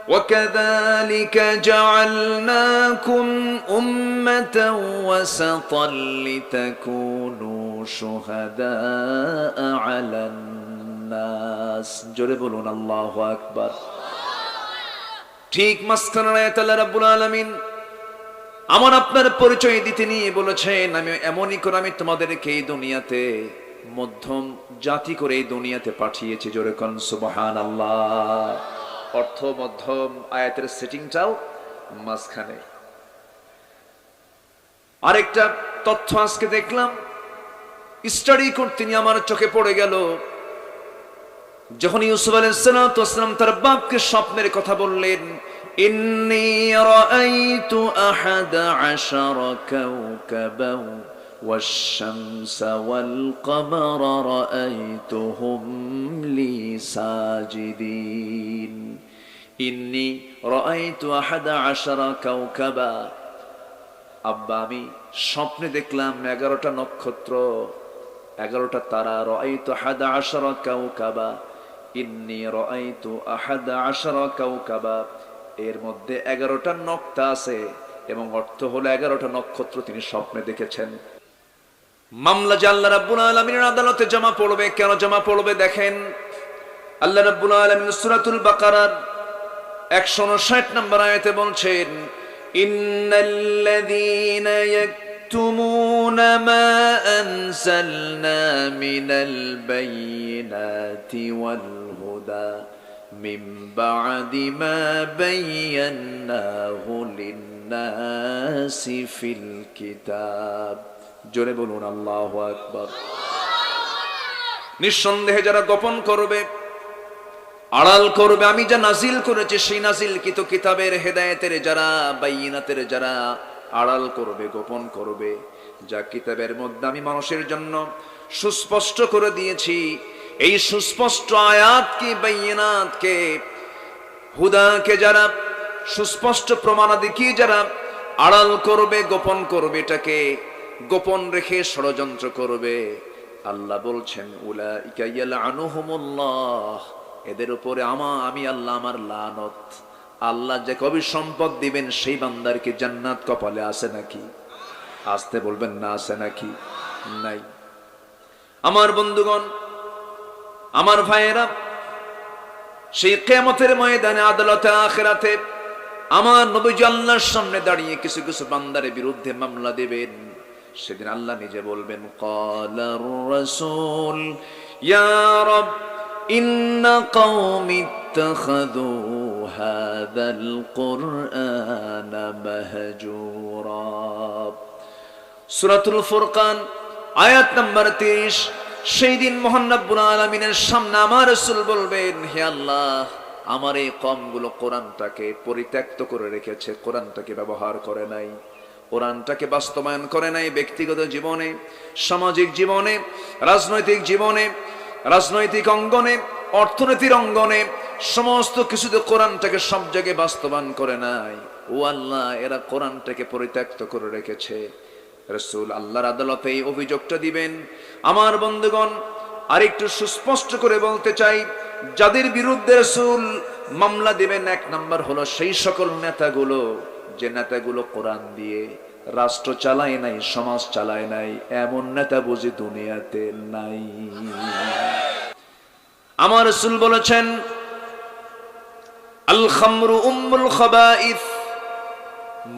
وكذلك جعلناكم أمة وسطا لتكونوا شهداء على الناس জোরে বলুন আল্লাহু আকবার। ঠিক মাঝখানে আয়াত আল্লাহ রাব্বুল আলামিন আমার আপনার পরিচয় দিতে নিয়ে বলেছেন, আমি এমনই করে আমি তোমাদেরকে এই দুনিয়াতে মধ্যম জাতি করে এই দুনিয়াতে পাঠিয়েছি। জোরে কোন সুবহানাল্লাহ। অর্থ মধ্যম, আয়াতের সেটিংটাও মাঝখানে। আরেকটা তথ্য আজকে দেখলাম, স্টাডি করতে নিয়ে আমার চোখে পড়ে গেল। যখন ইউসুফ আলাইহিস সালাম তার বাপকে স্বপ্নের কথা বললেন, ইন্নী রাআইতু আহাদা আশারা কাওকাবান ওয়াশ-শামসা ওয়াল-কামারা রাআইতুহুম লি সাজিদিন। ইন্নী রাআইতু আহাদা আশারা কাওকাবা, আব্বা আমি স্বপ্নে দেখলাম 11টা নক্ষত্র, 11টা তারা। রাআইতু আহাদা আশারা কাওকাবা, ইন্নী রাআইতু আহাদা আশারা কাওকাবা, এর মধ্যে 11টা নক্তা আছে এবং অর্থ হলো 11টা নক্ষত্র তিনি স্বপ্নে দেখেছেন। মামলা যে আল্লাহ রাব্বুল আলামিনের আদালতে জমা পড়বে, কেন জমা পড়বে দেখেন। আল্লাহ রাব্বুল আলামিন সূরাতুল বাকারার 159 নম্বর আয়াতে বলছেন, ইন্নাল্লাযীনা ইয়াকতুমুনা মা আনজালনা মিনাল বায়িনাতি ওয়াল হুদা মিন বা'দি মা বায়্যানাহু লিন-নাসি ফিল কিতাব। জোরে বলুন আল্লাহু আকবার। নিঃসন্দেহে যারা গোপন করবে, আড়াল করবে আমি যা নাজিল করেছি সেই নাজিলকৃত কিতাবের হেদায়েতের যারা, বাইয়িনাতের যারা আড়াল করবে, গোপন করবে, যা কিতাবের মধ্যে আমি মানুষের জন্য সুস্পষ্ট করে দিয়েছি, এই সুস্পষ্ট আয়াতকে, বাইয়িনাতকে, হুদাকে যারা সুস্পষ্ট প্রমাণাদি যারা আড়াল করবে, গোপন করবে, এটাকে গোপন রেখে ষড়যন্ত্র করবে, আল্লাহ বলছেন উলাইকা ইয়ালআনুহুমুল্লাহ, এদের উপরে আমি আল্লাহ আমার লানত। আল্লাহ যে কবি সম্পদ দিবেন সেই বান্দার কি জান্নাত কপালে আছে নাকি? আসতে বলবেন না আছে নাকি? নাই। আমার বন্ধুগণ, আমার ভাইয়েরা, সেই কিয়ামতের ময়দানে, আদালতে আখিরাতে আমার নবীজি আল্লাহর সামনে দাঁড়িয়ে কিছু কিছু বান্দারের বিরুদ্ধে মামলা দেবেন। সেদিন আল্লাহ নিজে বলবেন, ক্বালার রাসূল ইয়া রাব ইন্না কওমি ইত্তাখাযু হাযাল কুরআনা মাহজুরা। সূরাতুল ফুরকান আয়াত নাম্বার 30। সেই দিন মহান রব্বুল আলামিনের সামনে আমার রাসূল বলবেন, হে আল্লাহ, আমার এই কওমগুলো কোরআনটাকে পরিত্যক্ত করে রেখেছে, কোরআনটাকে ব্যবহার করে নাই, কোরআনটাকে বাস্তবায়ন করে নাই। ব্যক্তিগত জীবনে, সামাজিক জীবনে, রাজনৈতিক জীবনে, রাজনৈতিক অঙ্গনে, অর্থনীতির অঙ্গনে, সমস্ত কিছুতে কোরআনটাকে সব জায়গায় বাস্তবায়ন করে নাই। ও আল্লাহ, এরা কোরআনটাকে পরিত্যক্ত করে রেখেছে। রাসূল আল্লাহর আদালতে এই অভিযোগটা দিবেন। আমার বন্ধুগণ, আরেকটু সুস্পষ্ট করে বলতে চাই, যাদের বিরুদ্ধে রাসূল মামলা দিবেন, এক নাম্বার হলো সেই সকল নেতাগুলো, যে নেতাগুলো কোরআন দিয়ে রাষ্ট্র চালায় নাই, সমাজ চালায় নাই, এমন নেতা বুঝি দুনিয়াতে নাই। আমার রাসূল বলেছেন, আল খামরু উম্মুল খাবাইস,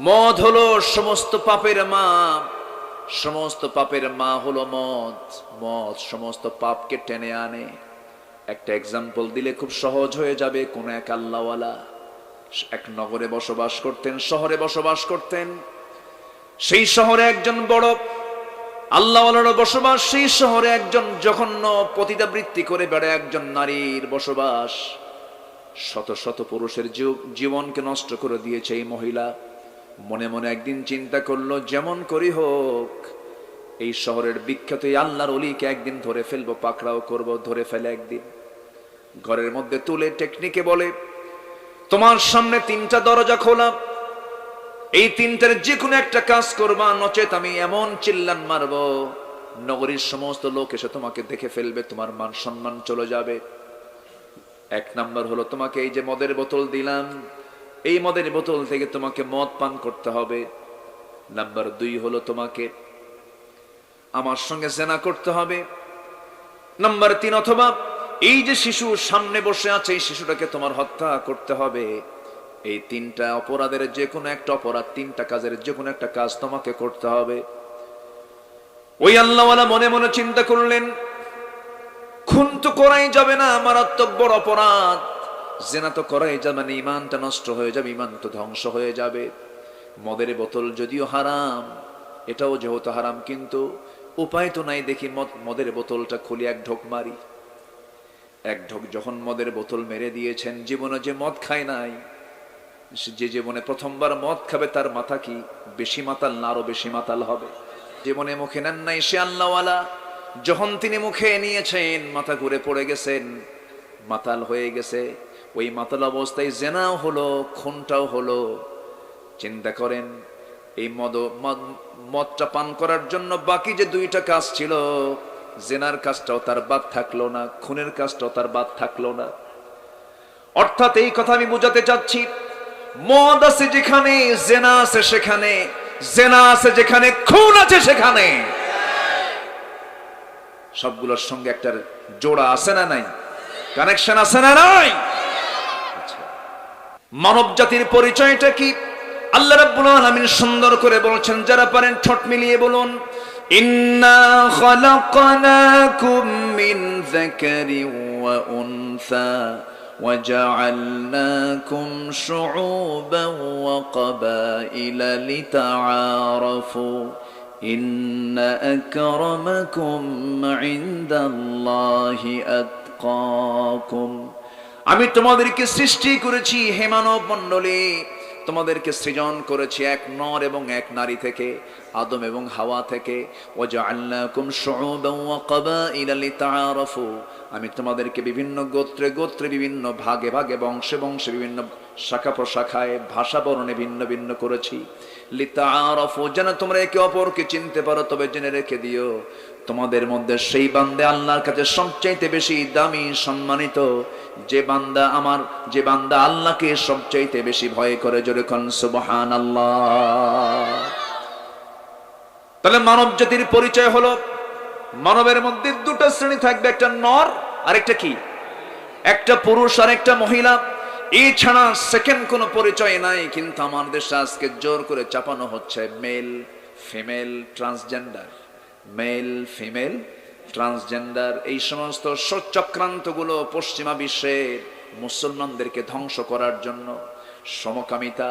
মদ হলো সমস্ত পাপের মা। সমস্ত পাপের মা হলো মদ। মদ সমস্ত পাপকে টেনে আনে। একটা এক্সাম্পল দিলে খুব সহজ হয়ে যাবে। কোন এক আল্লাহওয়ালা এক নগরে বসবাস করতেন, শহরে বসবাস করতেন। সেই শহরে একজন বড় আল্লাহওয়ালার বসবাস। সেই শহরে একজন জঘন্য পতিতাবৃত্তি করে বেড়ায় একজন নারীর বসবাস। শত শত পুরুষের জীবনকে নষ্ট করে দিয়েছে এই মহিলা। মনে মনে একদিন চিন্তা করলো, যেমন করি হোক এই শহরের বিখ্যাত আল্লাহর ওলিকে একদিন ধরে ফেলবো, পাকড়াও করব। ধরে ফেলে একদিন ঘরের মধ্যে তুলে টেকনিকে বলে, তোমার সামনে 3টা দরজা খোলা, এই 3টার যে কোনো একটা কাজ করবা, নচেত আমি এমন চিল্লান মারবো নগরীর সমস্ত লোক এসে তোমাকে দেখে ফেলবে, তোমার মান সম্মান চলে যাবে। 1 নাম্বার হলো, তোমাকে এই যে মদের বোতল দিলাম, এই মদের বোতল থেকে তোমাকে মদ পান করতে হবে। নাম্বার 2 হলো তোমাকে আমার সঙ্গে জেনা করতে হবে। নাম্বার 3 অথবা এই যে শিশু সামনে বসে আছে এই শিশুটাকে তোমার হত্যা করতে হবে। এই 3টা অপরাধের যে কোনো একটা অপরাধ, 3টা কাজের যে কোনো একটা কাজ তোমাকে করতে হবে। ওই আল্লাহওয়ালা মনে মনে চিন্তা করলেন, খুন তো করাই যাবে না, মারাত্মক বড় অপরাধ। জেনা তো করাই যাবে না, ইমানটা নষ্ট হয়ে যাবে, ইমান তো ধ্বংস হয়ে যাবে। মদের বোতল যদিও হারাম, এটাও যেহেতু হারাম, কিন্তু উপায় তো নাই। দেখি মদের বোতলটা খুলে এক ঢোক মারি। এক ঢোক যখন মদের বোতল মেরে দিয়েছেন, জীবনে যে মদ খায় নাই, যে জীবনে প্রথমবার মদ খাবে তার মাথা কি বেশি মাতাল না আরো বেশি মাতাল হবে? জীবনে মুখে নেন নাই সে আল্লাহওয়ালা, যখন তিনি মুখে নিয়েছেন মাথা ঘুরে পড়ে গেছেন, মাতাল হয়ে গেছে। ওই মাতাল অবস্থায় জেনাও হলো, খুনটাও হলো। চিন্তা করেন, এই মদটা পান করার জন্য বাকি যে 2টা কাজ ছিল, জেনার কাজটাও তার বাদ থাকলো না, খুনের কাজটাও তার বাদ থাকলো না। অর্থাৎ এই কথা আমি বোঝাতে চাচ্ছি, মদ আছে যেখানে জেনা আছে সেখানে, জেনা আছে যেখানে খুন আছে সেখানে। সবগুলোর সঙ্গে একটা জোড়া আছে না নাই? কানেকশন আছে না নাই? মানব জাতির পরিচয়টা কি? আল্লাহ রাব্বুল আলামিন সুন্দর করে বলছেন, যারা পারেন ঠোঁট মিলিয়ে বলুন, ইন্না খালাকনাকুম মিন যাকারিন ওয়া উনসা وجعلناكم شعوبا وقبائل لتعارفوا إن أكرمكم عند الله أتقاكم। আমি তোমাদেরকে সৃষ্টি করেছি হে মানব মণ্ডলী, তোমাদেরকে সৃজন করেছি এক নর এবং এক নারী থেকে, আদম এবং হাওয়া থেকে। ওয়াজআলনাকুম শুউবান ওয়া কাবাইলা লিতাআরাফু, আমি তোমাদেরকে বিভিন্ন গোত্রে গোত্রে, বিভিন্ন ভাগে ভাগে, বংশে বংশে, বিভিন্ন শাখা প্রশাখায়, ভাষা বর্ণে ভিন্ন ভিন্ন করেছি। লিতাআরাফু, যেন তোমরা একে অপরকে চিনতে পারো। তবে জেনে রেখে দিও, তোমাদের মধ্যে সেই বান্দা আল্লাহর কাছে সবচাইতে বেশি দামি, সম্মানিত, যে বান্দা যে বান্দা আল্লাহকে সবচাইতে বেশি ভয় করে। জোরে কোন সুবহানাল্লাহ। তাহলে মানব জাতির পরিচয় হলো, মানবের মধ্যে 2টা শ্রেণী থাকবে, একটা নর আর একটা কি, একটা পুরুষ আর একটা মহিলা। এছাড়া সেকেন্ড কোনো পরিচয় নাই। কিন্তু আমার দেশে আজকে জোর করে চাপানো হচ্ছে male female transgender, male female transgender. এই সমস্ত চক্রান্তগুলো পশ্চিমা বিশ্বের মুসলমানদেরকে ধ্বংস করার জন্য। সমকামিতা,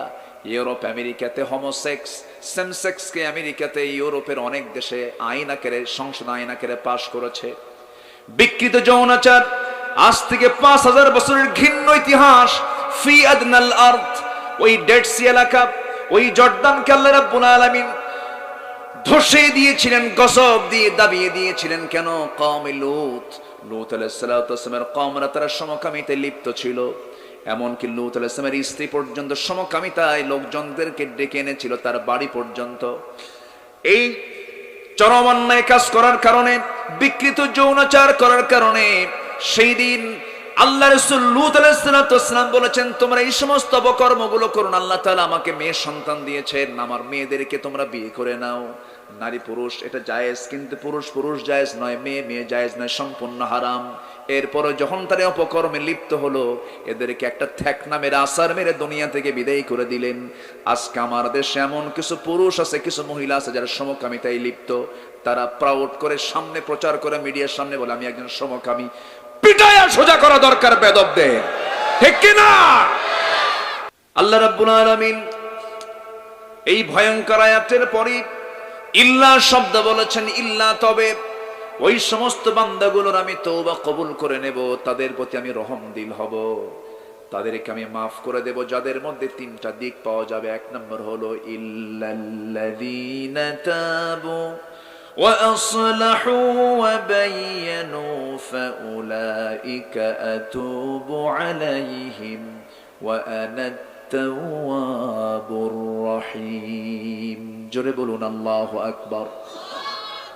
ইউরোপ আমেরিকাতে হোমোসেক্স, সেম সেক্সকে আমেরিকাতে ইউরোপের অনেক দেশে আইন আকারে, সংসদ আইন আকারে পাশ করেছে। বিকৃত যৌনাচার, আজ থেকে 5000 বছরের ঘৃণ্য ইতিহাস। ফি আদনাল আরদ, ওই ডেড সি এলাকা, ওই জর্দানকে আল্লাহ রাব্বুল আলামিন ধসে দিয়েছিলেন, গজব দিয়ে দাবিয়ে দিয়েছিলেন। কেন? কওমে লূত আলাইহিস সালাতু ওয়াস সালামের কওমরা তারা সমকামিতায় লিপ্ত ছিল। এমনকি লূত আলাইহিস সালামের স্ত্রী পর্যন্ত সমকামিতায় লোকজনদেরকে ডেকে এনেছিল তার বাড়ি পর্যন্ত। এই চরম অন্যায় কাজ করার কারণে, বিকৃত যৌনাচার করার কারণে সেই দিন আল্লাহ রাসূল লূত আলাইহিস সালাতু ওয়াস সালাম বলেছেন, তোমরা এই সমস্ত অপকর্মগুলো করো না। আল্লাহ তাআলা আমাকে মেয়ে সন্তান দিয়েছেন, আমার মেয়েদেরকে তোমরা বিয়ে করে নাও। নারী পুরুষ এটা জায়েজ, কিন্তু পুরুষ পুরুষ জায়েজ নয়, মেয়ে মেয়ে জায়েজ নয়, সম্পূর্ণ হারাম। এরপরে যখন তারা অপকর্মে লিপ্ত হলো, এদেরকে একটা ঠেকনা মেরে, আসার মেরে দুনিয়া থেকে বিদায় করে দিলেন। আজকে আমার দেশে এমন কিছু পুরুষ আছে, কিছু মহিলা আছে যারা সমকামিতায় লিপ্ত। তারা প্রাউড করে সামনে প্রচার করে, মিডিয়ার সামনে বলে, আমি একজন সমকামী। পিটায়া সোজা করা দরকার বেদবদের, ঠিক কি না? আল্লাহ রাব্বুল আলামিন এই ভয়ঙ্কর আয়াতের পরে ইল্লা শব্দ বলেছেন। ইল্লা, তবে ওই সমস্ত বান্দাগুলোর আমি তওবা কবুল করে নেব, তাদের প্রতি আমি রহমদিল হব, তাদেরকে আমি মাফ করে দেব, যাদের মধ্যে 3টা দিক পাওয়া যাবে। 1 নম্বর হলো ইল্লাল্লাযীনা তাবু ওয়া আসলাহু ওয়া বায়্যানু ফাউলাইকা আতুবু আলাইহিম ওয়া আনা আত-তাওয়াবুর রহিম। জোরে বলুন আল্লাহু আকবার।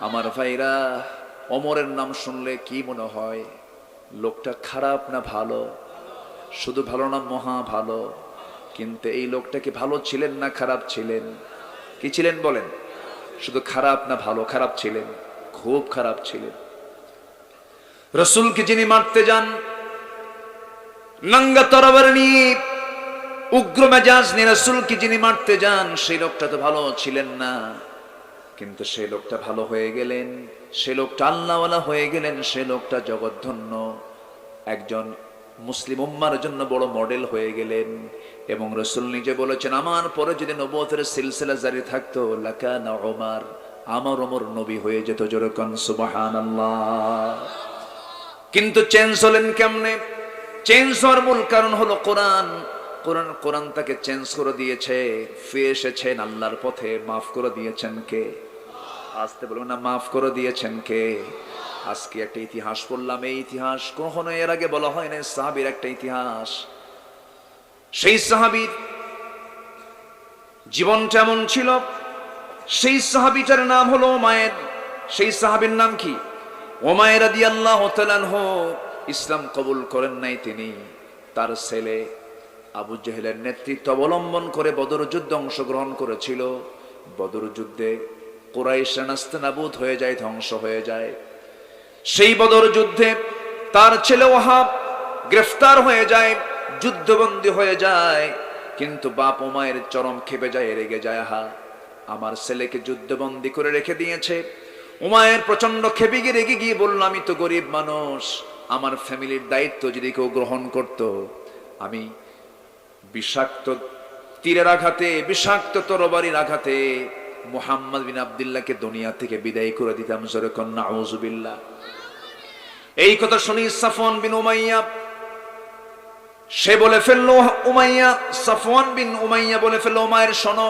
আমার ভাইরা, ওমরের নাম শুনলে কি মনে হয়? লোকটা খারাপ না ভালো? শুধু ভালো না, মহা ভালো। কিন্তু এই লোকটা কি ভালো ছিলেন না খারাপ ছিলেন? কি ছিলেন বলেন? শুধু খারাপ না ভালো? খারাপ ছিলেন, খুব খারাপ ছিলেন। রাসূলকে যিনি মারতে যান নাঙ্গা তরবারি নিয়ে, উগ্র মেজাজ নিয়ে রাসূলকে যিনি মারতে যান, সেই লোকটা তো ভালো ছিলেন না। কিন্তু সেই লোকটা ভালো হয়ে গেলেন, সে লোকটা আল্লাহওয়ালা হয়ে গেলেন, সে লোকটা জগৎধন্য একজন মুসলিম উম্মার জন্য বড় মডেল হয়ে গেলেন। এবং রাসূল নিজে বলেছেন, আমার পরে যদি নবুয়তের সিলসিলা জারি থাকতো লাকানা ওমর, আমার ওমর নবী হয়ে যেত। জোরে কোন সুবহানাল্লাহ। কিন্তু চেঞ্জ হলেন কেমনে? চেঞ্জ হওয়ার মূল কারণ হলো কোরআন। কোরআন তাকে চেঞ্জ করে দিয়েছে। ফিরে এসেছেন আল্লাহর পথে। মাফ করে দিয়েছেন কে? আসতে বলবেন না, মাফ করে দিয়েছেন কে? আজকে একটা ইতিহাস পড়লাম, এই ইতিহাস কখনো এর আগে বলা হয় না। সাহাবীর একটা ইতিহাস। সেই সাহাবীর জীবনটা এমন ছিল, সেই সাহাবীটার নাম হলো উমাইর। সেই সাহাবীর নাম কি? উমাইর রাদিয়াল্লাহু তাআলা আনহু। ইসলাম কবুল করেন নাই তিনি। তার ছেলে আবু জেহেলের নেতৃত্ব অবলম্বন করে বদর যুদ্ধে অংশগ্রহণ করেছিল। বদর যুদ্ধে কুরাইশ নাস্তানাবুদ হয়ে যায়, ধ্বংস হয়ে যায়। সেই বদর যুদ্ধে তার ছেলে ওয়াহাব গ্রেফতার হয়ে যায়, যুদ্ধবন্দী হয়ে যায়। কিন্তু বাপ উমাইর চরম ক্ষেপে যায়, রেগে যায়। আমার ছেলেকে যুদ্ধবন্দী করে রেখে দিয়েছে। উমাইর প্রচন্ড ক্ষেপে গিয়ে রেগে গিয়ে বলল, আমি তো গরিব মানুষ, আমার ফ্যামিলির দায়িত্ব যদি কেউ গ্রহণ করত, আমি বিষাক্ত তীরের আঘাতে, বিষাক্ত তরবারির আঘাতে মুহাম্মদ বিন আব্দুল্লাহকে দুনিয়া থেকে বিদায় করে দিতাম। জোরে কোন নাউযুবিল্লাহ। এই কথা শুনি সাফওয়ান বিন উমাইয়া সে বলে ফেললো, সাফওয়ান বিন উমাইয়া বলে ফেললো, উমাইর শোনো,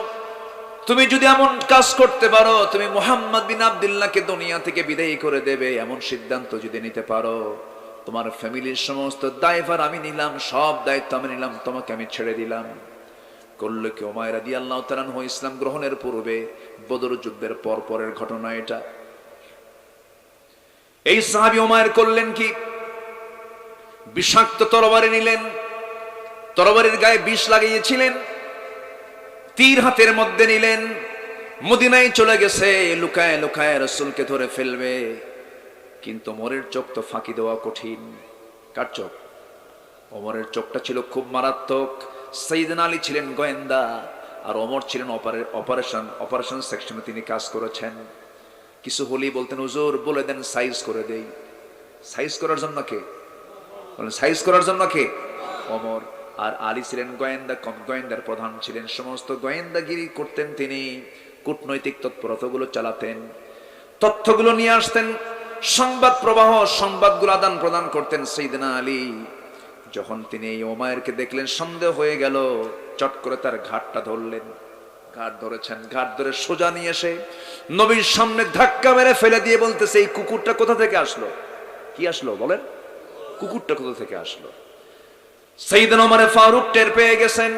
তুমি যদি এমন কাজ করতে পারো, তুমি মুহাম্মদ বিন আব্দুল্লাহকে দুনিয়া থেকে বিদায় করে দেবে, এমন সিদ্ধান্ত যদি নিতে পারো, তোমার ফ্যামিলির সমস্ত দায়ভার আমি নিলাম, সব দায়িত্ব আমি নিলাম, তোমাকে আমি ছেড়ে দিলাম। করল কি? উমাইর রাদিয়াল্লাহু তাআলা আনহু ইসলাম গ্রহণের পূর্বে বদর যুদ্ধের পরের ঘটনা এটা। এই সাহাবী উমাইর করলেন কি? বিষাক্ত তরবারি নিলেন, তরবারির গায়ে বিষ লাগিয়েছিলেন, তীর হাতের মধ্যে নিলেন, মদিনায় চলে গেছে, লুকায় লুকায় রাসূলকে ধরে ফেলবে। কিন্তু ওমরের চোখ তো ফাঁকি দেওয়া কঠিন। কার চোখ? ওমরের চোখটা ছিল খুব মারাত্মক। সাইয়েদনা আলী ছিলেন গোয়েন্দা, আর ওমর ছিলেন অপারেশন সেকশনে তিনি কাজ করেছেন। কিছু হলেই বলতেন, হুজুর বলে দেন সাইজ করে দেই। সাইজ করার জন্য কে? বলেন, সাইজ করার জন্য কে? ওমর। আর আলী ছিলেন গোয়েন্দার প্রধান ছিলেন। সমস্ত গোয়েন্দাগিরি করতেন তিনি, কূটনৈতিক তৎপরতাগুলো চালাতেন, তথ্যগুলো নিয়ে আসতেন, সংবাদ প্রবাহ, সংবাদগুলো আদান প্রদান করতেন সাইয়েদনা আলী। যখন তিনি এই উমাইরকে দেখলেন, সন্দেহ হয়ে গেল, চট করে তার ঘাটটা ধরলেন। ঘাট ধরেছেন, ঘাট ধরে সোজা নিয়ে এসে নবীর সামনে ধাক্কা মেরে ফেলে দিয়ে বলতেছে, এই কুকুরটা কোথা থেকে আসলো? কি আসলো বলেন? কুকুরটা কোথা থেকে আসলো? সাইয়েদনা ওমর ফারুক টের পেয়ে গেছেন।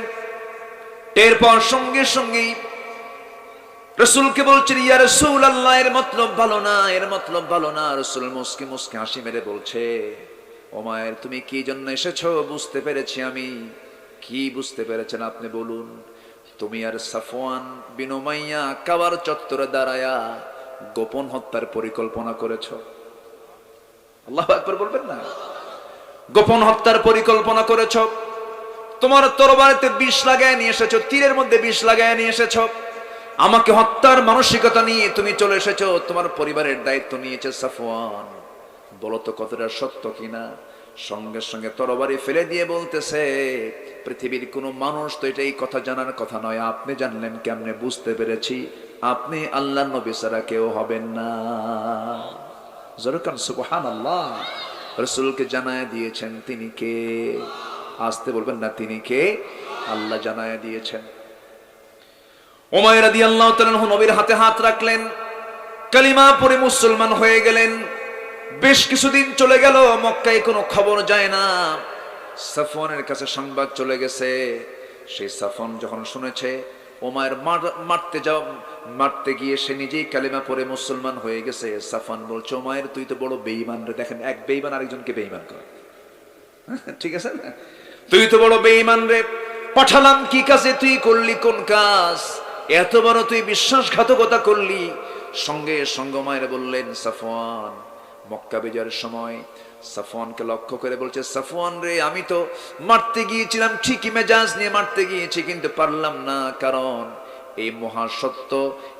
টের পাওয়ার সঙ্গে সঙ্গেই রাসূলকে বলছেন, ইয়া রাসূলুল্লাহ, এর মতলব ভালো না, এর মতলব ভালো না। রাসূল মুস্কি মুস্কি হাসি মেরে বলছে, ওমায়ের তুমি কি জন্য এসেছো বুঝতে পেরেছি আমি। কি বুঝতে পেরেছেন আপনি বলুন? তুমি আর সাফওয়ান বিন উমাইয়া কাবার চত্বরে দাঁড়ায়া গোপন হত্যার পরিকল্পনা করেছো। আল্লাহু আকবার বলবেন না? গোপন হত্যার পরিকল্পনা করেছো। তোমার তরবারিতে বিষ লাগায় নিয়ে এসেছো, তীরের মধ্যে বিষ লাগায় নিয়ে এসেছো। আমাকে হত্যার মানসিকতা নিয়ে তুমি চলে এসেছো, তোমার পরিবারের দায়িত্ব নিয়েছে সাফওয়ান। বলো তো কতটা সত্য কিনা? সঙ্গে সঙ্গে তরবারি ফেলে দিয়ে বলতেছে, পৃথিবীর কোনো মানুষ তো এটা এই কথা জানার কথা নয়, আপনি জানলেন কেমনে? বুঝতে পেরেছি, আপনি আল্লাহর নবী ছাড়া কেউ হবেন না। জোরকান সুবহানাল্লাহ। রাসূলকে জানায় দিয়েছেন তিনি কে? আসতে বলবেন না, তিনি কে? আল্লাহ জানায় দিয়েছেন। উমাইর রাদিয়াল্লাহু তাআলা নবীর হাতে হাত রাখলেন, কালিমা পড়ে মুসলমান হয়ে গেলেন। বেশ কিছুদিন চলে গেল, মক্কায় কোনো খবর যায় না। সাফওয়ানের কাছে সংবাদ চলে গেছে। সেই সাফওয়ান যখন শুনেছে উমাইর মারতে গিয়ে সে নিজেই কালিমা পড়ে মুসলমান হয়ে গেছে, সাফওয়ান বলছে, উমাইর তুই তো বড় বেঈমান রে। দেখেন, এক বেঈমান আরেকজনকে বেঈমান করে। ঠিক আছে না? তুই তো বড় বেঈমান রে, পাঠালাম কি কাজে, তুই করলি কোন কাজ, এত বড় তুই বিশ্বাসঘাতকতা করলি। সঙ্গে সঙ্গে মায়ের বললেন সাফওয়ান, মক্কা বিজয়ের সময় সাফওয়ানকে লক্ষ্য করে বলছে, সাফওয়ান রে, আমি তো মারতে গিয়েছিলাম ঠিকই, মেজাজ নিয়ে মারতে গিয়েছি, কিন্তু পারলাম না, কারণ এই মহাসত্য,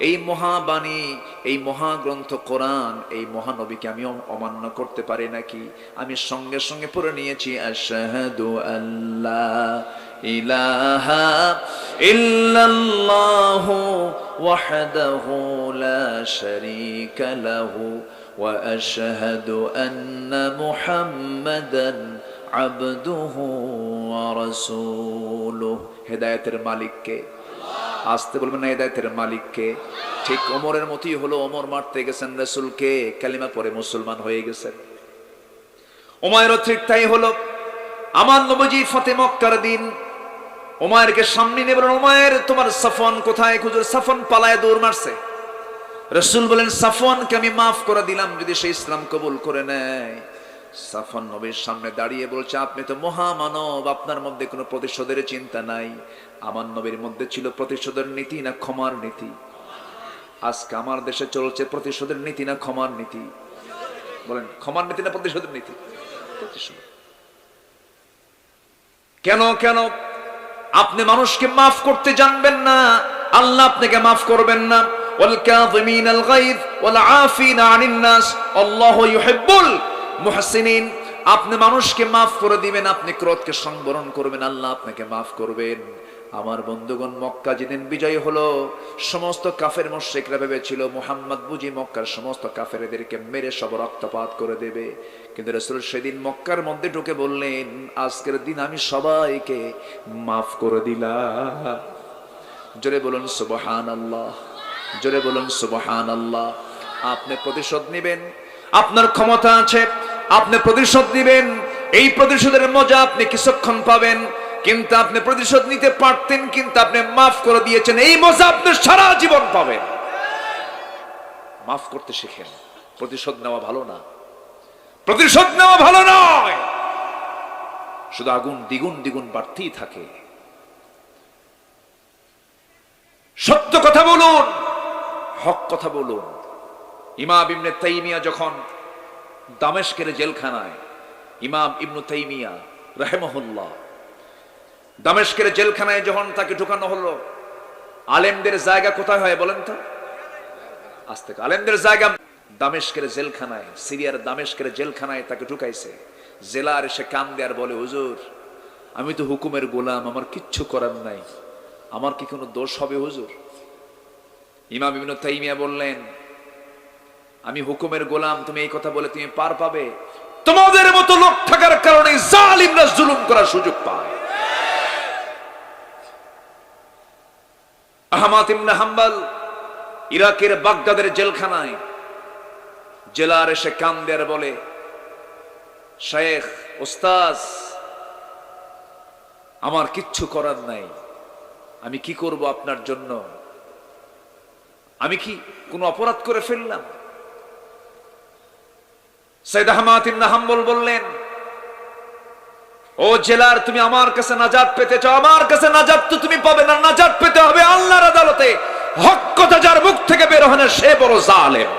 এই মহাবাণী, এই মহাগ্রন্থ কোরআন, এই মহানবীকে আমি অমান্য করতে পারি নাকি? আমি সঙ্গে সঙ্গে পড়ে নিয়েছি, আশহাদু আল্লা ইলাহা ইল্লাল্লাহু ওয়াহদাহু লা শারীকা লাহু ওয়া আশহাদু আন্না মুহাম্মাদান আবদুহু ওয়া রাসূলুহু। হেদায়েতের মালিককে, আসতে বলবেন না, হেদায়েতের মালিককে। ঠিক ওমরের মতই হলো, ওমর মারতে গেছেন রাসূলকে, কালিমা পড়ে মুসলমান হয়ে গেছেন। উমায়েরও ঠিক তাই হলো। আমার নবীজি ফতে মক্কার দিন উমায়েরকে সামনে নিয়ে বলেন, উমায়ের, তোমার সাফওয়ান কোথায়? হুজুর, সাফওয়ান পালায় দৌড় মারছে। রাসূল বলেন, সাফওয়ানকে আমি মাফ করে দিলাম যদি সে ইসলাম কবুল করে নেয়। সাফওয়ান নবীর সামনে দাঁড়িয়ে বলছে, আপনি তো মহামানব, আপনার মধ্যে কোনো প্রতিশোধের চিন্তা নাই। আমার নবীর মধ্যে ছিল প্রতিশোধের নীতি না ক্ষমার নীতি? আজকে আমার দেশে চলছে প্রতিশোধের নীতি না ক্ষমার নীতি? বলেন, ক্ষমার নীতি না প্রতিশোধের নীতি? প্রতিশোধ। কেন কেন আপনি মানুষকে মাফ করতে জানবেন না, আল্লাহ আপনাকে মাফ করবেন না। ওয়াল কাযিমিনাল গায়জ ওয়াল আফিনা আনিন নাস আল্লাহু ইউহিব্বুল মুহসিনিন। আপনি মানুষকে মাফ করে দিবেন, আপনি ক্রোধকে সংবরণ করবেন, আল্লাহ আপনাকে মাফ করবেন। আমার বন্ধুগণ, মক্কা যেদিন বিজয় হলো, সমস্ত কাফের মুশরিকরা ভেবেছিল মুহাম্মদ বুঝি মক্কার সমস্ত কাফেরদেরকে মেরে সব রক্তপাত করে দেবে। কিন্তু রাসূল সেদিন মক্কার মধ্যে ঢুকে বললেন, আজকের দিন আমি সবাইকে মাফ করে দিলাম। জোরে বলুন সুবহানাল্লাহ, জোরে বলুন সুবহানাল্লাহ। আপনি প্রতিশোধ নেবেন, আপনার ক্ষমতা আছে, আপনি প্রতিশোধ নেবেন। এই প্রতিশোধের মজা আপনি কিছুক্ষণ পাবেন, কিন্তু আপনি প্রতিশোধ নিতে পারতেন, কিন্তু আপনি মাফ করে দিয়েছেন, এই মজা আপনি সারা জীবন পাবেন। মাফ করতে শিখেন। প্রতিশোধ নেওয়া ভালো না, প্রতিশোধ নেওয়া ভালো নয়, শুধু আগুন দ্বিগুণ দ্বিগুণ বাড়তেই থাকে। সত্য কথা বলুন, হক কথা বলুন। ইমাম ইবনে তাইমিয়া যখন দামেস্কের জেলখানায়, ইমাম ইবনে তাইমিয়া রাহিমাহুল্লাহ দামেস্কের জেলখানায় যখন তাকে ঢুকানো হলো, আলেমদের জায়গা কোথায় হয় বলেন তো? আজ থেকে আলেমদের জায়গা দামেস্কের জেলখানায়, সিরিয়ার দামেস্কের জেলখানায় তাকে ঢুকাইছে। জেলার এসে কান্দে আর বলে, হুজুর, আমি তো হুকুমের গোলাম, আমার কিচ্ছু করার নাই, আমার কি কোনো দোষ হবে হুজুর? ইমাম ইবনে তাইমিয়া বললেন, আমি হুকুমের গোলাম, তুমি এই কথা বলে তুমি পার পাবে? তোমাদের মতো লোক থাকার কারণে জালিমরা জুলুম করার সুযোগ পায়। আহমদ ইবনে হাম্বল ইরাকের বাগদাদের জেলখানায় জেলার এসে কান্দে আর বলে, শেখ, ওস্তাজ, আমার কিচ্ছু করার নাই, আমি কি করব আপনার জন্য? আমি কি কোনো অপরাধ করে ফেললাম? সৈয়দ আহমদ ইবনে হাম্বল বললেন, ও জেলার, তুমি আমার কাছে নাজাত পেতে চাও, আমার কাছে নাজাত তো তুমি পাবে না, নাজাত পেতে হবে আল্লাহর আদালতে। হক কথা যার মুখ থেকে বের হয় না, সে বড় জালেম।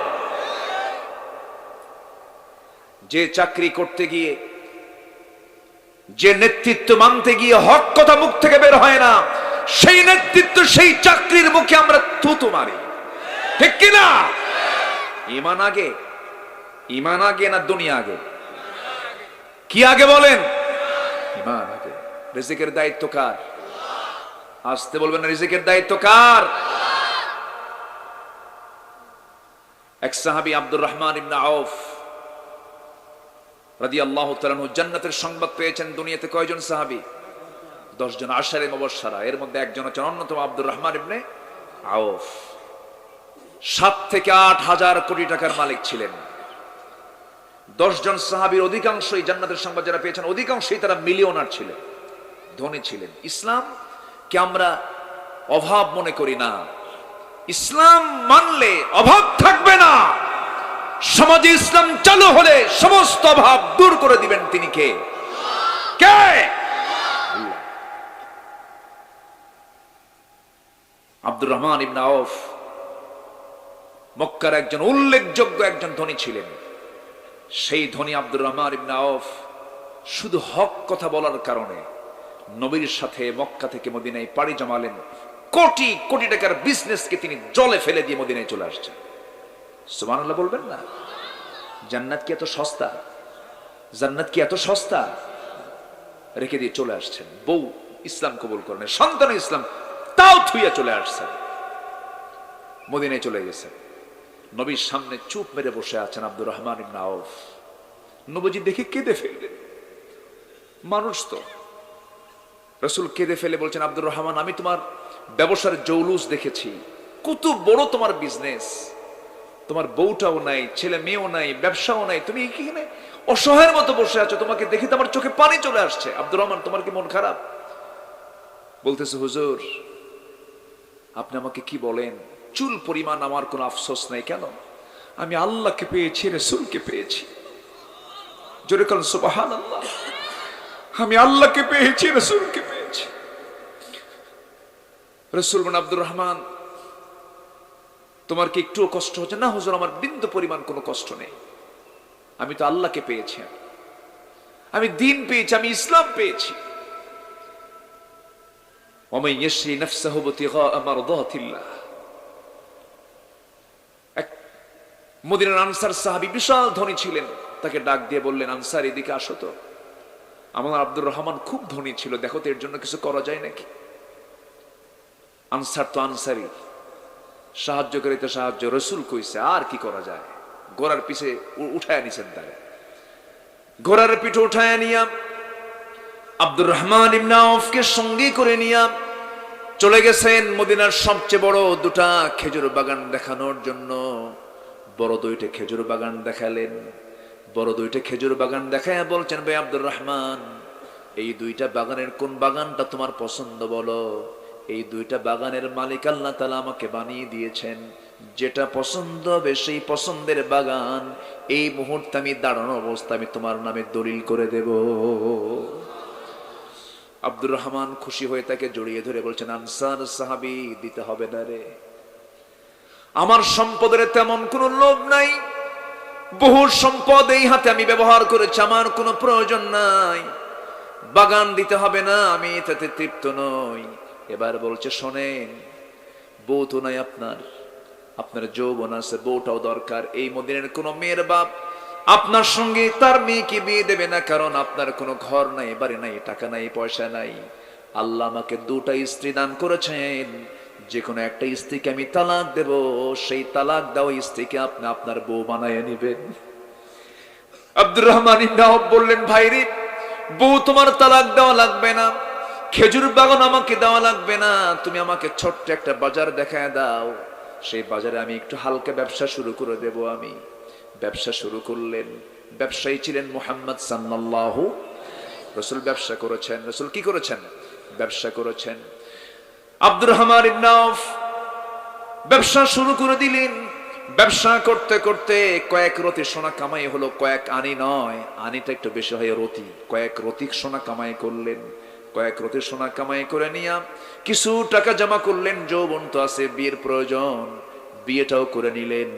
যে চাকরি করতে গিয়ে, যে নেতৃত্ব মানতে গিয়ে হক কথা মুখ থেকে বের হয় না, সেই নেতৃত্ব, সেই চাকরির মুখে আমরা থুতু মারি, ঠিক কিনা? ঈমান আগে, ঈমান আগে না দুনিয়া আগে? কি আগে বলেন? ঈমান আগে। রিজিকের দায়িত্ব কার? আসতে বলবেন না, রিজিকের দায়িত্ব কার? এক সাহাবী আব্দুর রহমান ইবনে আউফ রাদিয়াল্লাহু তাআলা আনহু জান্নাতের সংবাদ পেয়েছেন। দুনিয়াতে কয়জন সাহাবী? 10 জন আশারে মুবাশশারা। এর মধ্যে একজন হচ্ছেন অন্যতম আব্দুর রহমান ইবনে আউফ। 7 থেকে 8 হাজার কোটি টাকার মালিক ছিলেন। 10 জন সাহাবীর অধিকাংশই জান্নাতের সংবাদ যারা পেয়েছেন, অধিকাংশই তারা মিলিয়নার ছিলেন, ধনী ছিলেন। ইসলাম কে আমরা অভাব মনে করি না। ইসলাম মানলে অভাব থাকবে না। সমাজে ইসলাম চালু হলে সমস্ত অভাব দূর করে দিবেন তিনি কে? কে? আব্দুর রহমান ইবনে আউফ মক্কার একজন উল্লেখযোগ্য একজন ধনী ছিলেন। সেই ধনী আব্দুর রহমান ইবনে আউফ শুধু হক কথা বলার কারণে নবীর সাথে মক্কা থেকে মদিনায় পাড়ি জমালেন। কোটি কোটি টাকার বিজনেসকে তিনি জলে ফেলে দিয়ে মদিনায় চলে আসছেন। সুবহানাল্লাহ বলবেন না? জান্নাত কি এত সস্তা? জান্নাত কি এত সস্তা? রেখে দিয়ে চলে আসছেন। বউ ইসলাম কবুল করেন, সন্তান ইসলাম তাও থুইয়া চলে আসছেন, মদিনায় চলে গেছেন। নবীর সামনে চুপ মেরে বসে আছেন আব্দুর রহমান ইবনে আউফ। নবীজি দেখে কেঁদে ফেললেন। মানুষ তো। রাসূল কেঁদে ফেলে বলছেন, আব্দুর রহমান, আমি তোমার ব্যবসার জৌলুস দেখেছি, কত বড় তোমার বিজনেস, তোমার বউটাও নাই, ছেলে মেয়েও নাই, ব্যবসাও নাই, তুমি এখানে অসহায়ের মতো বসে আছো, তোমাকে দেখে তো আমার চোখে পানি চলে আসছে। আব্দুর রহমান, তোমার কি মন খারাপ? বলতেছে, হুজুর আপনি আমাকে কি বলেন, চুল পরিমাণ আমার কোনো আফসোস নাই। কেন? আমি আল্লাহকে পেয়েছি, রাসূলকে পেয়েছি। জোরে বলেন সুবহানাল্লাহ। আমি আল্লাহকে পেয়েছি, রাসূলকে পেয়েছি। রাসূল বলেন, আব্দুর রহমান তোমার কি একটুও কষ্ট হচ্ছে? না হুজুর, আমার বিন্দু পরিমাণ কোনো কষ্ট নেই। আমি তো আল্লাহকে পেয়েছি, আমি দ্বীন পেয়েছি, আমি ইসলাম পেয়েছি। ওয়ামান ইয়াশরি নাফসাহু ইবতিগাআ মারদাতিল্লাহ। এক মদিনার আনসার সাহাবী বিশাল ধনী ছিলেন, তাকে ডাক দিয়ে বললেন, আনসার এদিকে আসো তো, আমার আব্দুর রহমান খুব ধনী ছিল, দেখো তো এর জন্য কিছু করা যায় নাকি। আনসার তো আনসারি, সাহায্য করিতে সাহায্য, রাসূল কইছে আর কি করা যায়। ঘোড়ার পিছে উঠায় নিছেন, তারে ঘোড়ার পিঠে উঠায় নিয়া আব্দুর রহমান ইবনে আউফকে সঙ্গী করে নিয়া চলে গেছেন মদিনার সবচেয়ে বড় দুটা খেজুর বাগান দেখানোর জন্য। বড় দুইটা খেজুর বাগান দেখালেন। বড় দুইটা খেজুর বাগান দেখায় বলছেন, ভাই আব্দুর রহমান, এই দুইটা বাগানের কোন বাগানটা তোমার পছন্দ বলো। এই দুইটা বাগানের মালিক আল্লাহ তাআলা আমাকে বানিয়ে দিয়েছেন, যেটা পছন্দ হবে সেই পছন্দের বাগান এই মুহূর্তে আমি দাঁড়ানো অবস্থা আমি তোমার নামে দলিল করে দেব। আব্দুর রহমান খুশি হয়ে তাকে জড়িয়ে ধরে বলছেন, আনসার সাহাবী, দিতে হবে না রে, আমার সম্পদের তেমন কোনো লোভ নাই, বহু সম্পদ এই হাতে আমি ব্যবহার করেছি, আমার কোনো প্রয়োজন নাই, বাগান দিতে হবে না, আমি তাতে তৃপ্ত নই। এবার বলছে, শোনেন, বউ তো নাই আপনার, আপনার যৌবন আছে, বউটাও দরকার। এই মদিনার কোন মেয়ের বাপ আপনার সঙ্গে তার মেয়েকে বিয়ে দেবে না, কারণ আপনার কোনো ঘর নাই, বাড়ি নাই, টাকা নাই, পয়সা নাই। আল্লাহ আমাকে দুটা স্ত্রী দান করেছেন, যে কোনো একটা স্ত্রীকে আমি তালাক দেব, সেই তালাক দেওয়া স্ত্রীকে আপনি আপনার বউ বানায় নিবেন। আব্দুর রহমান ইবনে আউফ বললেন, ভাইরে, বউ তোমার তালাক দেওয়া লাগবে না, খেজুর বাগান আমাকে দেওয়া লাগবে না, তুমি আমাকে ছোট্ট একটা বাজার দেখায় দাও, সেই বাজারে আমি একটু হালকা ব্যবসা শুরু করে দেব। আমি ব্যবসা শুরু করলেন। ব্যবসায়ী ছিলেন মুহাম্মদ সাল্লাল্লাহু। রাসূল ব্যবসা করেছেন। রাসূল কি করেছেন? ব্যবসা করেছেন। আব্দুর রহমান ইবনে আউফ ব্যবসা শুরু করে দিলেন। ব্যবসা করতে করতে কয়েক রতি সোনা কামাই হলো, কয়েক আনি নয়, আনিটা একটু বেশি হয়, রতি, কয়েক রতি সোনা কামাই করলেন। কয়েক রতি সোনা কামাই করে নিয়ে কিছু টাকা জমা করলেন, যৌবন তো আছে, বিয়ের প্রয়োজন, বিয়েটাও করে নিলেন।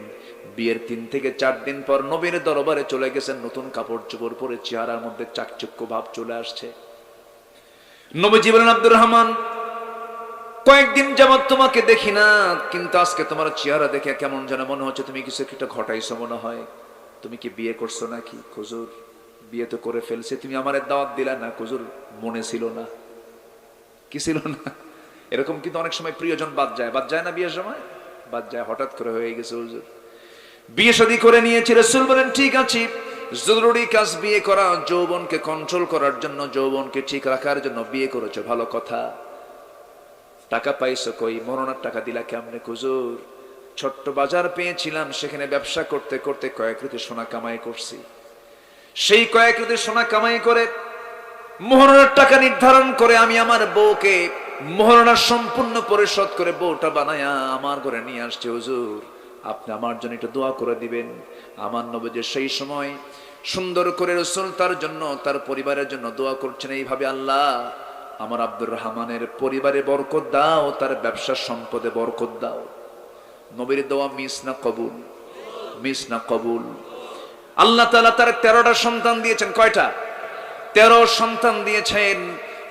বিয়ের 3 থেকে 4 দিন পর নবীর দরবারে চলে গেছেন, নতুন কাপড় চোপড় পরে, চেহারার মধ্যে চাকচক্য ভাব চলে আসছে। নবীজি বলেন, আব্দুর রহমান, কয়েকদিন যাবত তোমাকে দেখি না, কিন্তু আজকে তোমার চেহারা দেখে কেমন যেন মনে হচ্ছে তুমি কিছু একটা ঘটাইছো মনে হয়। তুমি কি বিয়ে করছো নাকি? হুজুর, বিয়ে তো করে ফেলছে, তুমি আমার দাওয়াত দিলা না। হুজুর, মনে ছিল না। কি ছিল না? এরকম কিন্তু অনেক সময় প্রিয়জন বাদ যায় না, বিয়ের সময় বাদ যায়, হঠাৎ করে হয়ে গেছে। হুজুর, বিয়ে শাদী করে নিয়েছি। রাসূল বলেন, ঠিক আছে, জরুরি কাজ বিয়ে করা, যৌবনকে কন্ট্রোল করার জন্য, যৌবনকে ঠিক রাখার জন্য বিয়ে করেছো, ভালো কথা। টাকা পাইছো কই? মরণার টাকা দিলা কেমনে? হুজুর, ছোট্ট বাজার পেয়েছিলাম, সেখানে ব্যবসা করতে করতে কয়েক রতি সোনা কামাই করছি। সেই কয়েক রতি সোনা কামাই করে মোহরানার টাকা নির্ধারণ করে আমি আমার বউকে মোহরানা সম্পূর্ণ পরিশোধ করে বউটা বানায়া আমার ঘরে নিয়ে আসছে। হুজুর, আপনি আমার জন্য একটু দোয়া করে দিবেন। আমার নবী সেই সময় সুন্দর করে রাসূল তার জন্য, তার পরিবারের জন্য দোয়া করছেন এইভাবে, আল্লাহ আমার আব্দুর রহমানের পরিবারে বরকত দাও, তার ব্যবসার সম্পদে বরকত দাও। নবীর দোয়া মিস না কবুল? মিস না কবুল? আল্লাহ তাআলা তার 13টা সন্তান দিয়েছেন। কয়টা? 13 সন্তান দিয়েছেন।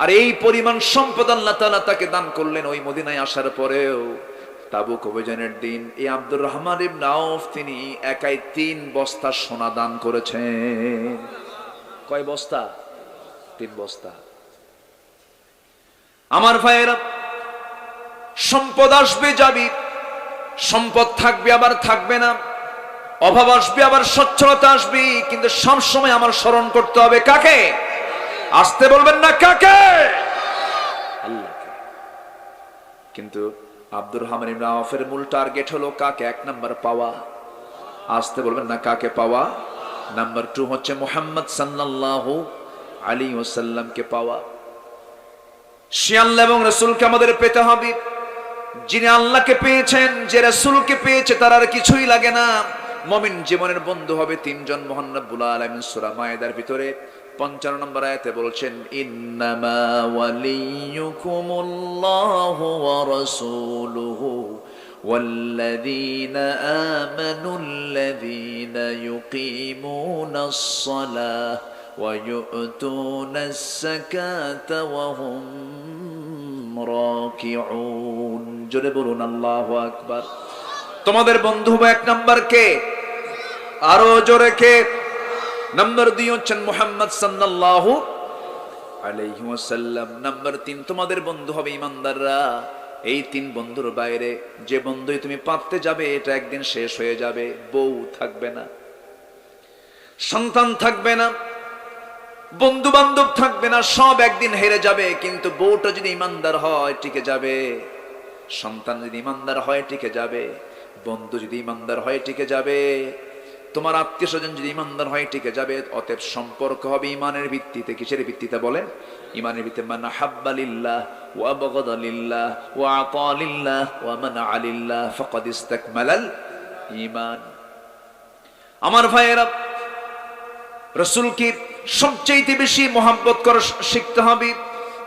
আর এই পরিমাণ সম্পদ আল্লাহ তাআলা তাকে দান করলেন। ওই মদিনায় আসার পরেও তাবুক অভিযানের দিন এই আব্দুর রহমান ইবনে আউফ তিনি একাই 3 বস্তা সোনা দান করেছেন। কয় বস্তা? 3 বস্তা। আমার ভাইয়েরা, সম্পদ আসবে যাবি, সম্পদ থাকবে আবার থাকবে না, অভাব আসবে আবার সচ্ছলতা আসবে, কিন্তু সব সময় আমার স্মরণ করতে হবে কাকে? আসতে বলবেন না কাকে? আল্লাহকে। কিন্তু আব্দুর রহমান ইবনে আউফের মূল টার্গেট হলো কাকে? 1 নাম্বার পাওয়া। আসতে বলবেন না কাকে পাওয়া? নাম্বার 2 হচ্ছে মুহাম্মদ সাল্লাল্লাহু আলাইহি ওয়াসাল্লামকে পাওয়া। সে আল্লাহ এবং রাসূলকে আমাদের পেতে হবে। যিনি আল্লাহকে পেয়েছেন, যে রাসূলকে পেয়েছে, তার আর কিছুই লাগে না। মুমিন জীবনের বন্ধু হবে 3 জন। মহান রব্বুল আলামিন সূরা মায়েদার ভিতরে 55 নম্বর আয়াতে বলছেন, ইন্নামা ওয়ালিয়ুকুমুল্লাহু ওয়া রাসূলুহু ওয়াল্লাযীনা আমানুল্লাযীনা ইউকিমুনাস সালাহ ওয়া ইউতুনাস যাকাতা ওয়া হুম রাকিউন। জোরে বলুন আল্লাহু আকবার। তোমাদের বন্ধু হবে 1 নাম্বার কে? আরো জোরে কে? নাম্বার 2 হচ্ছেন মুহাম্মদ সাল্লাল্লাহু আলাইহি ওয়াসাল্লাম। নাম্বার 3 তোমাদের বন্ধু হবে ঈমানদাররা। এই 3 বন্ধুর বাইরে যে বন্ধুই তুমি পাতে যাবে, এটা একদিন শেষ হয়ে যাবে। বউ থাকবে না, সন্তান থাকবে না, বন্ধু বান্ধব থাকবে না, সব একদিন হেরে যাবে। কিন্তু বউটা যদি ঈমানদার হয় টিকে যাবে, সন্তান যদি ঈমানদার হয় টিকে যাবে, বন্ধু যদি ঈমানদার হয় টিকে যাবে, তোমার আত্মীয় স্বজন যদি ঈমানদার হয় টিকে যাবে। অতএব সম্পর্ক হবে ঈমানের ভিত্তিতে। কিসের ভিত্তিতে বলেন? ঈমানের ভিত্তিতে। মান হাব্বা লিল্লাহ ওয়া বাগাদা লিল্লাহ ওয়া আতা লিল্লাহ ওয়া মানআ লিল্লাহ ফাকাদ ইসতাকমালাল ঈমান। আমার ভাইয়েরা, রাসূলকে সবচেয়ে বেশি মহব্বত করা শিখতে হবে।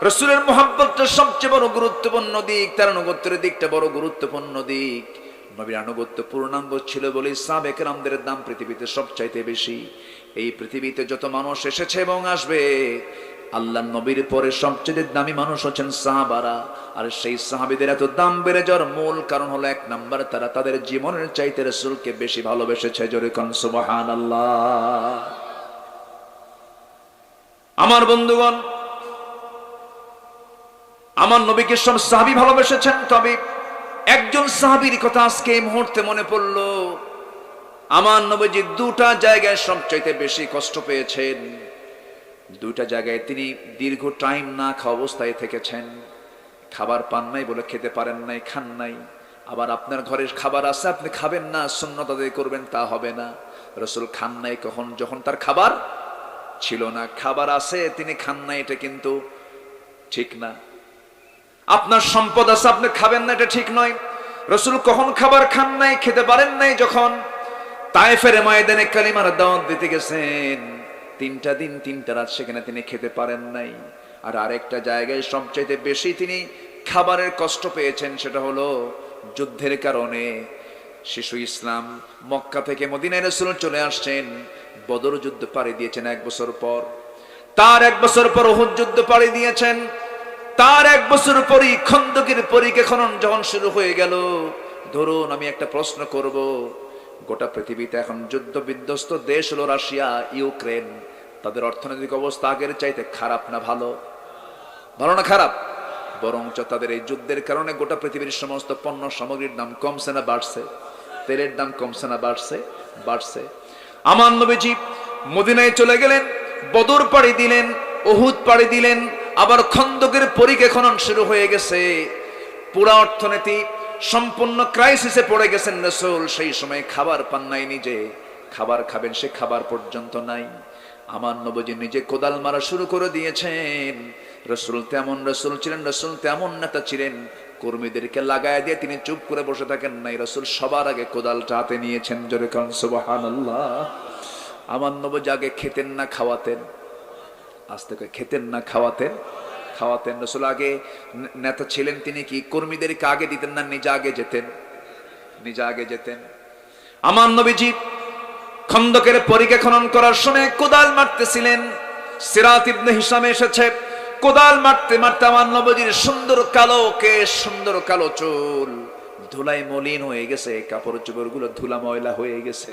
রাসূলের মহব্বতটা সবচেয়ে বড় গুরুত্বপূর্ণ দিক, তার আনুগত্যের দিকটা বড় গুরুত্বপূর্ণ দিক। নবীর আনুগত্য পূর্ণাঙ্গ ছিল বলে সাহাবে কেরামদের দাম পৃথিবীতে সবচাইতে বেশি। এই পৃথিবীতে যত মানুষ এসেছে এবং আসবে, আল্লাহর নবীর পরে সবচেয়ে দামি মানুষ হচ্ছেন সাহাবারা। আর সেই সাহাবীদের এত দাম বেড়ে যাওয়ার মূল কারণ হলো 1 নাম্বার, তারা তাদের জীবনের চাইতে রাসূলকে বেশি ভালোবেসেছে। জোরে কোন সুবহানাল্লাহ। আমার বন্ধুগণ, আমার নবীকে সব সাহাবী ভালোবেসেছেন, তবে একজন সাহাবীর কথা আজকে এই মুহূর্তে মনে পড়লো। আমার নবীজি 2টা জায়গায় সবচাইতে বেশি কষ্ট পেয়েছেন। 2টা জায়গায় তিনি দীর্ঘ টাইম না খাওয়া অবস্থায় থেকেছেন। খাবার পান নাই বলে খেতে পারেন নাই, খান নাই। আবার আপনার ঘরে খাবার আছে, আপনি খাবেন না, সুন্নাত আদায় করবেন, তা হবে না। রাসূল খান নাই কখন? যখন তার খাবার ছিল না। খাবার আছে, তিনি খান নাই, এটা কিন্তু ঠিক না। আপনার সম্পদ আছে, আপনি খাবেন না, এটা ঠিক নয়। রাসূল কখন খাবার খান নাই, খেতে পারেন নাই? যখন তায়েফের ময়দানে কালিমার দাওয়াত দিতে গেছেন, 3টা দিন 3টা রাত সেখানে তিনি খেতে পারেন নাই। আর আরেকটা জায়গায় সবচাইতে বেশি তিনি খাবারের কষ্ট পেয়েছেন, সেটা হলো যুদ্ধের কারণে। শিশু ইসলাম মক্কা থেকে মদিনায় রাসূল চলে আসছেন। বদর যুদ্ধ পাড়ি দিয়েছেন 1 বছর পর। তার 1 বছর পর উহুদ যুদ্ধ পাড়ি দিয়েছেন। তার 1 বছর পরই খন্দকের পরীক্ষা খনন যখন শুরু হয়ে গেল। ধরুন আমি একটা প্রশ্ন করব, গোটা পৃথিবীতে এখন যুদ্ধ বিধ্বস্ত দেশ হলো রাশিয়া, ইউক্রেন। তাদের অর্থনৈতিক অবস্থা আগের চাইতে খারাপ না ভালো? ভালো না খারাপ? বরঞ্চ তাদের এই যুদ্ধের কারণে গোটা পৃথিবীর সমস্ত পণ্য সামগ্রীর দাম কমছে না বাড়ছে? তেলের দাম কমছে না বাড়ছে? বাড়ছে। আমার নবীজি মদিনায় চলে গেলেন, বদর পাড়ি দিলেন, উহুদ পাড়ি দিলেন, আবার খন্দকের পরীক্ষা খনন শুরু হয়ে গেছে। পুরা অর্থনীতি সম্পূর্ণ ক্রাইসিসে পড়ে গেছেন রাসূল। সেই সময় খাবার পান নাই, নিজে খাবার খাবেন সে খাবার পর্যন্ত নাই। আমার নবীজি নিজে কোদাল মারা শুরু করে দিয়েছেন। রাসূল তেমন রাসূল ছিলেন, রাসূল তেমন নেতা ছিলেন, কর্মীদেরকে লাগায় দিয়ে তিনি চুপ করে বসে থাকেন নাই। রাসূল সবার আগে কোদালটা হাতে নিয়েছেন। জোরে কোন সুবহানাল্লাহ। আমার নবীজি আগে খেতেন না খাওয়াতেন? আজ থেকে খেতেন না খাওয়াতেন? খাওয়াতেন। রাসূল আগে নেতা ছিলেন, তিনি কি কর্মীদেরকে আগে দিতেন না নিজে আগে যেতেন? নিজে আগে যেতেন। আমার নবীজি খন্দকের পরিখা খনন করার সময় কোদাল মারতেছিলেন। সিরাত ইবনে হিশামে এসেছে, কোদাল মারতে মারতে আমার নবীজির সুন্দর কালো কেশ, সুন্দর কালো চুল ধুলায় মলিন হয়ে গেছে, কাপড় চোপড় গুলো ধুলা ময়লা হয়ে গেছে।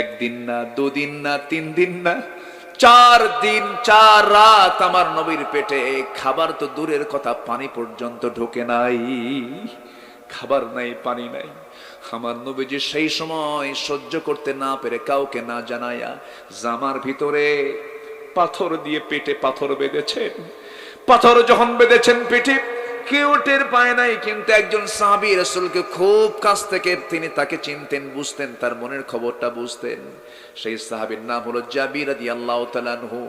একদিন না, দুদিন না, 3 দিন না, 4 দিন 4 রাত আমার নবীর পেটে খাবার তো দূরের কথা, পানি পর্যন্ত ঢোকে নাই। খাবার নাই, পানি নাই। আমার নবীজি সেই সময় সহ্য করতে না পেরে কাউকে না জানায়া জামার ভিতরে পাথর দিয়ে পেটে পাথর বেঁধেছেন। পাথর যখন বেঁধেছেন পেটে, কেউ টের পায় নাই, কিন্তু একজন সাহাবী রাসূলকে খুব কাছ থেকে তিনি তাকে চিনতেন, বুঝতেন, তার মনের খবরটা বুঝতেন। সেই সাহাবীর নাম হলো জাবির রাদিয়াল্লাহু তাআলা আনহু।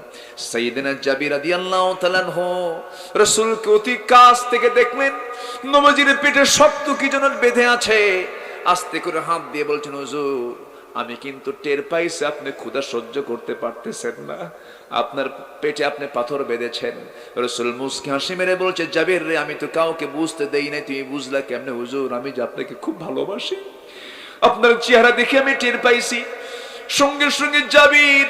সাইয়েদনা জাবির রাদিয়াল্লাহু তাআলা আনহু রাসূলকে অতি কাছ থেকে দেখলেন, নবীজির পেটে শক্ত কি যেন বেঁধে আছে। আস্তে করে হাত দিয়ে বলছেন, হুজুর আমি কিন্তু টের পাইছি আপনি ক্ষুধা সহ্য করতে পারতেছেন না, আপনার পেটে আপনি পাথর বেঁধেছেন। রাসূল মুস্কি হাসি মেরে বলছে, জাবির রে, আমি তো কাউকে বুঝতে দেই নাই, তুমি বুঝলা কেমনে? হুজুর আমি যে আপনাকে খুব ভালোবাসি, আপনার চেহারা দেখে আমি টের পাইছি। সঙ্গে সঙ্গে জাবির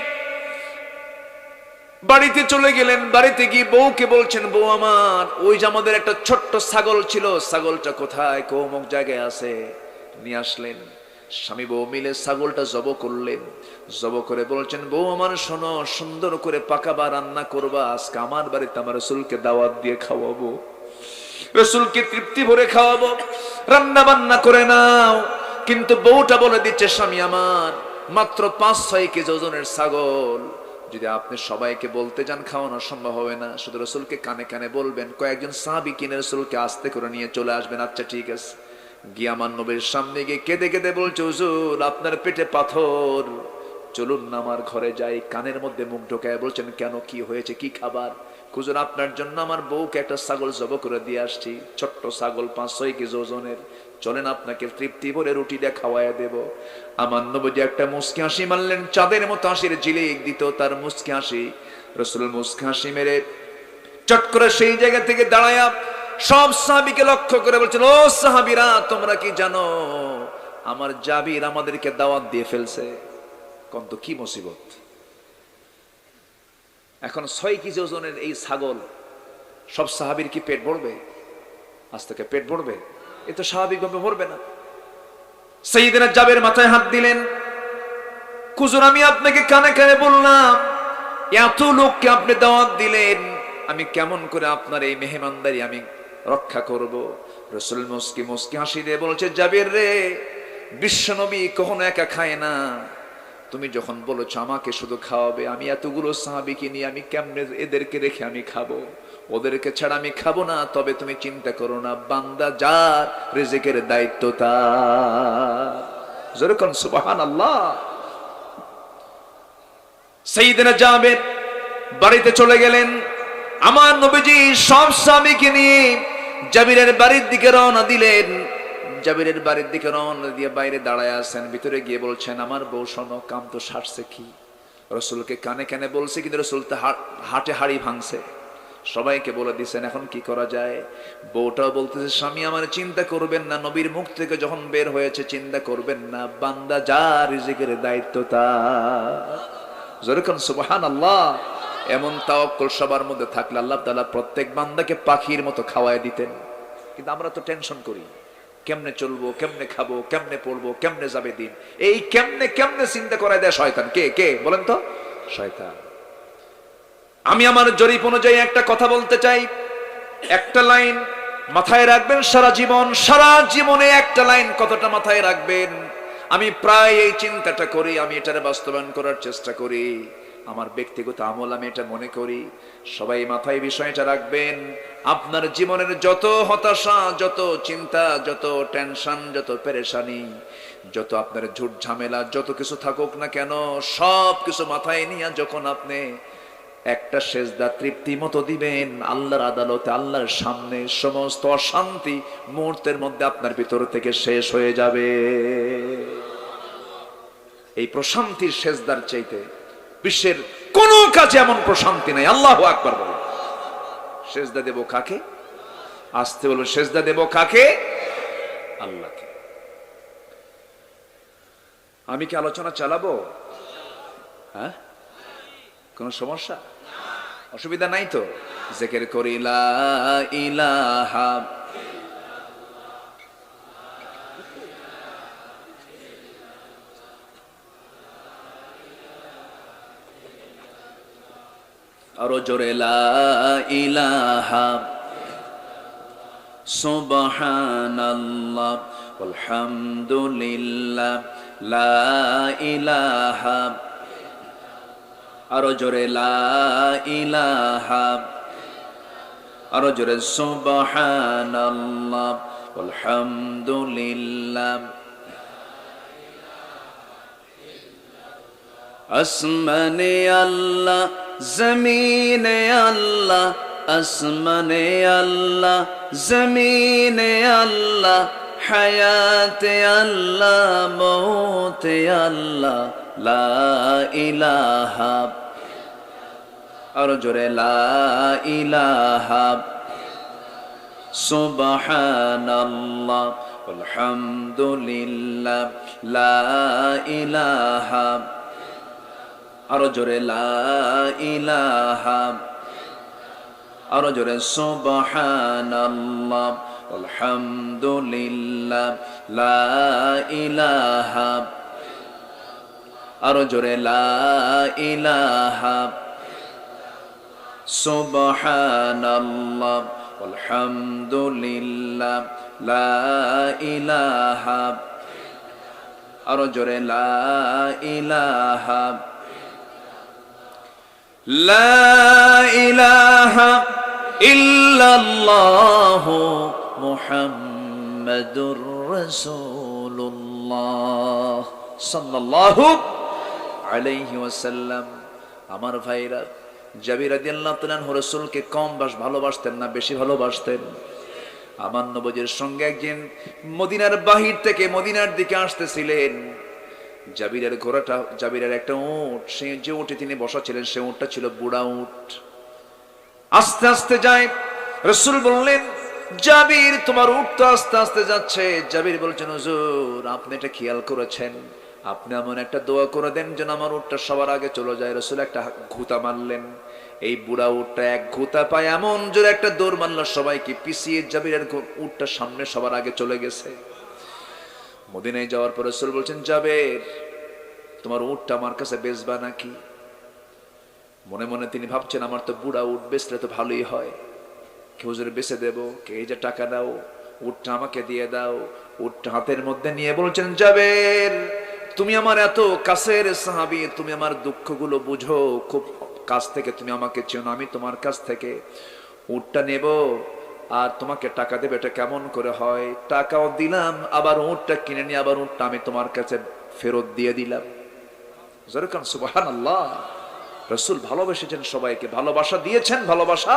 বাড়িতে চলে গেলেন। বাড়িতে গিয়ে বউকে বলছেন, বউ আমার, ওই যে আমাদের একটা ছোট্ট ছাগল ছিল, ছাগলটা কোথায়, কোমক জায়গায় আছে, নিয়ে আসলেন। স্বামী বউ মিলে ছাগলটা জব করলেন। জব করে বলছেন, বউ আমার শোনো, সুন্দর করে পাকাবা রান্না করবা, আজকে আমার বাড়িতে আমার রাসূলকে দাওয়াত দিয়ে খাওয়াবো, রাসূলকে তৃপ্তি ভরে খাওয়াবো, রান্না বান্না করে নাও। কিন্তু বউটা বলে দিচ্ছে, স্বামী আমার, মাত্র 5-6 কেজি ওজনের ছাগল, যদি আপনি সবাইকে বলতে যান খাওয়ানো সম্ভব হবে না, শুধু রাসূলকে কানে কানে বলবেন, কয়েকজন সাহাবী কিনে রাসূলকে আস্তে করে নিয়ে চলে আসবেন। আচ্ছা ঠিক আছে। গিয়ে আমার নবীর সামনে গিয়ে কেঁদে কেঁদে বলছে, হুজুর আপনার পেটে পাথর, চলুন না আমার ঘরে যাই। কানের মধ্যে মুখ ঢোকায় বলছেন, কেন, কি হয়েছে, কি খাবার? হুজুর আপনার জন্য আমার বউকে একটা ছাগল জব করে দিয়ে আসছি, ছোট্ট ছাগল 5-6 কেজি ওজনের, চলেন আপনাকে তৃপ্তি ভরে রুটি দিয়ে খাওয়াইয়া দেব। আমার নবীজি একটা মুস্কি হাসি মারলেন, চাঁদের মতো হাসির ঝিলিক দিত তার মুস্কি হাসি। রাসূল মুস্কি হাসি মেরে চট করে সেই জায়গা থেকে দাঁড়ায়া সব সাহাবীকে লক্ষ্য করে বলছেন, ও সাহাবীরা, তোমরা কি জানো আমার জাবির আমাদেরকে দাওয়াত দিয়ে ফেলছে? কত কি মুসিবত! এখন 6 কেজি ওজনের এই ছাগল, সব সাহাবীর কি পেট ভরবে? আজ থেকে পেট ভরবে? এ তো স্বাভাবিকভাবে ভরবে না। সাইয়েদনা জাবির মাথায় হাত দিলেন, হুজুর আমি আপনাকে কানে কানে বললাম, এত লোককে আপনি দাওয়াত দিলেন, আমি কেমন করে আপনার এই মেহমানদারি আমি রক্ষা করব? রাসূল মুস্কি মুস্কি হাসি দিয়ে বলছে, জাবির রে, বিশ্বনবী কখনো একা খায় না, তুমি যখন বলেছো আমাকে শুধু খাওয়াবে, আমি এতগুলো সাহাবীকে নিয়ে আমি কেমনে এদেরকে রেখে আমি খাবো? ওদেরকে ছাড়া আমি খাবো না। তবে তুমি চিন্তা করো না, বান্দা যার রিজিকের দায়িত্ব তার। জোরে কোন সুবহানাল্লাহ। সাইয়েদনা জাবির বাড়িতে চলে গেলেন। আমার নবীজি সব সাহাবীকে নিয়ে জাবিরের বাড়ির দিকে রওনা দিলেন। জাবিরের বাড়ির দিকে রওনা দিয়ে বাইরে দাঁড়ায় আছেন, ভিতরে গিয়ে বলছেন, আমার বউ শোনো, কাম তো সারছে কি? রাসূলকে কানে কানে বলছে, কিন্তু রাসূল তো হাটে হাড়ি ভাঙছে, সবাইকে বলে দিচ্ছেন, এখন কি করা যায়? বউটাও বলতেছে, স্বামী আমার চিন্তা করবেন না, নবীর মুখ থেকে যখন বের হয়েছে চিন্তা করবেন না, বান্দা যার রিজিকের দায়িত্ব তার। জোরে কোন সুবহানাল্লাহ। এমন তাওয়াক্কুল সবার মধ্যে থাকলে আল্লাহ তাআলা প্রত্যেক বান্দাকে পাখির মতো খাওয়ায় দিতেন। কিন্তু আমরা তো টেনশন করি, কেমনে চলবো, কেমনে খাবো, কেমনে পড়বো, কেমনে যাবে দিন। এই কেমনে কেমনে চিন্তা করায় দেয় শয়তান। কে কে বলেন তো? শয়তান। আমি আমার জরিপ অনুযায়ী একটা কথা বলতে চাই, একটা লাইন মাথায় রাখবেন সারা জীবন। সারা জীবনে একটা লাইন কতটা মাথায় রাখবেন? আমি প্রায় এই চিন্তাটা করি, আমি এটার বাস্তবায়ন করার চেষ্টা করি, আমার ব্যক্তিগত আমল আমি এটা মনে করি। সবাই মাথায় বিষয়টা রাখবেন, আপনার জীবনের যত হতাশা, যত চিন্তা, যত টেনশন, যত পেরেশানি, যত আপনার ঝুট ঝামেলা, যত কিছু থাকুক না কেন, সব কিছু মাথায় নিয়ে যখন আপনি একটা সেজদা তৃপ্তি মতো দিবেন আল্লাহর আদালতে, আল্লাহর সামনে, সমস্ত অশান্তি মুহূর্তের মধ্যে আপনার ভিতর থেকে শেষ হয়ে যাবে। এই প্রশান্তির সেজদার চাইতে বিশ্বের কোন কাজে এমন প্রশান্তি নাই। আল্লাহু আকবার বলেন। সেজদা দেব কাকে? আসতে বলবো, সেজদা দেব কাকে? আল্লাহকে। আমি কি আলোচনা চালাবো? হ্যাঁ, কোন সমস্যা অসুবিধা নাই তো? জিকির করি লা ইলাহা আরো জোরে লা ইলাহা সুবহানাল্লাহ আলহামদুলিল্লাহ লা ইলাহা আরো জোরে লা ইলাহা আরো জোরে সুবহানাল্লাহ আলহামদুলিল্লাহ আসমানে আল্লাহ জমিনে আল্লাহ আসমানে আল্লাহ জমিনে আল্লাহ হায়াতে আল্লাহ মৌতে আল্লাহ লা ইলাহা আর জোরে লা ইলাহা সুবহানাল্লাহ আলহামদুলিল্লাহ লা ইলাহা আরো জোরে লা ইলাহা আরো জোরে সুবহানাল্লাহ আলহামদুলিল্লাহ লা ইলাহা আরো জোরে লা ইলাহা সুবহানাল্লাহ আলহামদুলিল্লাহ লা ইলাহা আরো জোরে লা ইলাহা লা ইলাহা ইল্লাল্লাহু মুহাম্মাদুর রাসূলুল্লাহ সাল্লাল্লাহু আলাইহি ওয়াসাল্লাম। আমার ভাইরা, জাবির রাদিয়াল্লাহু তাআলা আনহু রাসূলকে কম ভালোবাসতেন না বেশি ভালোবাসতেন? আমার নবীর সঙ্গে একদিন মদিনার বাহির থেকে মদিনার দিকে আসতেছিলেন। জাবিরের ঘোড়াটা, জাবিরের একটা উট, সে যে উটে তিনি বসা ছিলেন সে উটটা ছিল বুড়া উট। আস্তে আস্তে যায়। রাসূল বললেন, জাবির তোমার উট তো আস্তে আস্তে যাচ্ছে। জাবির বলছেন, হুজুর আপনি এটা খেয়াল করেছেন? আপনি এমন একটা দোয়া করে দেন যেন আমার উটটা সবার আগে চলে যায়। রাসূল একটা ঘুতা মারলেন। এই বুড়া উটটা এক ঘুতা পায় এমন জোরে একটা দৌড় মারল, সবাইকে পিছিয়ে জাবিরের উটটা সামনে সবার আগে চলে গেছে। মদিনায় যাওয়ার পর রাসূল বলছেন, জাবের তোমার উটটা আমার কাছে বেচবা নাকি? মনে মনে তিনি ভাবছেন, আমার তো বুড়া উট, বেচলে তো ভালোই হয়। কেউ যদি বেচে দেবো, কে যে টাকা দাও, উটটা আমাকে দিয়ে দাও। উটটা হাতের মধ্যে নিয়ে বলছেন, জাবের তুমি আমার এত কাছের সাহাবী, তুমি আমার দুঃখগুলো বুঝো, খুব কাছ থেকে তুমি আমাকে চেনো, আমি তোমার কাছ থেকে উটটা নেব আর তোমাকে টাকা দেবে, এটা কেমন করে হয়? টাকাও দিলাম, আবার উটটা কিনে নিয়ে আবার উটটা আমি তোমার কাছে ফেরত দিয়ে দিলাম। জোরে কান সুবহানাল্লাহ। রাসূল ভালোবেসেছেন সবাইকে, ভালোবাসা দিয়েছেন, ভালোবাসা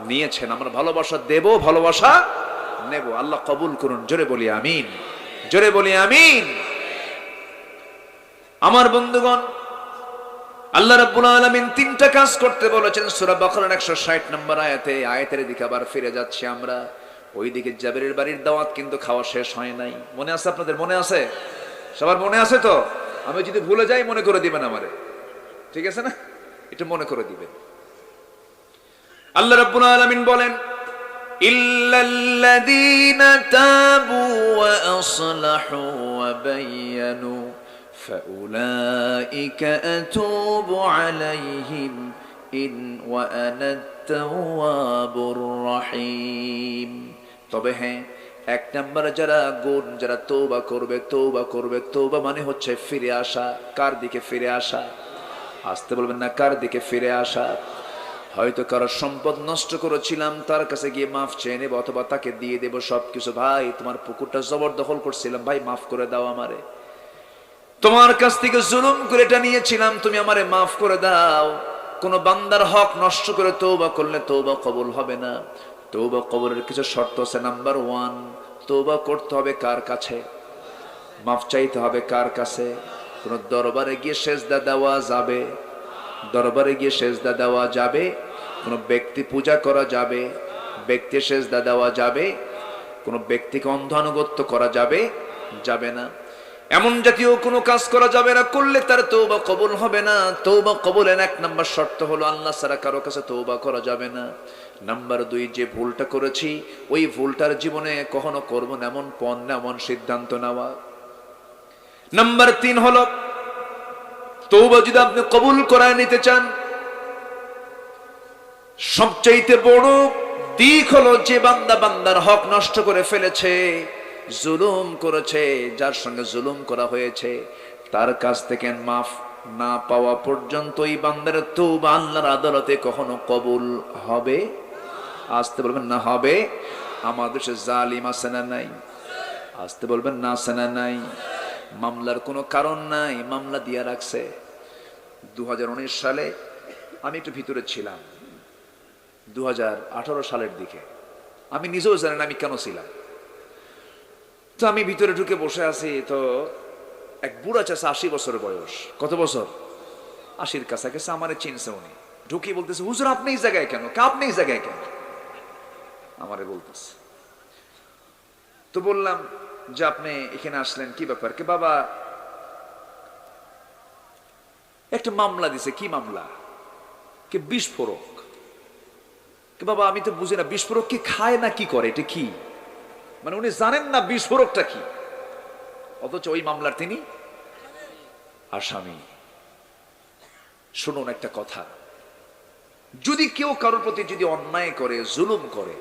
নিয়েছেন। আমরা ভালোবাসা দেব, ভালোবাসা নেব। আল্লাহ কবুল করুন। জোরে বলি আমিন, জোরে বলি আমিন। আমার বন্ধুগণ, আল্লাহ রাব্বুল আলামিন তিনটা কাজ করতে বলেছেন সূরা বাকারার 160 নম্বর আয়াতে। আয়াতের দিকে আবার ফিরে যাচ্ছি আমরা। ওইদিকে জাবেরের বাড়ির দাওয়াত কিন্তু খাওয়া শেষ হয় নাই। মনে আছে আপনাদের? মনে আছে? সবার মনে আছে তো? আমি যদি ভুলে যাই মনে করে দিবেন আমারে, ঠিক আছে না? এটা মনে করে দিবেন। আল্লাহ রাব্বুল আলামিন বলেন, ইল্লাল্লাযীনা তাবু ওয়া আসলাহু ওয়া বায়্যানু ফাউলাইকা আতুবু আলাইহিম ইন ওয়া আনা আত-তাওয়াবুর রহিম। তবে হ্যাঁ, এক নম্বরে যারা গুণ, যারা তওবা করবে, তওবা করবে। তওবা মানে হচ্ছে ফিরে আসা। কার দিকে ফিরে আসা? আসতে বলবেন না, কার দিকে ফিরে আসা? হয়তো কারো সম্পদ নষ্ট করেছিলাম, তার কাছে গিয়ে মাফ চেয়ে নেব, অথবা তাকে দিয়ে দেব সবকিছু। ভাই তোমার পুকুরটা জবরদখল করছিলাম, ভাই মাফ করে দাও আমারে। তোমার কাছ থেকে জুলুম করে এটা নিয়েছিলাম, তুমি আমারে মাফ করে দাও। কোন বান্দার হক নষ্ট করে তওবা করলে তওবা কবুল হবে না। তওবা কবুলের কিছু শর্ত আছে। নাম্বার 1, তওবা করতে হবে কার কাছে? মাফ চাইতে হবে কার কাছে? কোন দরবারে গিয়ে সেজদা দেওয়া যাবে? দরবারে গিয়ে সেজদা দেওয়া যাবে কোনো ব্যক্তি পূজা করা যাবে, ব্যক্তি সেজদা দেওয়া যাবে, কোনো ব্যক্তিকে অন্ধ আনুগত্য করা যাবে যাবে না। এমন জাতীয় কোনো কাজ করা যাবে না, করলে তার তওবা কবুল হবে না। তওবা কবুলের এক নম্বর শর্ত হলো আল্লাহ ছাড়া কারো কাছে তওবা করা যাবে না। নাম্বার 2, যে ভুলটা করেছি ওই ভুলটার জীবনে কখনো করব না এমন পণ না, এমন সিদ্ধান্ত নেওয়া। নাম্বার 3 হলো তওবা যদি আপনি কবুল করায় নিতে চান, সবচাইতে বড় দিক হলো যে বান্দা বান্দার হক নষ্ট করে ফেলেছে, জুলুম করেছে, যার সঙ্গে জুলুম করা হয়েছে, তার কাছ থেকে মাফ না পাওয়া পর্যন্ত এই বান্দার তওবা আল্লাহর আদালতে কখনো কবুল হবে। আসতে বলবেন না হবে। আমাদের দেশে জালিম আছে না নাই? আসতে বলবেন না আছে না নাই? মামলার কোনো কারণ নাই, মামলা দিয়া রাখছে। 2019 সালে আমি একটু ভিতরে ছিলাম, 2018 সালের দিকে আমি নিজেও জানি না আমি কেন ছিলাম। তো আমি ভিতরে ঢুকে বসে আছি, তো এক বুড়া চাষা, 80 বছর বয়স। কত বছর? 80-র কাছাকাছি। আমারে চিনছে উনি। ঢুকে বলতেছে, হুজুর আপনি এই জায়গায় কেন? আপনি এই জায়গায় কেন? আমারে বলতেছে। তো বললাম যে আপনি এখানে আসলেন কি ব্যাপার? কি বাবা একটা মামলা দিছে। কি মামলা? কি বিস্ফোরক। কি বাবা আমি তো বুঝি না, বিস্ফোরক কি খায় না কি করে? এটা কি? মানে উনি জানেন না বিস্ফোরকটা কি, অথচ ওই মামলার তিনি আসামি। শুনুন একটা কথা, যদি কেউ কারোর প্রতি যদি অন্যায় করে, জুলুম করে,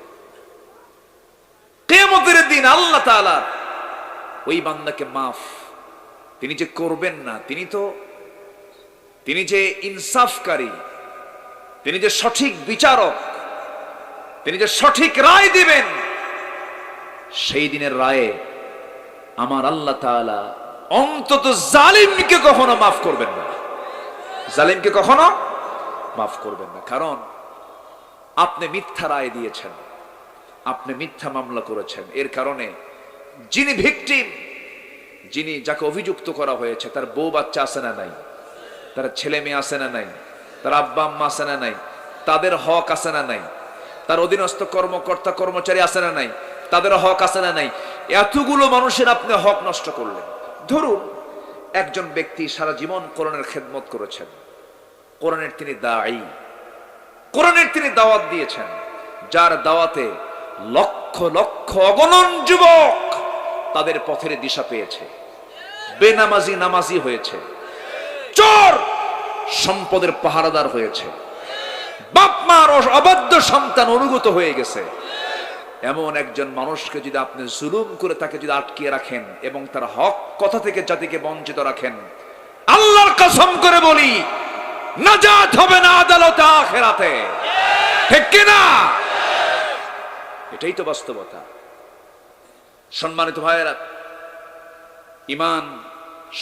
কিয়ামতের দিন আল্লাহ তাআলা ওই বান্দাকে মাফ তিনি যে করবেন না, তিনি যে ইনসাফকারী, তিনি যে সঠিক বিচারক, তিনি যে সঠিক রায় দিবেন, সেই দিনের রায়ে আমার আল্লাহ তাআলা অন্তত জালিমকে কখনো মাফ করবেন না। জালিমকে কখনো মাফ করবেন না। কারণ আপনি মিথ্যা রায় দিয়েছেন, আপনি মিথ্যা মামলা করেছেন। এর কারণে যিনি ভিকটিম, যাকে অভিযুক্ত করা হয়েছে, তার বউ বাচ্চা আছে না নাই? তার ছেলে মেয়ে আছে না নাই? তার আব্বা আম্মা আছে না নাই? তাদের হক আছে না নাই? তার অধীনস্থ কর্মকর্তা কর্মচারী আছে না নাই? তাদের হক আছে না নাই? এতগুলো মানুষের আপনি হক নষ্ট করলেন। ধরুন একজন ব্যক্তি সারা জীবন কোরআনের খেদমত করেছেন, কোরআনের তিনি দাঈ, কোরআনের তিনি দাওয়াত দিয়েছেন, যার দাওয়াতে লক্ষ লক্ষ অগণন যুবক তাদের পথের দিশা পেয়েছে, বেনামাজি নামাজি হয়েছে, চোর সম্পদের পাহারাদার হয়েছে, বাপ মার অবাধ্য সন্তান অনুগত হয়ে গেছে। এমন একজন মানুষকে যদি আপনি জুলুম করে তাকে যদি আটকিয়ে রাখেন এবং তার হক কথা থেকে জাতিকে বঞ্চিত রাখেন, আল্লাহর কসম করে বলি নাজাত হবে না আদালতে আখিরাতে। ঠিক কি না? এটাই তো বাস্তবতা। সম্মানিত ভাইয়েরা, ঈমান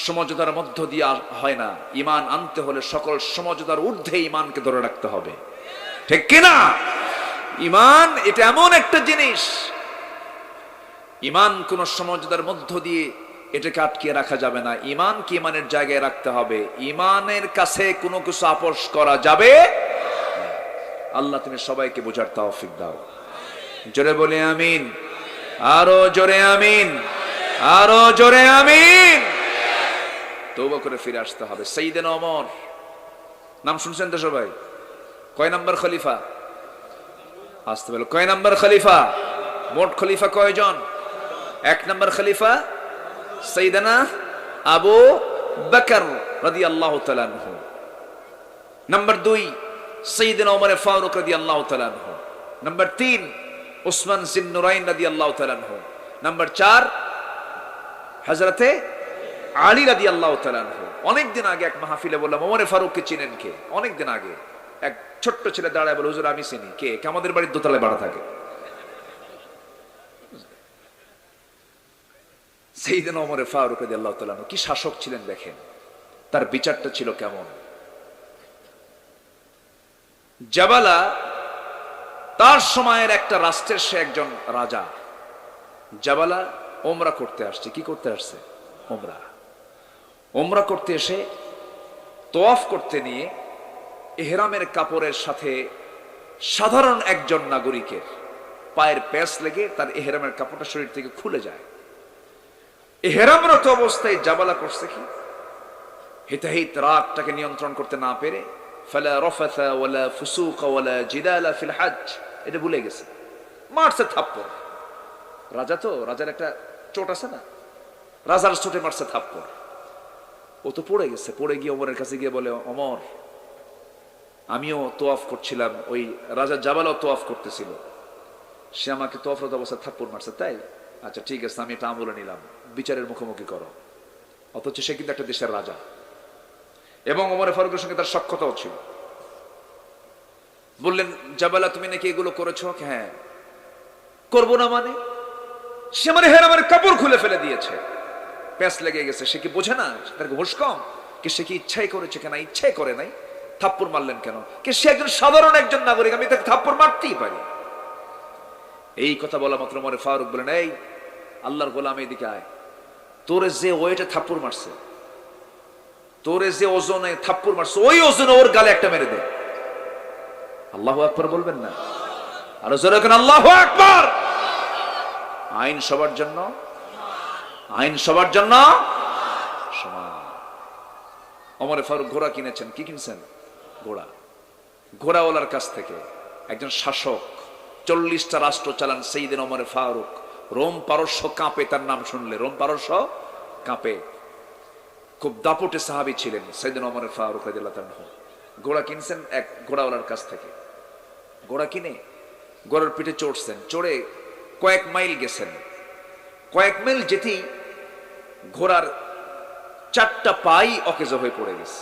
সমঝোতার মধ্য দিয়ে হয় না। ঈমান আনতে হলে সকল সমঝোতার ঊর্ধ্বে ঈমানকে ধরে রাখতে হবে। ঠিক কি না? ঈমান এটা এমন একটা জিনিস, ঈমান কোন সমঝোতার মধ্য দিয়ে এটাকে আটকিয়ে রাখা যাবে না। ঈমানকে ঈমানের জায়গায় রাখতে হবে। ঈমানের কাছে কোনো কিছু আপোষ করা যাবে। আল্লাহ তুমি সবাইকে বোঝার তৌফিক দাও। জোরে বলে আমিন, আরো জোরে আমিন, আরো জোরে আমিন। তওবা করে ফিরে আসতে হবে। সাইয়েদনা ওমর নাম শুনছেন তো সবাই? কয় নাম্বার খলিফা? আসতে বলো, কয় নাম্বার খলিফা? মোট খলিফা কয়জন? 1 নাম্বার খলিফা সাইয়েদনা আবু বকর রাদিয়াল্লাহু তাআলা আনহু। নাম্বার 2 সাইয়েদনা ওমর ফারুক রাদিয়াল্লাহু তাআলা আনহু। নাম্বার 3 উসমান জিন্নুরাইন রাদিয়াল্লাহু তাআলা আনহু। নাম্বার 4 হযরতে আলী রাদিয়াল্লাহু তাআলা আনহু। অনেকদিন আগে এক মাহফিলে বললাম, ওমর ফারুককে চিনেন কে? অনেকদিন আগে এক ছোট্ট ছেলে দাঁড়ায় বলে, হুজুর আমি চিনি। কে? আমাদের বাড়ির দোতলায় ভাড়া থাকে। সাইয়েদনা ওমর ফারুক রাদিয়াল্লাহু তাআলা আনহু কি শাসক ছিলেন দেখেন, তার বিচারটা ছিল কেমন। জাবালা তার সময়ের একটা রাষ্ট্রের সে একজন রাজা। জাবালা ওমরা করতে আসছে। কি করতে আসছে? ওমরা করতে এসে তোয়াফ করতে নিয়ে ইহরামের কাপড়ের সাথে সাধারণ একজন নাগরিকের পায়ের প্যাঁচ লেগে তার এহরামের কাপড়টা শরীর থেকে খুলে যায়। এহরামরত অবস্থায় জাবালা করছে কি, হিতাহিত রাগটাকে নিয়ন্ত্রণ করতে না পেরে ফালা রাফাথা ওয়ালা ফুসুকা ওয়ালা জিদালা ফিল হজ, এটা ভুলে গেছে, মারছে থাপ্পড়। রাজা তো, রাজার একটা চোট আছে না, রাজার চোটে মারছে থাপ্পড়। ও তো পড়ে গেছে, পড়ে গিয়ে ওমরের কাছে গিয়ে বলে, ওমর আমিও তোয়াফ করছিলাম, ওই রাজা জাবালও তোয়াফ করতেছিল, সে আমাকে তোয়াফরত অবস্থায় থাপ্পড় মারছে, তাই আচ্ছা ঠিক আছে আমি এটা আমলে নিলাম, বিচারের মুখোমুখি করো। অথচ সে কিন্তু একটা দেশের রাজা এবং ওমরে ফারুকের সঙ্গে তার সখ্যতাও ছিল। বললেন, জাবালা তুমি নাকি এগুলো করেছো? হ্যাঁ। করবো না মানে? সে মানে হেরামের কাপড় খুলে ফেলে দিয়েছে, প্যাঁচ লেগে গেছে। সে কি বোঝে না তার হুঁশ কম? কি সে কি ইচ্ছাই করেছে? কেন ইচ্ছাই করে নাই? থাপ্পড় মারলেন কেন? কি সে একজন সাধারণ একজন নাগরিক, আমি তাকে থাপ্পড় মারতেই পারি। এই কথা বলা মাত্র ওমরে ফারুক বলেন, এই আল্লাহর গোলাম এদিকে আয়, তোরে যে ওয়েটে থাপ্পড় মারছে, তোরে যে ওজনে থাপ্পড় মারছে, ওই ওজনে ওর গালে একটা মেরে দে। আল্লাহু আকবার বলবেন না? আরো জোরে কেন আল্লাহু আকবার। আইন সবার জন্য, আইন সবার জন্য সমান। ওমরে ফারুক ঘোড়া কিনেছেন। কি কিনছেন? ঘোড়া। ঘোড়াওয়ালার কাছ থেকে একজন শাসক, 40টা রাষ্ট্র চালান সাইয়েদনা ওমরে ফারুক। রোম পারস্য কাঁপে তার নাম শুনলে, রোম পারস্য কাঁপে। খুব দাপটে সাহাবী ছিলেন সাইয়েদনা ওমর ফারুক রাদিয়াল্লাহু তাআলা। ঘোড়া কিনছেন এক ঘোড়াওয়ালার কাছ থেকে। ঘোড়া কিনে ঘোড়ার পিঠে চড়ছেন, চড়ে কয়েক মাইল গেছেন। কয়েক মাইল যেতেই ঘোড়ার 4টা পাই অকেজো হয়ে পড়ে গেছে।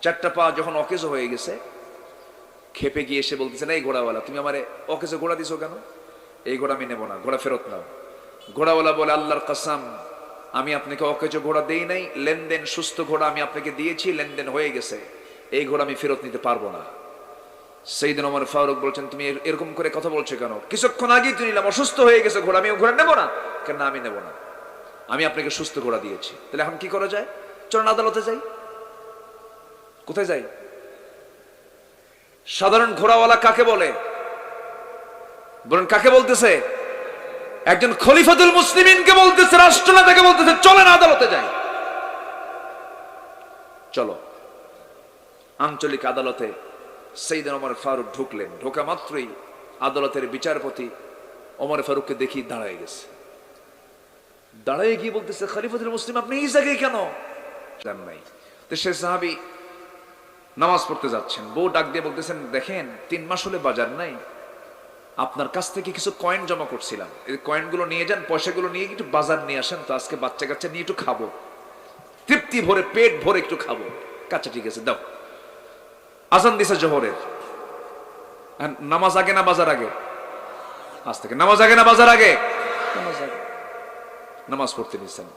4টা পা যখন অকেজো হয়ে গেছে, খেপে গিয়ে এসে বলতেছেন, এই ঘোড়াওয়ালা তুমি আমারে অকেজো ঘোড়া দিছো কেন? এই ঘোড়া আমি নেব না, ঘোড়া ফেরত নাও। ঘোড়াওয়ালা বলে, আল্লাহর কসম আমি আপনাকে অকেজো ঘোড়া দেই নাই, লেনদেন সুস্থ ঘোড়া আমি আপনাকে দিয়েছি, লেনদেন হয়ে গেছে, এই ঘোড়া আমি ফেরত নিতে পারবো না। সাইয়েদনা ওমর ফারুক বলছেন, তুমি এরকম করে কথা বলছো কেন? কিছুক্ষণ আগেই তো নিলাম, অসুস্থ হয়ে গেছে ঘোড়া, আমি ঘোড়া নেবো না। কেন? আমি নেবো না, আমি আপনাকে সুস্থ ঘোড়া দিয়েছি। তাহলে এখন কি করা যায়? চলুন আদালতে যাই। কোথায় যাই? সাধারণ ঘোড়াওয়ালা কাকে বলে? বলেন কাকে বলতেছে? একজন খলিফাতুল মুসলিমিনকে বলতেছে, রাষ্ট্রনেতাকে বলতেছে, চলেন আদালতে যাই। চলো। আঞ্চলিক আদালতে সাইয়েদনা ওমর ফারুক ঢুকলেন। ঢোকা মাত্রই আদালতের বিচারপতি ওমর ফারুককে দেখি দাঁড়ায় গেছে। দাঁড়ায় গিয়ে বলতেছে, খলিফাতুল মুসলিম আপনি এই জায়গায় কেন? জান নাই। তো সে সাহাবী নামাজ পড়তে যাচ্ছেন, বউ ডাক দিয়ে বলতেছেন, দেখেন 3 মাস হলে বাজার নাই, আপনার কাছ থেকে কিছু কয়েন জমা করছিলাম, এই কয়েনগুলো নিয়ে যান, পয়সাগুলো নিয়ে একটু বাজার নিয়ে আসেন তো, আজকে বাচ্চা কাচ্চা নিয়ে একটু খাবো, তৃপ্তি ভরে পেট ভরে একটু খাবো। কাচ্চা ঠিক আছে দাও। আজান দিছে জোহরের। নামাজ আগে না বাজার আগে? আজ থেকে নামাজ আগে না বাজার আগে? নামাজ আগে। নামাজ পড়তে নিছেন,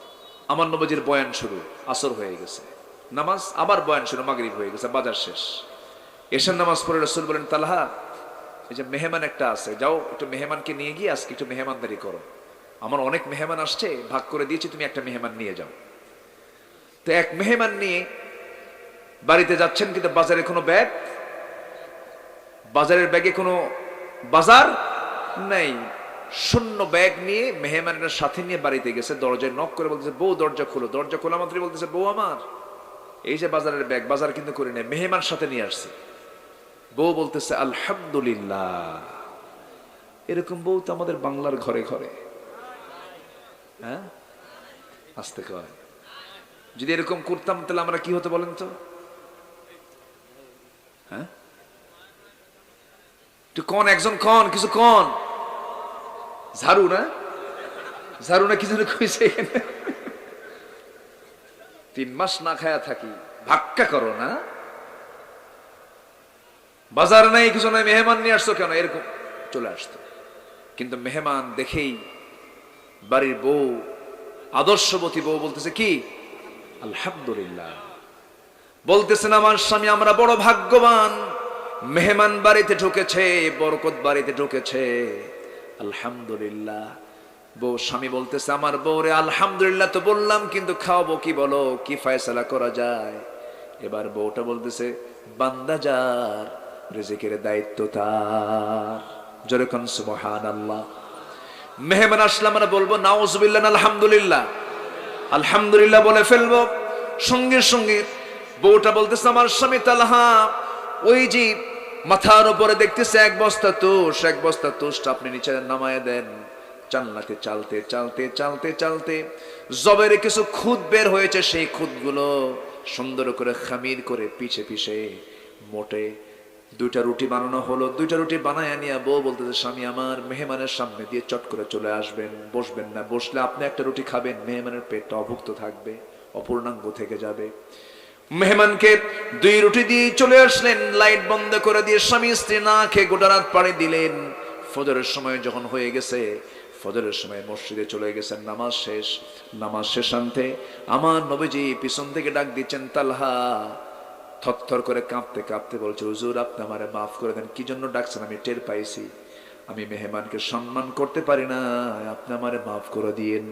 আমার নবীজির বয়ান শুরু, আসর হয়ে গেছে, নামাজ আবার বয়ান শুরু, মাগরিব হয়ে গেছে, বাজার শেষ। এশার নামাজ পড়ে রাসূল বলেন, তালহা এই যে মেহমান একটা আছে, যাও একটু মেহমানকে নিয়ে গিয়ে আজকে একটু মেহমানদারি করো, আমার অনেক মেহমান আসছে, ভাগ করে দিয়েছি, তুমি একটা মেহমান নিয়ে যাও। তো এক মেহমান নিয়ে বাড়িতে যাচ্ছেন, কিন্তু বাজারে কোনো ব্যাগ, বাজারের ব্যাগে কোনো বাজার নাই, শূন্য ব্যাগ নিয়ে মেহমানের সাথে নিয়ে বাড়িতে গেছে। দরজায় নক করে বলতেছে, বউ দরজা খোলো। দরজা খোলা মাত্রই বলতেছে, বউ আমার এই যে বাজারের ব্যাগ, বাজার কিন্তু করে নেই, মেহমান সাথে নিয়ে আসছে। বউ বলতেছে, আলহামদুলিল্লাহ। এরকম বউ তো আমাদের বাংলার ঘরে ঘরে। হ্যাঁ, আসতে কয়। যদি এরকম করতাম তাহলে আমরা কি হতো বলেন তো? হ্যাঁ, একটু কন, একজন কন, কিছু কন। ঝাড়ু না, ঝাড়ু না, কি যেন কইছে। 3 মাস না খায়া থাকি, ভাক্কা করো না, বাজার নাই, কিছু নাই, মেহমান নিয়ে আসছো কেন? এরকম চলে আসতো। কিন্তু মেহমান দেখেই বাড়ির বউ, আদর্শবতী বউ বলতেছে কি? আলহামদুলিল্লাহ। বলতেছেন, আমার স্বামী আমরা বড় ভাগ্যবান, মেহমান বাড়িতে ঢুকেছে, বরকত বাড়িতে ঢুকেছে, আলহামদুলিল্লাহ। বউ, স্বামী বলতেছে, আমার বউরে আলহামদুলিল্লাহ তো বললাম, কিন্তু খাওয়াবো কি বলো, কি ফয়সালা করা যায়? এবার বউটা বলতেছে, বান্দা যার রিজিকের দায়িত্ব তার। জোরে কোন সুবহানাল্লাহ। মেহমান আসলে আমরা বলবো নাউজুবিল্লাহ, আলহামদুলিল্লাহ, আলহামদুলিল্লাহ বলে ফেলবো। সঙ্গে সঙ্গে বউটা বলতেছে আমার স্বামী তালহা, ওই যে মাথার উপরে দেখতেছে এক বস্তা তোষ আপনি নিচে নামায় দেন। জান্নাতে চালতে চালতে চালতে চালতে জবের কিছু খুদ বের হয়েছে, সেই খুদগুলো সুন্দর করে খামির করে পিছে পিছে মোটে 2টা রুটি বানানো হলো। 2টা রুটি বানায় নিয়ে বউ বলতেছে স্বামী আমার মেহমানের সামনে দিয়ে চট করে চলে আসবেন, বসবেন না, বসলে আপনি একটা রুটি খাবেন, মেহমানের পেটটা অভুক্ত থাকবে, অপূর্ণাঙ্গ থেকে যাবে। মেহমানকে 2 রুটি দিয়ে চলে আসলেন, লাইট বন্ধ করে দিয়ে স্বামী স্ত্রী না খেয়ে গোটা রাত পাড়ি দিলেন। ফজরের সময় যখন হয়ে গেছে, ফজরের সময় মসজিদে চলে গেছেন, নামাজ শেষান্তে আমার নবীজি পিছন থেকে ডাক দিচ্ছেন তালহা। থরথর করে কাঁপতে কাঁপতে বলছে হুজুর আপনি আমারে মাফ করে দেন। কি জন্য ডাকছেন? আমি টের পাইছি আমি মেহমানকে সম্মান করতে পারি না, আপনি আমারে মাফ করে দিয়েন।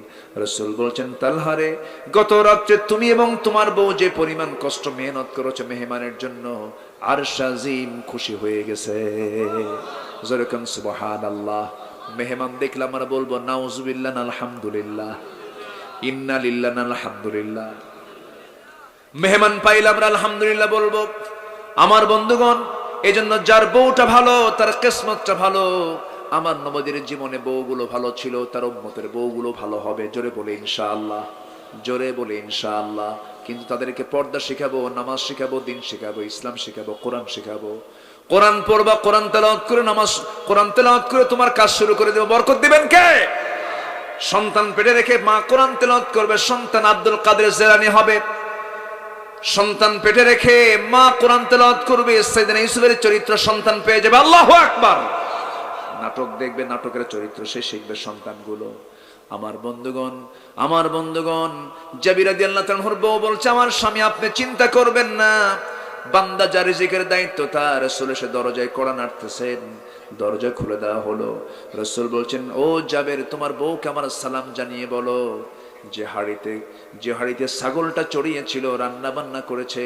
রাসূল বলছেন তালহারে, গত রাত্রে তুমি এবং তোমার বউ যে পরিমাণ কষ্ট মেহনত করেছো মেহমানের জন্য, আরশ আজিম খুশি হয়ে গেছে। জোরে কোন সুবহানাল্লাহ। মেহমান দেখলে আমরা বলবো নাউজুবিল্লাহ, আলহামদুলিল্লাহ, ইন্না লিল্লাহি আলহামদুলিল্লাহ। মেহমান পাইলে আমরা আলহামদুলিল্লাহ বলবো। আমার বন্ধুগণ, এজন্য যার বউটা ভালো তার কিসমতটা ভালো। আমার নবীর জীবনে বউগুলো ভালো ছিল, তার উম্মতের বউগুলো ভালো হবে। জোরে বলে ইনশাআল্লাহ, জোরে বলে ইনশাআল্লাহ। কিন্তু তাদেরকে পর্দা শিখাবো, নামাজ শিখাবো, দিন শিখাবো, ইসলাম শিখাবো, কোরআন শিখাবো। কোরআন পড়বা, কোরআন তেলাওয়াত করে, নামাজ কোরআন তেলাওয়াত করে তোমার কাজ শুরু করে দেব। বরকত দিবেন কে? সন্তান পেটে রেখে মা কোরআন তেলাওয়াত করবে, সন্তান আব্দুল কাদের জিলানী হবে। সন্তান পেটে রেখে মা কোরআন তেলাওয়াত করবে, সাইয়েদনা ইউসুফের চরিত্র সন্তান পেয়ে যাবে। আল্লাহু আকবার। নাটক দেখবে, নাটকের চরিত্র সে শিখবে সন্তানগুলো। আমার বন্ধুগণ, জাবির রাদিয়াল্লাহু তাআলার বউ বলছে আমার স্বামী আপনি চিন্তা করবেন না, বান্দা যার রিজিকের দায়িত্ব তার। রাসূল এসে দরজায় কড়া নাড়তেছেন, দরজা খুলে দেওয়া হলো। রাসূল বলছেন ও জাবের, তোমার বউকে আমার সালাম জানিয়ে বলো যে হাড়িতে ছাগলটা চড়িয়েছিল, রান্না বান্না করেছে,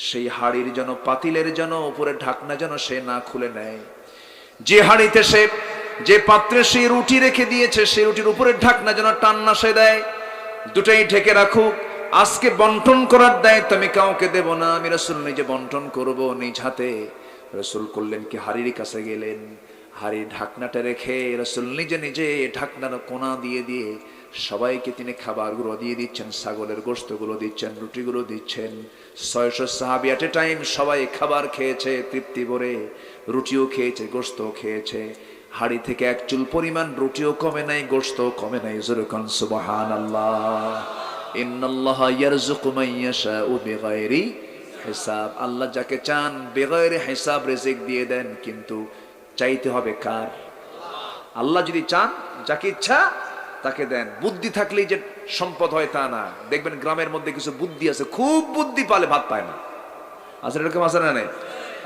সেই হাড়ির যেন, পাতিলের যেন উপরে ঢাকনা যেন সে না খুলে নেয়। যে হাড়িতে যে পাত্রে সেই রুটি রেখে দিয়েছে, সেই রুটির উপরে ঢাকনা যেন টান না সে দেয়। দুটাই ঢেকে রাখুক। আজকে বন্টন করার দায়িত্ব আমি কাউকে দেব না, আমি রাসূল নিজে বন্টন করব নিজ হাতে। রাসূল করলেন কি, হাড়ির কাছে গেলেন, হাড়ির ঢাকনাটা রেখে রাসূল নিজে ঢাকনার কোনা দিয়ে সবাইকে তিনি খাবারগুলো দিয়ে দিচ্ছেন, ছাগলের গোশতগুলো দিচ্ছেন, রুটিগুলো দিচ্ছেন। 600 সাহাবী এট এ টাইম সবাই খাবার খেয়েছে তৃপ্তি ভরে, রুটিও খেয়েছে, গোশতও খেয়েছে। হাড়ি থেকে এক চুল পরিমাণ রুটিও কমে নাই, গোশতও কমে নাই। জোরে কোন সুবহানাল্লাহ। ইন্নাল্লাহা ইয়ারযুকু মান ইয়াশাউ বিগাইরি হিসাব। আল্লাহ যাকে চান বেগৈরে হিসাব রিজিক দিয়ে দেন, কিন্তু চাইতে হবে কার? আল্লাহ যদি চান যাকে ইচ্ছা তাকে দেন। বুদ্ধি থাকলেই যে সম্পদ হয় তা না। দেখবেন গ্রামের মধ্যে কিছু বুদ্ধি আছে, খুব বুদ্ধি পালে ভাত পায় না, আছে এরকম, আছে না নাই?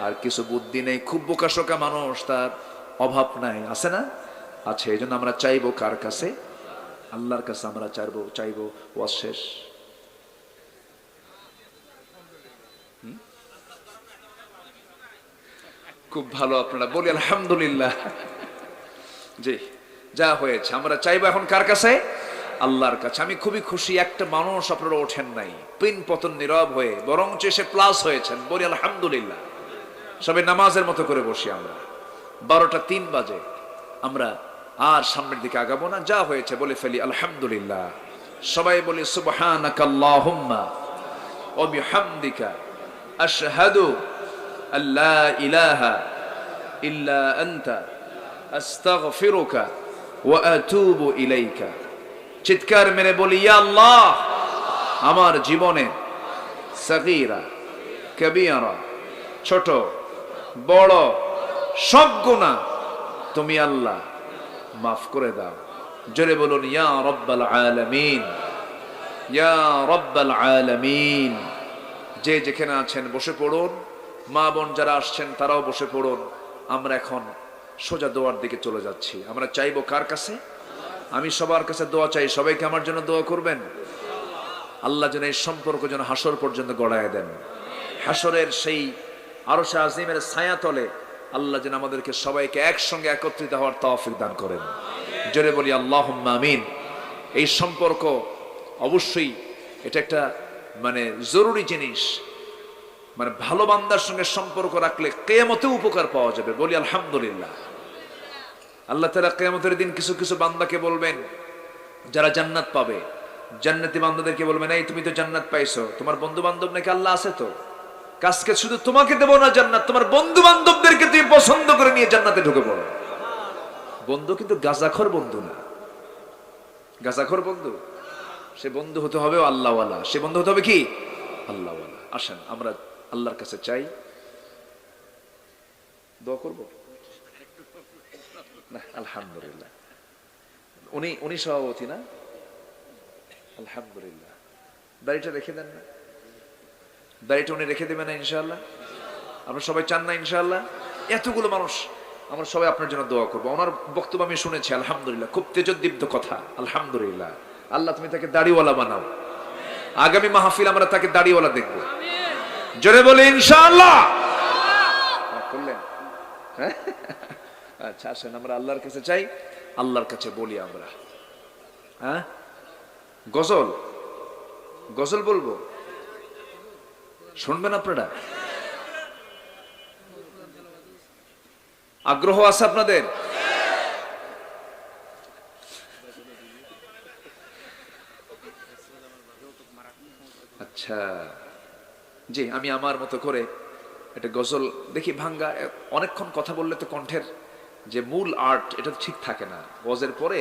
আর কিছু বুদ্ধি নেই, খুব বোকাশোকা মানুষ, তার অভাব নাই, আছে না? আছে। এই জন্য আমরা চাইবো কার কাছে? আল্লাহর কাছে আমরা চাইবো। ওয়াজ শেষ। খুব ভালো, আপনারা বলি আলহামদুলিল্লাহ। জি, যা হয়েছে আমরা চাইবো এখন কার কাছে? আল্লাহর কাছে। আমি খুবই খুশি, একটা মানুষ আপনারা ওঠেন নাই পিন পতন নীরব হয়ে, বরং সে প্লাস হয়েছেন। বলি আলহামদুলিল্লাহ। সবাই নামাজের মতো করে বসি আমরা। 12টা 3 বাজে, আমরা আর সামনের দিকে আগাবো না, যা হয়েছে বলে ফেলি আলহামদুলিল্লাহ। সবাই বলি সুবহানাকাল্লাহুম্মা ওয়া বিহামদিকা আশহাদু আল্লা ইলাহা ইল্লা আনতা আস্তাগফিরুকা ওয়া আতুবু ইলাইকা। চিৎকার মেরে বলি ইয়া আল্লাহ, আমার জীবনে সগীরা কবিরা, ছোট বড় সব গুনাহ তুমি আল্লাহ মাফ করে দাও। জোরে বলুন ইয়া রাব্বাল আলামিন, ইয়া রাব্বাল আলামিন। যে যেখানে আছেন বসে পড়ুন, মা বোন যারা আসছেন তারাও বসে পড়ুন। আমরা এখন সোজা দোয়ার দিকে চলে যাচ্ছি। আমরা চাইবো কার কাছে? আমি সবার কাছে দোয়া চাই, সবাইকে আমার জন্য দোয়া করবেন। আল্লাহ যেন এই সম্পর্ক যেন হাসর পর্যন্ত গড়ায় দেন। হাসরের সেই আরশে আজিমের ছায়া তলে আল্লাহ যেন আমাদেরকে সবাইকে একসঙ্গে একত্রিত হওয়ার তৌফিক দান করেন। জোরে বলি আল্লাহুম্মা আমিন। এই সম্পর্ক অবশ্যই এটা একটা মানে জরুরি জিনিস, মানে ভালো বান্দার সঙ্গে সম্পর্ক রাখলে কিয়ামতে উপকার পাওয়া যাবে। বলি আলহামদুলিল্লাহ। আল্লাহ তাআলা কিয়ামতের দিন কিছু কিছু বান্দাকে বলবেন যারা জান্নাত পাবে, জান্নাতি বান্দাদেরকে বলবেন, এই তুমি তো জান্নাত পাইছো, তোমার বন্ধু বান্ধব নাকি আল্লাহ আছে? তো কাজকে শুধু তোমাকে দেবো না জান্নাত, তোমার বন্ধু বান্ধবদেরকে তুমি পছন্দ করে নিয়ে জান্নাতে ঢুকে পড়ো। বন্ধু কিন্তু গাঁজাখোর বন্ধু না, গাঁজাখোর বন্ধু, সে বন্ধু হতে হবে আল্লাহওয়ালা, সে বন্ধু হতে হবে কি আল্লাহওয়ালা। আসেন আমরা আল্লাহর কাছে চাই, দোয়া করবো না? আলহামদুলিল্লাহ। উনি সভাপতি না? আলহামদুলিল্লাহ। দাড়িটা রেখে দেন না, দাড়িটা উনি রেখে দেবেন না ইনশাআল্লাহ? আমরা সবাই চান না ইনশাআল্লাহ? এতগুলো মানুষ আমরা সবাই আপনার জন্য দোয়া করবো। ওনার বক্তব্য আমি শুনেছি, আলহামদুলিল্লাহ, খুব তেজোদ্দীপ্ত কথা, আলহামদুলিল্লাহ। আল্লাহ তুমি তাকে দাড়িওয়ালা বানাও, আগামী মাহফিল আমরা তাকে দাড়িওয়ালা দেখবো। জোরে বলে ইনশাআল্লাহ। করলেন? আচ্ছা আসেন আমরা আল্লাহর কাছে চাই, আল্লাহর কাছে বলি আমরা। হ্যাঁ, গজল, গজল বলবো, শুনবেন আপনারা? আগ্রহ আছে আপনাদের? আচ্ছা জি, আমি আমার মতো করে একটা গজল দেখি ভাঙ্গা। অনেকক্ষণ কথা বললে তো কণ্ঠের যে মূল আর্ট এটা ঠিক থাকে না। ওয়াজের পরে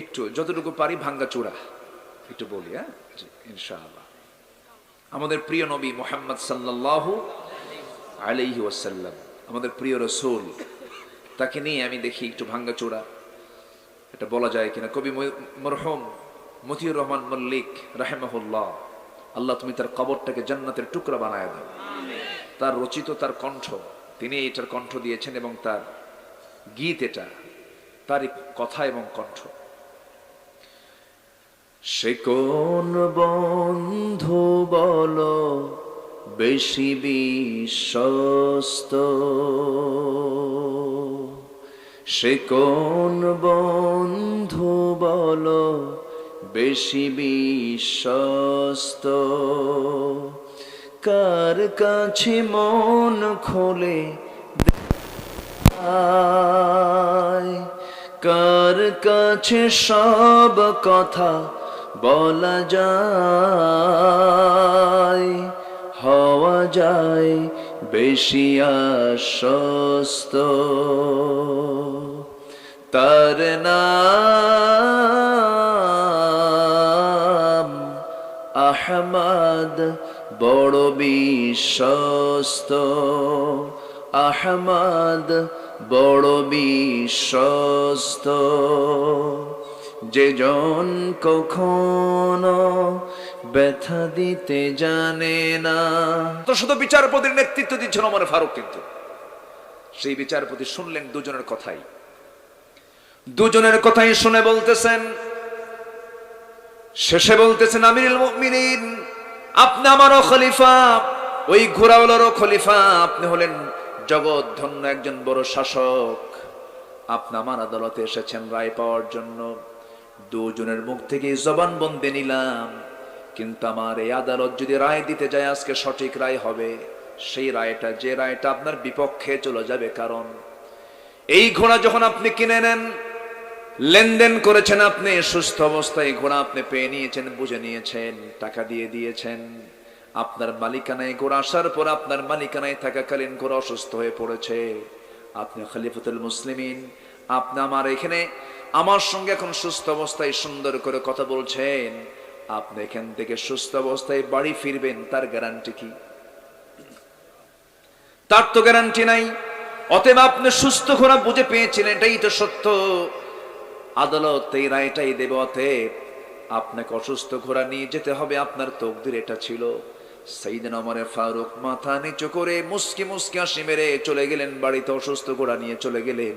একটু যতটুকু পারি ভাঙ্গা চূড়া একটু বলি। হ্যাঁ জি ইনশাআল্লাহ। আমাদের প্রিয় নবী মুহাম্মদ সাল্লাল্লাহু আলাইহি ওয়াসাল্লাম, আমাদের প্রিয় রাসূল, তাকে নিয়ে আমি দেখি একটু ভাঙ্গা চূড়া এটা বলা যায় কিনা। কবি মরহুম মতিউর রহমান মল্লিক রাহিমাহুল্লাহ, আল্লাহ তুমি তার কবরটাকে জান্নাতের টুকরা বানায় দাও। তার রচিত, তার কণ্ঠ, তিনি এটার কণ্ঠ দিয়েছেন এবং তার গীত এটা, তারই কথা এবং কণ্ঠ। সে কোন বন্ধু বলো বেশি বিশ্বস্ত, সে কোন বন্ধু বলো বেশি বিশ্বস্ত, কার কাছে মন খোলে কার কাছে সব কথা বলা যায়, হওয়া যায় বেশি আশ্বস্ত। তার নাম আহমদ, বড় বিশ্বস্ত, আহমদ বড় বিশ্বস্ত। যে জন কখনো ব্যথা দিতে জানে না। তো শুধু বিচারপতির নেতৃত্ব দিচ্ছেন ওমর ফারুক, কিন্তু সেই বিচারপতি শুনলেন দুজনের কথাই, দুজনের কথাই শুনে বলতেছেন, শেষে বলতেছেন, আমিরুল মুমিনিন আপনি আমারও খলিফা, ওই ঘোড়াওয়ালারও খলিফা, আপনি হলেন জগৎ ধন্য একজন বড় শাসক, আপনি আমার আদালতে এসেছেন রায় পাওয়ার জন্য। দুজনের মুখ থেকে জবান বন্দে নিলাম, কিন্তু আমার এই আদালত যদি রায় দিতে যায় আজকে সঠিক রায় হবে, সেই রায়টা, যে রায়টা আপনার বিপক্ষে চলে যাবে। কারণ এই ঘোড়া যখন আপনি কিনে নেন, লেনদেন করেছেন, আপনি সুস্থ অবস্থায় ঘোড়া আপনি পেয়ে নিয়েছেন, বুঝে নিয়েছেন, টাকা দিয়ে দিয়েছেন, আপনার মালিকানায় ঘোড়া আসার পর আপনার মালিকানায় থাকাকালীন ঘোড়া অসুস্থ হয়ে পড়েছে, আপনি খলিফাতুল মুসলিমিন, আপনি আমার এখানে আমার সঙ্গে এখন সুস্থ অবস্থায় সুন্দর করে কথা বলছেন, আপনি এখান থেকে সুস্থ অবস্থায় বাড়ি ফিরবেন, তার গ্যারান্টি কি? তার তো গ্যারান্টি নাই। অতএব আপনি সুস্থ ঘোড়া বুঝে পেয়েছিলেন, এটাই তো সত্য, আদালত এই রায়টাই দেবে, অতএব আপনাকে অসুস্থ ঘোড়া নিয়ে যেতে হবে, আপনার তকদির এটা ছিল। সাইয়েদনা ওমর ফারুক মাথা নিচু করে মুস্কি মুস্কি হাসি মেরে চলে গেলেন বাড়িতে, অসুস্থ ঘোড়া নিয়ে চলে গেলেন।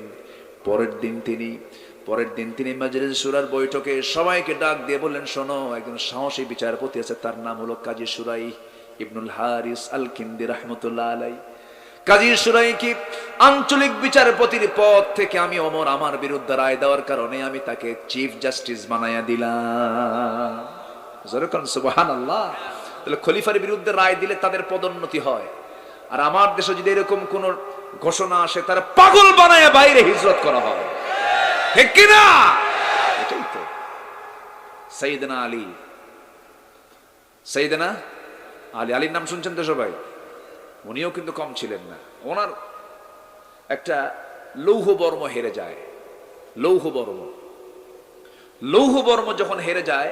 পরের দিন তিনি মাজলিস শুরার বৈঠকে সবাইকে ডাক দিয়ে বললেন, শোনো, একজন সাহসী বিচারপতি আছে, তার নাম হলো কাজী সুরাই, ইবনুল হারিস আল কিন্দি রাহমাতুল্লাহ আলাইহি। কাজী সুরাইকি আঞ্চলিক বিচারপতির পদ থেকে আমি ওমর আমার বিরুদ্ধে রায় দেওয়ার কারণে আমি তাকে চিফ জাস্টিস বানায়া দিলাম। যেরকম সুবহানাল্লাহ। তাহলে খলিফার বিরুদ্ধে রায় দিলে তাদের পদোন্নতি হয়। আর আমার দেশে যদি এরকম কোন ঘোষণা আসে তারা পাগল বানায় বাইরে হিজরত করা হয়, ঠিক কি না? এটাই তো সাইয়েদনা আলী। সাইয়েদনা আলী, আলীর নাম শুনছেন তো সবাই? উনিও কিন্তু কম ছিলেন না। ওনার একটা লৌহ বর্ম হেরে যায়। লৌহ বর্ম যখন হেরে যায়,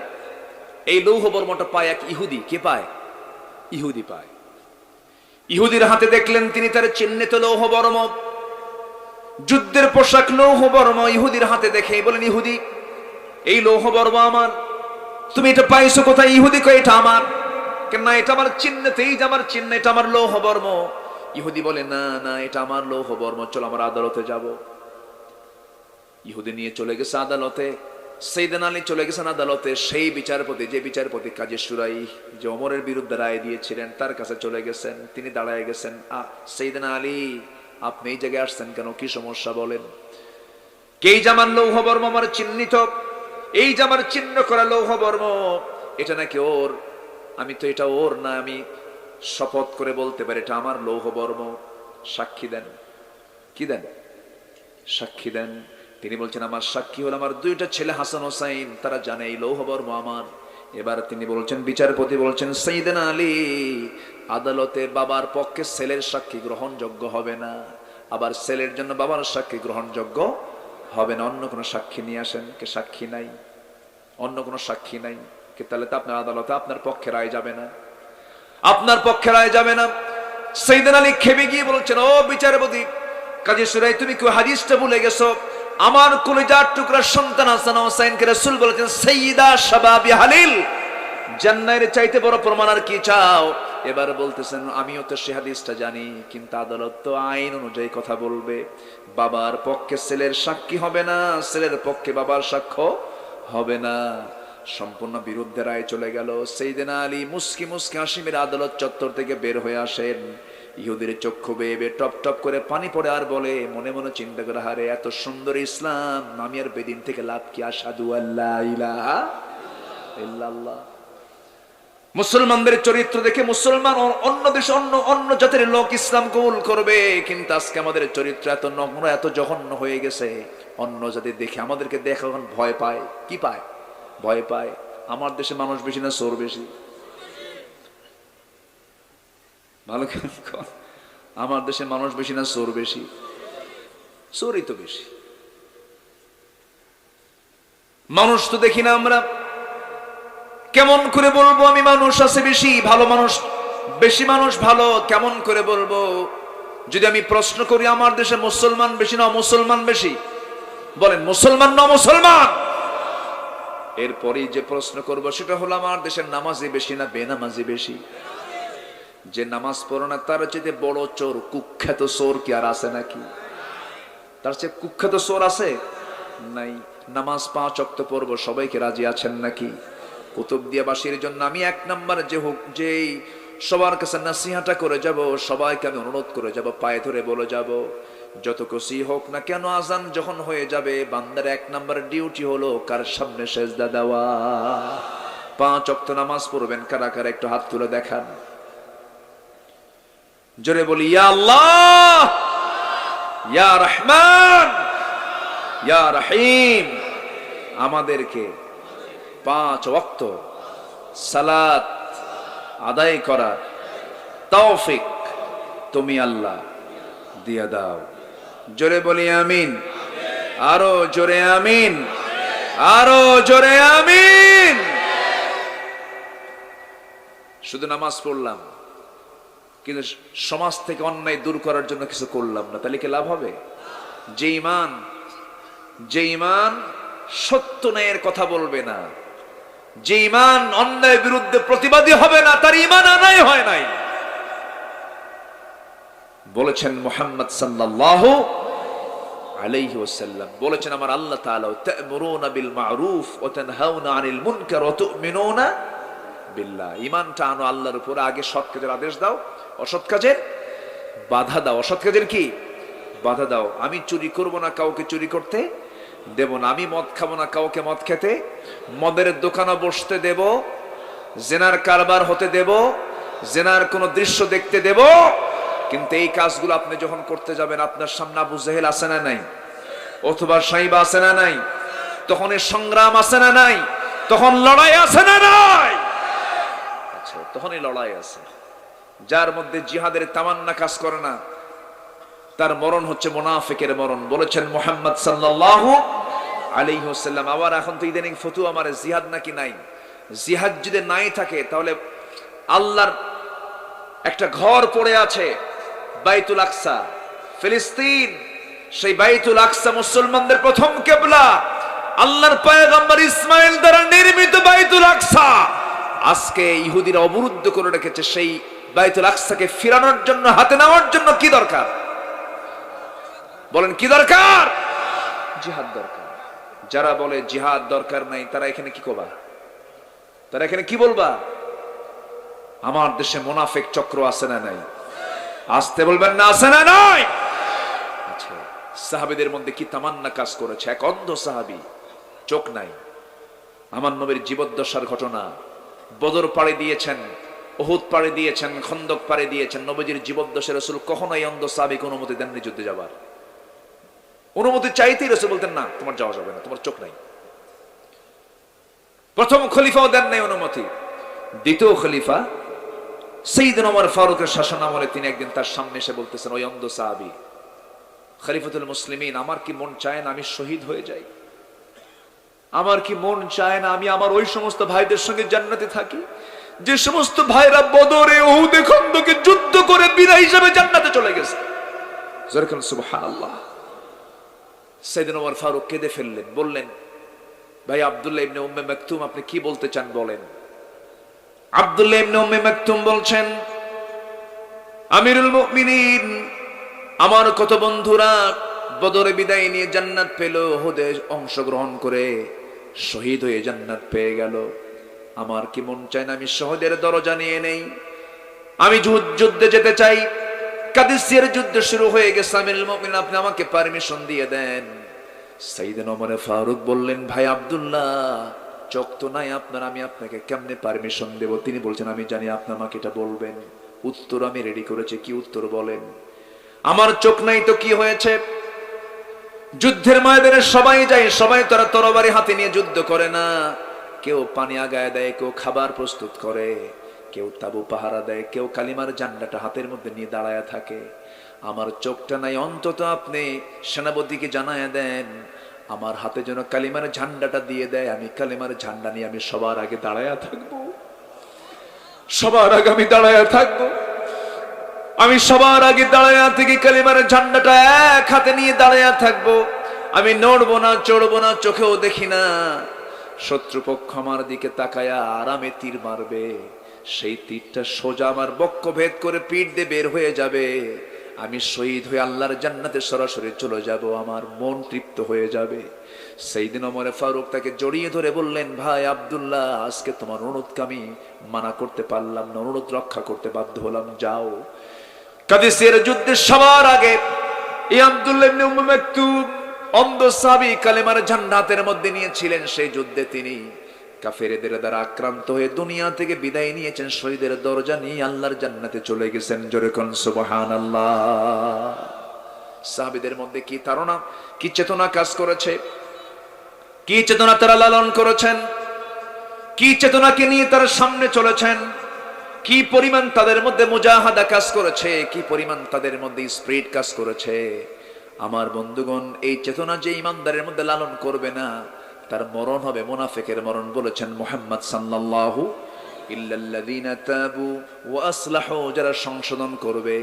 এই লৌহ বর্মটা পায় এক ইহুদি। কে পায়? ইহুদি পায়। ইহুদির হাতে দেখলেন তিনি তার চিহ্নিত লৌহ বর্ম, যুদ্ধের পোশাক লৌহ বর্ম ইহুদির হাতে দেখে বলেন, ইহুদি এই লৌহ বর্ম আমার, তুমি এটা পাইছো কোথায়? ইহুদি কয় এটা আমার। কেন? এটা আমার চিহ্নিত, এই যে আমার চিহ্ন, এটা আমার লৌহ বর্ম। ইহুদি বলে না না, এটা আমার লৌহ বর্ম, চলো আমরা আদালতে যাব। ইহুদি নিয়ে চলে গেছে আদালতে। সাইয়েদনা আলী চলে গেছেন আদালতে। সেই বিচারপতি, যে বিচারপতি কাজী সুরাই, যে ওমরের বিরুদ্ধে রায় দিয়েছিলেন, তার কাছে চলে গেছেন। তিনি দাঁড়ায় গেছেন, সাইয়েদনা আলী আপনি এই জায়গায় আসছেন কেন? কি সমস্যা বলেন? এই যে আমার লৌহ বর্ম আমার চিহ্নিত, এই যে আমার চিহ্ন করা লৌহ বর্ম, এটা নাকি ওর। আমি তো এটা ওর না, আমি শপথ করে বলতে পারি এটা আমার লৌহ বর্ম। সাক্ষী দেন। কি দেন? সাক্ষী দেন। তিনি বলছেন আমার সাক্ষী হল আমার দুইটা ছেলে হাসান হোসাইন, তারা জানে এই লৌহ বর্ম আমার। এবার তিনি বলছেন, বিচারপতি বলছেন, সাইয়েদনা আলী আদালতে বাবার পক্ষে ছেলের সাক্ষী গ্রহণযোগ্য হবে না, আবার ছেলের জন্য বাবার সাক্ষী গ্রহণযোগ্য হবে না। অন্য কোনো সাক্ষী নিয়ে আসেন। কে সাক্ষী নাই? অন্য কোনো সাক্ষী নাই। কে? তাহলে তো আপনার আদালতে আপনার পক্ষে রায় যাবে না, আপনার পক্ষে রায় যাবে না। সাইয়েদনা আলী খেপে গিয়ে বলছেন, ও বিচারপতি কাজী সুরাই, তুমি কি হাদিসটা ভুলে গেছো? আমার কলিজার টুকরা সন্তান হাসান হোসেনকে রাসূল বলেছেন সাইয়্যিদা শাবাবি হালিল, জান্নাতের চাইতে বড় প্রমাণ আর কি চাও? এবার বলতেছেন, আমিও তো সে হাদিসটা জানি, কিন্তু আদালত তো আইন অনুযায়ী কথা বলবে। বাবার পক্ষে ছেলের সাক্ষী হবে না, ছেলের পক্ষে বাবার সাক্ষ্য হবে না। সম্পূর্ণ বিরুদ্ধে রায় চলে গেল। সাইয়েদনা আলী মুস্কি মুস্কি হাসি মেরে আদালত চত্বর থেকে বের হয়ে আসেন। ইহুদির চক্ষু বেয়ে টপ টপ করে পানি পড়ে, আর বলে মনে মনে চিন্তা করে, হারে এত সুন্দর ইসলাম, আমি আর বেদিন থেকে লাভ কি? আশহাদু আল্লা ইলাহা ইল্লাল্লাহ। মুসলমানদের চরিত্র দেখে মুসলমান অন্য দেশ, অন্য জাতির লোক ইসলাম কবুল করবে, কিন্তু আজকে আমাদের চরিত্র এত নম্র, এত জঘন্য হয়ে গেছে। অন্য জাতি দেখে, আমাদেরকে দেখে এখন ভয় পায়। কি পায়? ভয় পায়। আমার দেশে মানুষ বেশি না চোর বেশি? ভালো, আমার দেশে মানুষ বেশি না চোর বেশি? চোরই তো বেশি। মানুষ তো দেখি না আমরা। কেমন করে বলবো আমি মানুষ আছে বেশি, ভালো মানুষ বেশি, মানুষ ভালো কেমন করে বলবো? যদি আমি প্রশ্ন করি আমার দেশে মুসলমান বেশি না মুসলমান বেশি? বলেন মুসলমান না মুসলমান? এরপরেই যে প্রশ্ন করবো সেটা হলো আমার দেশের নামাজি বেশি না বেনামাজি বেশি? যে নামাজ পড়ে না তার চেয়ে বড় চোর, কুখ্যাত চোর কি আর আছে নাকি? তার চেয়ে কুখ্যাত চোর আছে? নাই। নামাজ 5 ওয়াক্ত পড়বো, সবাইকে রাজি আছেন নাকি? কুতুবদিয়াবাসীর জন্য আমি এক নাম্বার যেই সবার কাছে নাসিহাটা করে যাব, সবাইকে আমি অনুরোধ করে যাব, পায়ে ধরে বলে যাব, যত খুশি হোক না কেন আজান যখন হয়ে যাবে, বান্দার 1 নাম্বার ডিউটি হলো কার সামনে সেজদা দেওয়া। 5 ওয়াক্ত নামাজ পড়বেন কারা কারা একটু হাত তুলে দেখান। জোরে বলি ইয়া আল্লাহ, ইয়া রহমান, ইয়া রহিম। আমাদেরকে 5 ওয়াক্ত সালাত আদায় করার তৌফিক তুমি আল্লাহ দিয়ে দাও। জোরে বলি আমিন। আরো জোরে আমিন, আরো জোরে আমিন। শুধু নামাজ পড়লাম কিন্তু সমাজ থেকে অন্যায় দূর করার জন্য কিছু করলাম না, তাহলে কি লাভ হবে? যে ঈমান সত্য ন্যায়ের কথা বলবে না, যে ঈমান অন্যায়ের বিরুদ্ধে প্রতিবাদী হবে না, তার ঈমান আনাই হয় নাই। বলেছেন মুহাম্মদ সাল্লাল্লাহু আলাইহি ওয়াসাল্লাম, বলেছেন আমার আল্লাহ তাআলা, তা'মুরুনা বিল মা'রুফ ওয়া তানহাউনা আনিল মুনকার ওয়া তু'মিনুনা বিল্লাহ, ঈমানটা আনো আল্লাহর উপর। আগে সৎ কাজের আদেশ দাও, অসৎ কাজের বাধা দাও। অসৎ কাজের কি বাধা দাও। আমি চুরি করব না, কাউকে চুরি করতে দেব না। আমি মদ খাবো না, কাউকে মদ খেতে, মদের দোকানে বসতে দেব, জেনার কারবার হতে দেব, জেনার কোনো দৃশ্য দেখতে দেব। কিন্তু এই কাজগুলো আপনি যখন করতে যাবেন, আপনার সামনে আবু জেহেল আছে না নাই, অথবা সাইবা আছে না নাই, তখন এই সংগ্রাম আছে না নাই, তখন লড়াই আছে না নাই? আচ্ছা, তখন এই লড়াই আছে। যার মধ্যে জিহাদের তামান্না কাজ করে না, তার মরণ হচ্ছে মুনাফিকের মরণ, বলেছেন মুহাম্মদ সাল্লাল্লাহু আলাইহি ওয়াসাল্লাম। আবার এখন তো ইদানিং ফতুয়া মারে জিহাদ নাকি নাই। জিহাদ যদি নাই থাকে, তাহলে আল্লাহর একটা ঘর পড়ে আছে বাইতুল আকসা, ফিলিস্তিন। সেই বাইতুল আকসা মুসলমানদের প্রথম কিবলা, আল্লাহর পয়গম্বর ইসমাইল দ্বারা নির্মিত বাইতুল আকসা আজকে ইহুদিরা অবরুদ্ধ করে রেখেছে। সেই বাইতুল আকসাকে ফিরানোর জন্য, হাতে নেওয়ার জন্য কি দরকার বলেন? কি দরকার? জিহাদ দরকার। যারা বলে জিহাদ দরকার নাই, তারা এখানে কি করবা? তারা এখানে কি বলবা? আমার দেশে মুনাফিক চক্র আছে না নাই? আসতে বলবেন না, আছে না নাই? আচ্ছা, সাহাবীদের মধ্যে কি তামান্না কাজ করেছে। এক অন্ধ সাহাবী, চোখ নাই, আমার নবীর জীবদ্দশার ঘটনা। বদর পাড়ি দিয়েছেন, উহুদ পাড়ি দিয়েছেন, খন্দক পাড়ি দিয়েছেন। নবীজির জীবদ্দশা রাসূল কখনোই অন্ধ সাহাবীকে অনুমতি দেননি যুদ্ধে যাবার। অনুমতি চাইতেই রাসূল বলতেন, না তোমার যাওয়া যাবে না, তোমার চোখ নাই। প্রথম খলিফাও দেন নাই অনুমতি। দ্বিতীয় খলিফা সাইয়েদনা ওমর ফারুকের শাসনামলে তিনি একদিন তার সামনে এসে বলতেছেন, ওই অন্ধ সাহাবী, খলিফাতুল মুসলিমিন, আমার কি মন চায় না আমি শহীদ হয়ে যাই? আমার কি মন চায় না আমি আমার ওই সমস্ত ভাইদের সঙ্গে জান্নাতে থাকি, যে সমস্ত ভাইরা বদরে, উহুদে, খন্দকে যুদ্ধ করে বীর হিসেবে জান্নাতে চলে গেছে? জোরে সুবহানাল্লাহ। সাইয়েদনা ওমর ফারুক কেঁদে ফেললেন, বললেন, ভাই আব্দুল্লাহ ইবনে উম্মে মাকতুম, আপনি কি বলতে চান বলেন। আব্দুল্লাহ ইবনে উম্মে মাকতুম বলছেন, আমিরুল মুমিনিন, আমার কত বন্ধুরা বদরে বিদায় নিয়ে জান্নাত পেল, উহুদে অংশগ্রহণ করে শহীদ হয়ে জান্নাত পেয়ে গেল। আমার কি মন চায় না আমি শহীদের দরজা নিয়ে নেই, আমি যুদ্ধে যেতে চাই। কাদিসিয়ার যুদ্ধ শুরু হয়ে গেছে, আমিরুল মুমিনিন, আপনি আমাকে পারমিশন দিয়ে দেন। সাইয়েদনা ওমর ফারুক বললেন, ভাই আব্দুল্লাহ, চোখ তো নাই আপনার, আমি আপনাকে কেমনে পারমিশন দেব? তিনি বলছেন, আমি জানি আপনি আমাকে এটা বলবেন, উত্তর আমি রেডি করেছি। কি উত্তর বলেন? আমার চোখ নাই তো কি হয়েছে? যুদ্ধের ময়দানে সবাই যায়, সবাই তারা তরবারি হাতে নিয়ে যুদ্ধ করে না। কেউ পানি আগায় দেয়, কেউ খাবার প্রস্তুত করে, কেউ তাবু পাহারা দেয়, কেউ কালিমার ঝান্ডাটা হাতের মধ্যে নিয়ে দাঁড়ায় থাকে। আমার চোখটা নাই, অন্তত আপনি সেনাপতিকে জানায় দেন আমার হাতে যেন কালিমার ঝান্ডাটা দিয়ে দেয়। আমি কালিমার ঝান্ডা নিয়ে আমি সবার আগে দাঁড়ায়া থাকবো, সবার আগে আমি দাঁড়ায়া থাকবো। আমি সবার আগে দাঁড়ায়া থেকে কালিমার ঝান্ডাটা এক হাতে নিয়ে দাঁড়ায়া থাকবো। আমি নড়বো না, চড়বো না, চোখেও দেখি না। শত্রুপক্ষ আমার দিকে তাকায়া আরামে তীর মারবে, সেই তীরটা সোজা আমার বক্ষ ভেদ করে পিঠ দিয়ে বের হয়ে যাবে। আমি শহীদ হয়ে আল্লাহর জান্নাতে সরাসরি চলে যাব, আমার মন তৃপ্ত হয়ে যাবে। সাইয়েদনা ওমর ফারুক তাকে জড়িয়ে ধরে বললেন, ভাই আব্দুল্লাহ, আজকে তোমার অনুরোধকে আমি মানা করতে পারলাম না, অনুরোধ রক্ষা করতে বাধ্য হলাম, যাও। কাদিসিয়ার যুদ্ধে সবার আগে এই আব্দুল্লাহ ইবনে উম্মে মাকতুম, অন্ধ সাহাবী, কালেমার ঝান্ডা হাতের মধ্যে নিয়েছিলেন। সেই যুদ্ধে তিনি কাফেরদের দ্বারা আক্রান্ত হয়ে দুনিয়া থেকে বিদায় নিয়েছেন, শহীদের দরজা নিয়ে আল্লাহর জান্নাতে চলে গেছেন। জোরে কোন সুবহানাল্লাহ। সাহাবীদের মধ্যে কি ধারণা, কি চেতনা কাজ করেছে, কি চেতনা তারা লালন করেছেন, কি চেতনাকে নিয়ে তারা সামনে চলেছেন, কি পরিমাণ তাদের মধ্যে মুজাহাদা কাজ করেছে, কি পরিমাণ তাদের মধ্যে স্পিরিট কাজ করেছে। আমার বন্ধুগণ, এই চেতনা যে ইমানদারের মধ্যে লালন করবে না, তার মরণ হবে মুনাফিকের মরণ। বলেছেন মুহাম্মদ সাল্লাল্লাহু ইল্লাল্লাযীনা তাবু ওয়া আসলাহু, যারা সংশোধন করবে,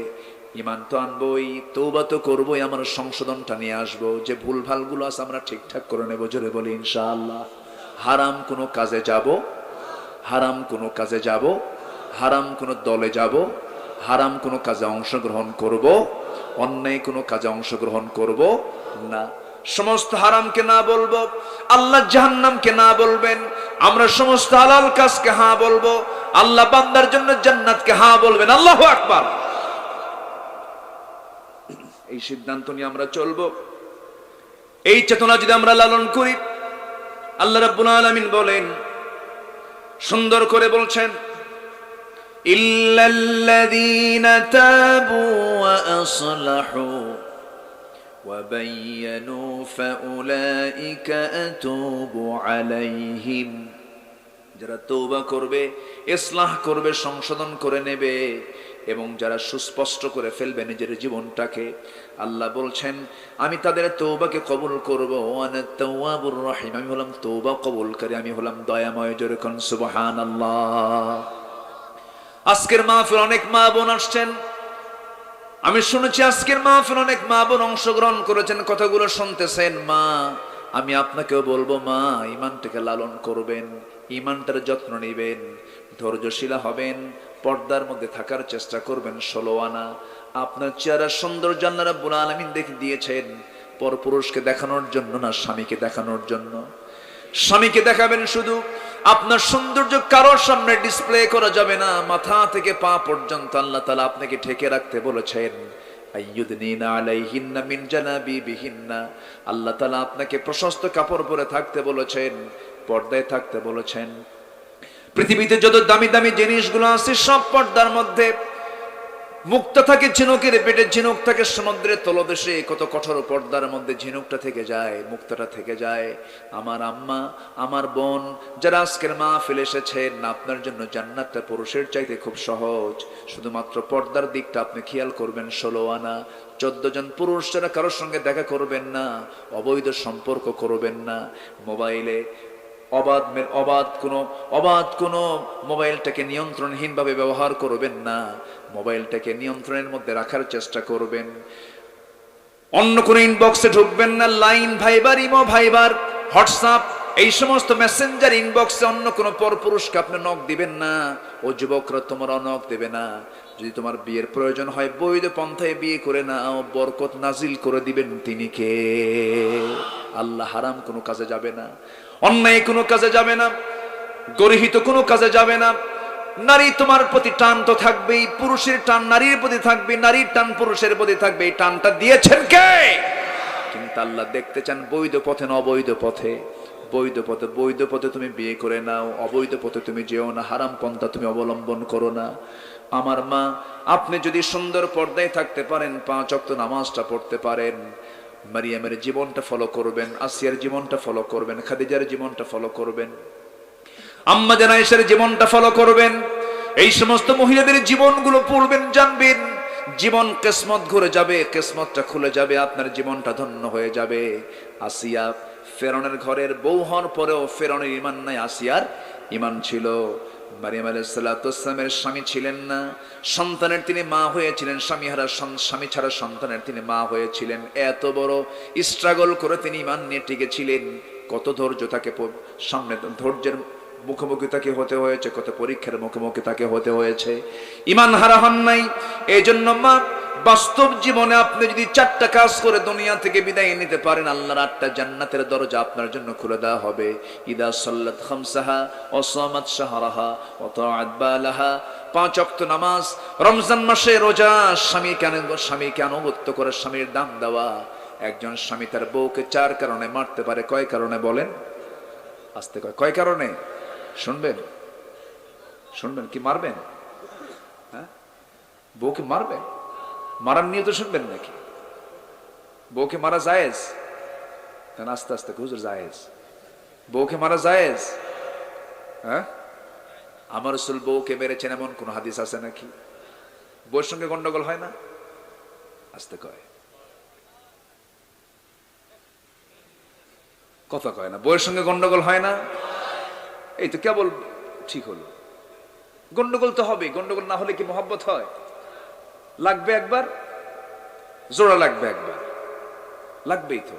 ঈমান তো আনবই, তওবা তো করবই, আমার সংশোধনটা নিয়ে আসবো। যে ভুলভালগুলো আছে আমরা ঠিকঠাক করে নেব। জোরে বলি ইনশাআল্লাহ। হারাম কোনো কাজে যাব, হারাম কোনো কাজে যাব, হারাম কোনো দলে যাব, হারাম কোনো কাজে অংশগ্রহণ করব, অন্যায় কোনো কাজে অংশগ্রহণ করব না। সমস্ত হারামকে না বলবো, আল্লাহ জাহান্নামকে না বলবেন। আমরা সমস্ত হালাল কাজকে হ্যাঁ বলবো, আল্লাহ বান্দার জন্য জান্নাতকে হ্যাঁ বলবেন। আল্লাহু আকবার। এই সিদ্ধান্ত নিয়ে আমরা চলবো, এই চেতনা যদি আমরা লালন করি, আল্লাহ রাব্বুল আলামিন বলেন, সুন্দর করে বলছেন, ইল্লাল্লাযীনা তাবু ওয়া আসলাহু ওয়া বায়্যানু ফাউলাইকা আতুবু আলাইহিম। যারা তওবা করবে, ইসলাহ করবে, সংশোধন করে নেবে এবং যারা সুস্পষ্ট করে ফেলবে নিজের জীবনটাকে, আল্লাহ বলছেন আমি তাদের তওবাকে কবুল করব। ওয়ানা তাওয়াবুর রহিম, আমি হলাম তওবা কবুলকারী, আমি হলাম দয়াময়। জোরে কোন সুবহানাল্লাহ। আজকের মাহফিল অনেক মা বোন আসছেন, আমি শুনেছি আজকের মাহফিল অনেক মা বোন অংশগ্রহণ করেছেন, কথাগুলো শুনতেছেন। মা, আমি আপনাকেও বলবো, মা ঈমানটাকে লালন করবেন, ঈমানটার যত্ন নেবেন, ধৈর্যশীলা হবেন, পর্দার মধ্যে থাকার চেষ্টা করবেন। 16 আনা আপনার চেহারার সৌন্দর্য আল্লাহ রাব্বুল আলামিন দেখে দিয়েছেন পরপুরুষকে দেখানোর জন্য না, স্বামীকে দেখানোর জন্য। স্বামীকে দেখাবেন শুধু, আপনার সৌন্দর্য কারোর সামনে ডিসপ্লে করা যাবে না। মাথা থেকে পা পর্যন্ত আল্লাহ তাআলা আপনাকে ঢেকে রাখতে বলেছেন। আইয়ুদনিনা আলাইহিন্না মিন জানাবিবিহিন্না, আল্লাহ তাআলা আপনাকে প্রশস্ত কাপড় পরে থাকতে বলেছেন, পর্দায় থাকতে বলেছেন। পৃথিবীতে যত দামি দামি জিনিসগুলো আছে সব পর্দার মধ্যে। মুক্তা থাকে ঝিনুকের পেটে, ঝিনুক থাকে সমুদ্রের তলদেশে, কত কঠোর পর্দার মধ্যে ঝিনুকটা থেকে যায়, মুক্তাটা থেকে যায়। আমার আম্মা, আমার বোন যারা আজকের মাহফিল এসেছেন, আপনার জন্য জান্নাতটা পুরুষের চাইতে খুব সহজ। শুধুমাত্র পর্দার দিকটা আপনি খেয়াল করবেন। 16 আনা 14 জন পুরুষ যারা কারোর সঙ্গে দেখা করবেন না, অবৈধ সম্পর্ক করবেন না, মোবাইলে অবাধ কোনো মোবাইলটাকে নিয়ন্ত্রণহীনভাবে ব্যবহার করবেন না, মোবাইলটাকে নিয়ন্ত্রণের মধ্যে রাখার চেষ্টা করবেন। অন্য কোনো ইনবক্সে ঢুকবেন না, লাইন, ভাইবার, ইমো, ভাইবার, হোয়াটসঅ্যাপ, এই সমস্ত মেসেঞ্জার ইনবক্সে অন্য কোনো পরপুরুষকে আপনি নক দিবেন না। ও যুবকরা, তোমরা নক দেবে না। যদি তোমার বিয়ের প্রয়োজন হয় বৈধ পন্থায় বিয়ে করে নাও, বরকত নাজিল করে দিবেন তিনি কে? আল্লাহ। হারাম কোনো কাজে যাবে না, অন্যায় কোনো কাজে যাবে না, গর্হিত কোনো কাজে যাবে না। নারী তোমার প্রতি টান তো থাকবেই, পুরুষের টান নারীর প্রতি থাকবে, নারীর টান পুরুষের প্রতি থাকবে। এই টানটা দিয়েছেন কে? কিন্তু আল্লাহ দেখতে চান বৈধ পথে না অবৈধ পথে। বৈধ পথে তুমি বিয়ে করে নাও, অবৈধ পথে তুমি যেও না, হারাম পন্থা তুমি অবলম্বন করো না। আমার মা, আপনি যদি সুন্দর পর্দায় থাকতে পারেন, 5 ওয়াক্ত নামাজটা পড়তে পারেন, মারিয়ামের জীবনটা ফলো করবেন, আসিয়ার জীবনটা ফলো করবেন, খাদিজার জীবনটা ফলো করবেন, আম্মা জান আয়েশার জীবনটা ফলো করবেন, এই সমস্ত মহিলাদের জীবনগুলো পড়বেন, জানবেন জীবন কিসমত ঘুরে যাবে, কিসমতটা খুলে যাবে, আপনার জীবনটা ধন্য হয়ে যাবে। আসিয়া ফেরাউনের ঘরের বউ হওয়ার পরেও ফেরাউনের ঈমান নাই, আসিয়ার ঈমান ছিল। মারিয়াম আলাইহিস সালাতু ওয়াস সালামের স্বামী ছিলেন না, সন্তানের তিনি মা হয়েছিলেন, স্বামী ছাড়া সন্তানের তিনি মা হয়েছিলেন। এত বড় স্ট্রাগল করে তিনি ঈমান নিয়ে টিকে ছিলেন। কত ধৈর্য তাকে সামনে, ধৈর্যের মুখোমুখি তাকে হতে হয়েছে, কত পরীক্ষার মুখোমুখি তাকে হতে হয়েছে। ঈমান হারা হন নাই। এই জন্য মা, বাস্তব জীবনে আপনি যদি 4টা কাজ করে দুনিয়া থেকে বিদায় নিতে পারেন, আল্লাহর 8টা জান্নাতের দরজা আপনার জন্য খুলে দেওয়া হবে। ইদা সাল্লাত খামসাহা ওয়া সামাত শাহরাহা ওয়া তাআত বালাহা, 5 ওয়াক্ত নামাজ, রমজান মাসে রোজা, স্বামীকে আনুগত্য করে স্বামীর দাম দেওয়া। একজন স্বামী তার বউকে 4 কারণে মারতে পারে। কয় কারণে বলেন? আস্তে কয় কারণে? শুনবেন কি মারবেন? হ্যাঁ, বউকে মারবেন? মারার নিয়ে তো শুনবেন নাকি? বউকে মারা জায়েজ? আস্তে আস্তে হুজুর, জায়েজ? বউকে মারা জায়েজ? হ্যাঁ, আমার রাসূল বউকে মেরেছেন এমন কোন হাদিস আছে নাকি? বউর সঙ্গে গন্ডগোল হয় না? আস্তে কয়, কথা কয় না। বউয়ের সঙ্গে গন্ডগোল হয় না? এই তো কেবল ঠিক হলো। গন্ডগোল তো হবে, গন্ডগোল না হলে কি মহব্বত হয়? লাগবে একবার, জোড়া লাগবে একবার, লাগবেই তো,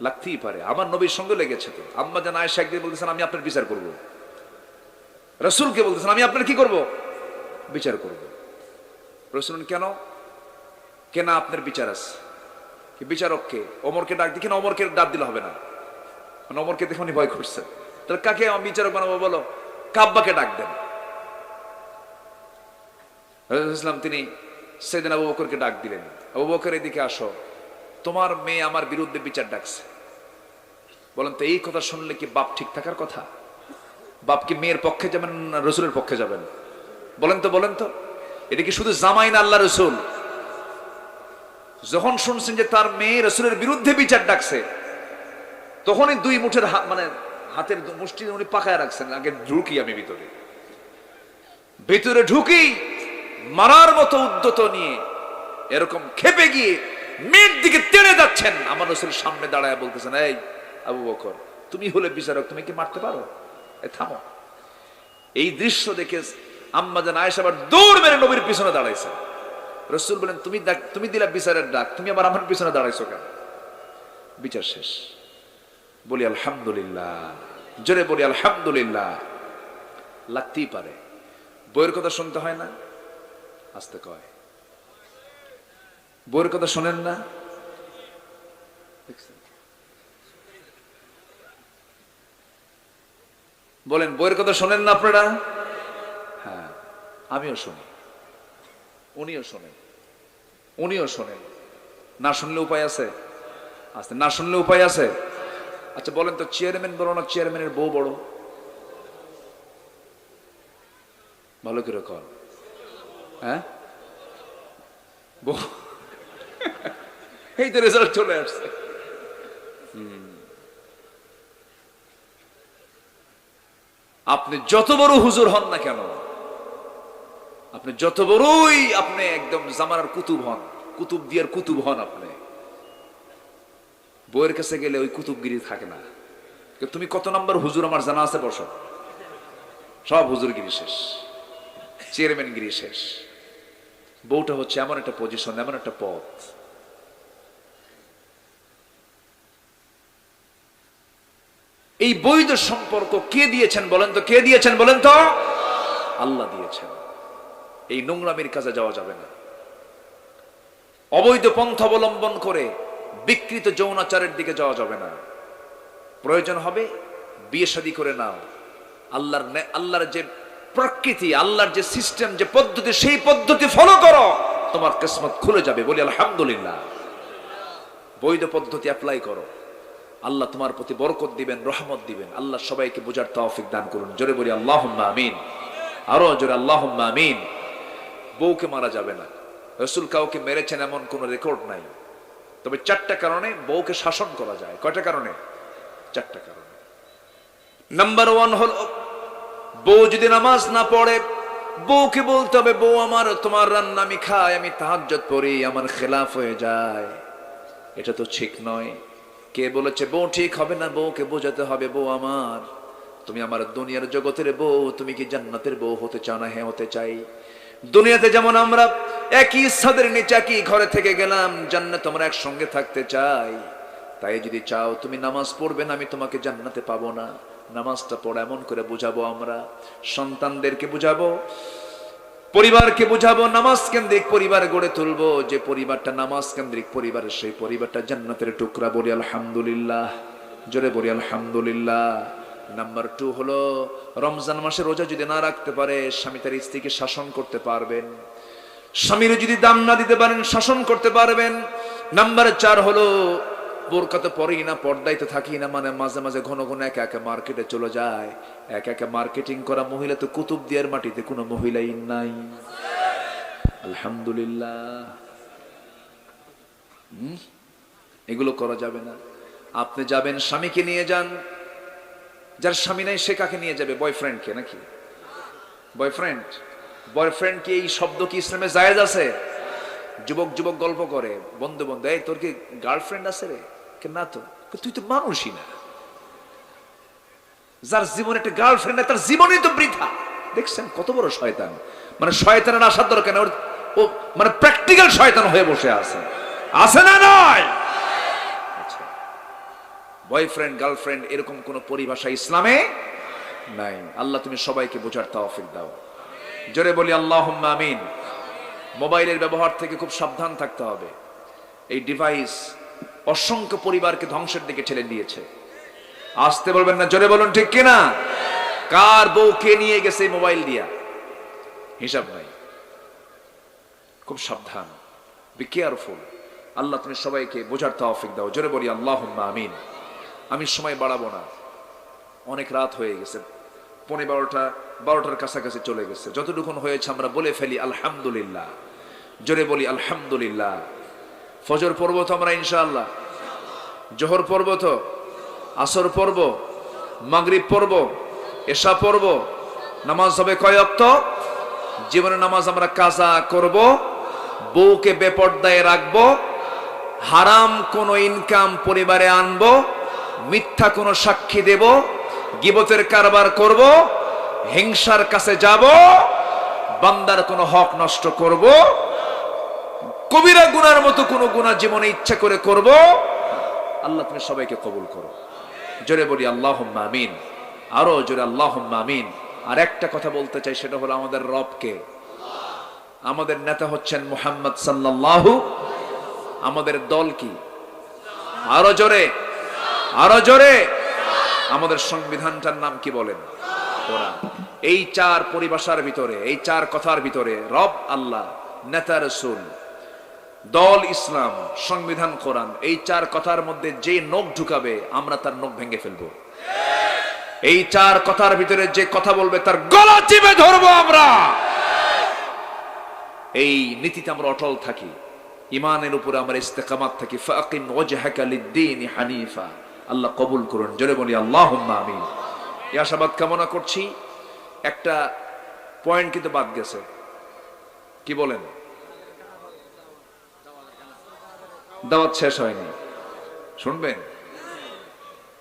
লাগতেই পারে। আমার নবীর সঙ্গে লেগেছে তো। আম্মা জান আয়েশা একদিন বলতেছেন, আমি আপনার বিচার করব। রাসূলকে বলতেছেন, আমি আপনার কি করব? বিচার করব। রাসূল কেন আপনার বিচার আছে? কি বিচারক কে? ওমরকে ডাক দিই, কেন ওমরকে ডাক দিলে হবে না? মানে ওমরকে দেখে উনি ভয় করছেন, তাহলে কাকে আমি বিচারক বানাবো বলো? কাব্বাকে ডাক দেন। রাসূলুল্লাহ ইসলাম তিনি সাইয়েদনা আবু বকরকে ডাক দিলেন, আবু বকর এদিকে আসো, তোমার মেয়ে আমার বিরুদ্ধে বিচার ডাকছে। বলেন তো এই কথা শুনলে কি বাপ ঠিক থাকার কথা? বাপ কি মেয়ের পক্ষে যাবেন না রসুলের পক্ষে যাবেন? বলেন তো এটা কি শুধু জামাই না আল্লাহ রসুল? যখন শুনছেন যে তার মেয়ে রসুলের বিরুদ্ধে বিচার ডাকছে, তখনই দুই মুঠের হাতের মুষ্টি উনি পাকায় রাখছেন, আগে ঢুকি আমি ভিতরে ঢুকি মারার মতো উদ্যত নিয়ে এরকম খেপে গিয়ে মেয়ের দিকে টেনে যাচ্ছেন। আমার রসুল সামনে দাঁড়ায় বলতেছেন, এই আবু বকর, তুমি হলে বিচারক, তুমি কি মারতে পারো? থামো। এই দৃশ্য দেখে আম্মা জান আয়েশা আবার দৌড় মেরে নবীর পিছনে দাঁড়াইছে। রসুল বলেন, তুমি দিলা বিচারের ডাক, তুমি আবার আমার পিছনে দাঁড়াইছো কেন? বিচার শেষ। বলি আলহামদুলিল্লাহ, জোরে বলি আলহামদুলিল্লাহ। লাগতেই পারে, বইয়ের কথা শুনতে হয় না? আস্তে কয়, বইয়ের কথা শোনেন না? বলেন, বইয়ের কথা শোনেন না আপনারা? হ্যাঁ, আমিও শুনি, উনিও শোনেন। না শুনলে উপায় আছে? আস্তে, না শুনলে উপায় আছে? আচ্ছা বলেন তো, চেয়ারম্যান বড় না চেয়ারম্যানের বউ বড়? ভালো করে কর। হ্যাঁ, এই তো রেজাল্ট চলে আসছে। আপনি যত বড় হুজুর হন না কেন, আপনি যত বড়ই আপনি একদম জামানার কুতুব হন, কুতুব দিয়ার কুতুব হন, আপনি বইয়ের কাছে গেলে ওই কুতুবগিরি থাকে না। তুমি কত নম্বর হুজুর আমার জানা আছে? বসো, সব হুজুরগিরি শেষ, চেয়ারম্যানগিরি শেষ। বউটা হচ্ছে এমন একটা পজিশন, এমন একটা পথ। এই বৈধ সম্পর্ক কে দিয়েছেন বলেন তো? কে দিয়েছেন বলেন তো? আল্লাহ দিয়েছেন। এই নোংরামির কাজে যাওয়া যাবে না। অবৈধ পন্থা অবলম্বন করে বিকৃত যৌনাচারের দিকে যাওয়া যাবে না। প্রয়োজন হবে বিয়ে শাদী করে নাও। আল্লাহর যে প্রকৃতি, আল্লাহর যে সিস্টেম, যে পদ্ধতি, সেই পদ্ধতি ফলো করো, তোমার কিসমত খুলে যাবে। বলি আলহামদুলিল্লাহ। বৈধ পদ্ধতি অ্যাপ্লাই করো, আল্লাহ তোমার প্রতি বরকত দিবেন, রহমত দিবেন। আল্লাহ সবাইকে বোঝার তৌফিক দান করুন। জোরে বলি আল্লাহুম্মা আমিন, আরো জোরে আল্লাহুম্মা আমিন। বউকে মারা যাবে না। রাসূল কাউকে মেরেছেন এমন কোন রেকর্ড নাই। তবে 4টা কারণে বউকে শাসন করা যায়। কয়টা কারণে? 4টা কারণে। নাম্বার 1 হলো, বউ যদি নামাজ না পড়ে, বউকে বলতে হবে, বউ আমার, তোমার রান্না আমি খাই, আমি তাহাজ্জুদ পড়ি, আমার খেলাফ হয়ে যায়, এটা তো ঠিক নয়। কে বলেছে বউ ঠিক হবে না? বউকে বোঝাতে হবে, বউ আমার, তুমি আমার দুনিয়ার জগতের বউ, তুমি কি জান্নাতের বউ হতে চাও না? হ্যাঁ, হতে চাই। দুনিয়াতে যেমন আমরা একই ছাদের নিচে একই ঘরে থেকে গেলাম, জান্নাতে আমরা একসঙ্গে থাকতে চাই। তাই যদি চাও তুমি নামাজ পড়বে না, আমি তোমাকে জান্নাতে পাবো না। নামাজটা পড়া এমন করে বুঝাবো, আমরা সন্তানদেরকে বুঝাবো, পরিবারকে বুঝাবো, নামাজ কেন্দ্রিক পরিবার গড়ে তুলবো। যে পরিবারটা নামাজ কেন্দ্রিক পরিবার, সেই পরিবারটা জান্নাতের টুকরা। বলি আলহামদুলিল্লাহ, জোরে বলি আলহামদুলিল্লাহ। নাম্বার 2 হলো, রমজান মাসে রোজা যদি না রাখতে পারে, স্বামী তার স্ত্রীকে শাসন করতে পারবেন। স্বামীর যদি দাম না দিতে পারেন, শাসন করতে পারবেন। নাম্বার 4 হলো, বোরকা তো পরেই না, পর্দায় তো থাকি না, মানে মাঝে মাঝে ঘন ঘন একা একা মার্কেটে চলে যায়। একা একা মার্কেটিং করা মহিলা তো কুতুব দিয়ার মাটিতে কোনো মহিলাই নাই। আলহামদুলিল্লাহ। এগুলো করা যাবে না। আপনি যাবেন, স্বামীকে নিয়ে যান। যার স্বামী নাই সে কাকে নিয়ে যাবে? বয়ফ্রেন্ডকে নাকি? বয়ফ্রেন্ড কি এই শব্দ কি ইসলামে জায়েজ আছে? যুবক গল্প করে, বন্ধু, এই তোর কি গার্লফ্রেন্ড আছে রে? না তো। তুই তো মানুষই না। যার জীবনে একটা গার্লফ্রেন্ড, তার জীবনই তো বৃথা। দেখছেন কত বড় শয়তান। মানে শয়তানের আসার দরকার না, ও মানে প্র্যাকটিক্যাল শয়তান হয়ে বসে আছে না নয়? আচ্ছা, বয়ফ্রেন্ড গার্লফ্রেন্ড এরকম কোন পরিভাষা ইসলামে নাই। আল্লাহ তুমি সবাইকে বোঝার তৌফিক দাও। জোরে বলি আল্লাহুম্মা আমিন। মোবাইলের ব্যবহার থেকে খুব সাবধান থাকতে হবে। এই ডিভাইস অসংখ্য পরিবারকে ধ্বংসের দিকে ঠেলে দিয়েছে। আসতে বলবেন না, জোরে বলুন ঠিক কিনা? কার বউ কে নিয়ে গেছে মোবাইল দিয়া হিসাব নাই। খুব সাবধান, বি কেয়ারফুল। আল্লাহ তুমি সবাইকে বোঝার তৌফিক দাও। জোরে বলি আল্লাহুম্মা আমিন। আমি সময় বাড়াবো না, অনেক রাত হয়ে গেছে, 11:30-12টার কাছাকাছি চলে গেছে। যতটুকুন হয়েছে আমরা বলে ফেলি আলহামদুলিল্লাহ। জোরে বলি আলহামদুলিল্লাহ। ফজর পড়ব তো আমরা ইনশাআল্লাহ, জোহর পড়ব তো, আসর পড়ব, মাগরিব পড়ব, এশা পড়ব। নামাজ হবে কয় ওয়াক্ত? জীবনে নামাজ আমরা কাজা করব, বউকে বেপর্দায় রাখবো, হারাম কোন ইনকাম পরিবারে আনবো, মিথ্যা কোন সাক্ষী দেব, গীবতের কারবার করব, হিংসার কাছে যাব, বান্দার কোন হক নষ্ট করব, কবিরা গুনার মতো কোন গুনাহ জীবনে ইচ্ছা করে করব। আল্লাহ তুমি সবাইকে কবুল করো। জোরে বলি আল্লাহুম্মা আমিন। আরো জোরে আল্লাহুম্মা আমিন। আর একটা কথা বলতে চাই, সেটা হলো আমাদের রবকে, আমাদের নেতা হচ্ছেন মুহাম্মদ সাল্লাল্লাহু, আমাদের দল কি? আরো জোরে, আরো জোরে। আমাদের সংবিধানটার নাম কি বলেন? কোরআন। এই চার পরিভাষার ভিতরে, এই চার কথার ভিতরে রব আল্লাহ, নেতা রাসূল, দল ইসলাম, সংবিধান কোরআন, এই চার কথার মধ্যে যে নখ ঢুকাবে আমরা তার নখ ভেঙে ফেলবো। এই চার কথার ভিতরে যে কথা বলবে তার গলা চিপে ধরবো আমরা। এই নীতিতে আমরা অটল থাকি, ইমানের উপরে আমরা ইস্তেকামাত থাকি। ফাকিম ওয়াজহাকা লিদ-দীন হানিফা। আল্লাহ কবুল করুন। জোরে বলি আল্লাহুম্মা আমিন। এই আশাবাদ কামনা করছি। একটা পয়েন্ট কিন্তু বাদ গেছে, কি বলেন? দাওয়াত শেষ হয়নি, শুনবেন?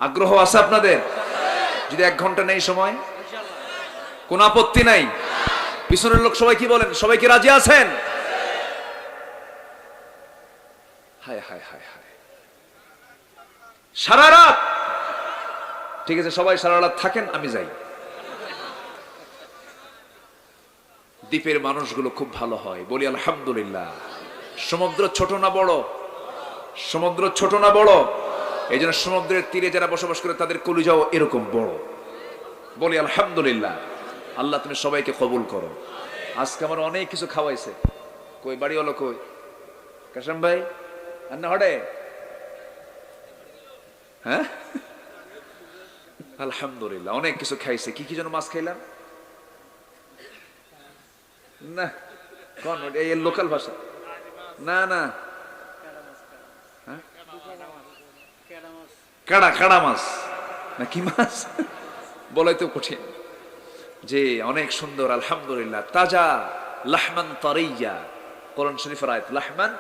আগ্রহ আছে আপনাদের? যদি 1 ঘন্টা নেই সময়, কোন আপত্তি নাই? পিছনের লোক সবাই কি বলেন? সবাই কি রাজি আছেন? হায় হায় হায় হায়, সারা রাত। ঠিক আছে, সবাই সারা রাত থাকেন, আমি যাই। দ্বীপের মানুষগুলো খুব ভালো হয়, বলি আলহামদুলিল্লাহ। সমুদ্র ছোট না বড়? সমুদ্র ছোট না বড়? এই জন্য সমুদ্রের তীরে যারা বসবাস করে তাদের কলিজাও এরকম বড়, বলি আলহামদুলিল্লাহ। আল্লাহ তুমি সবাইকে কবুল করো। আজকে আমার অনেক কিছু খাওয়াইছে। কই বাড়ি হলো? কই কাশাম ভাই? আন্না হড়ে? হ্যাঁ, আলহামদুলিল্লাহ অনেক কিছু খাইছে। কি কি যেন মাছ খাইলাম না, কোন এই লোকাল ভাষা? না না, কাড়া, কাড়া মাছ না কি মাছ বলাই তো কঠিন। যে অনেক সুন্দর আলহামদুলিল্লাহ, তাজা লাহমান তারিয়া, কোরআন শরীফের আয়াত, লাহমান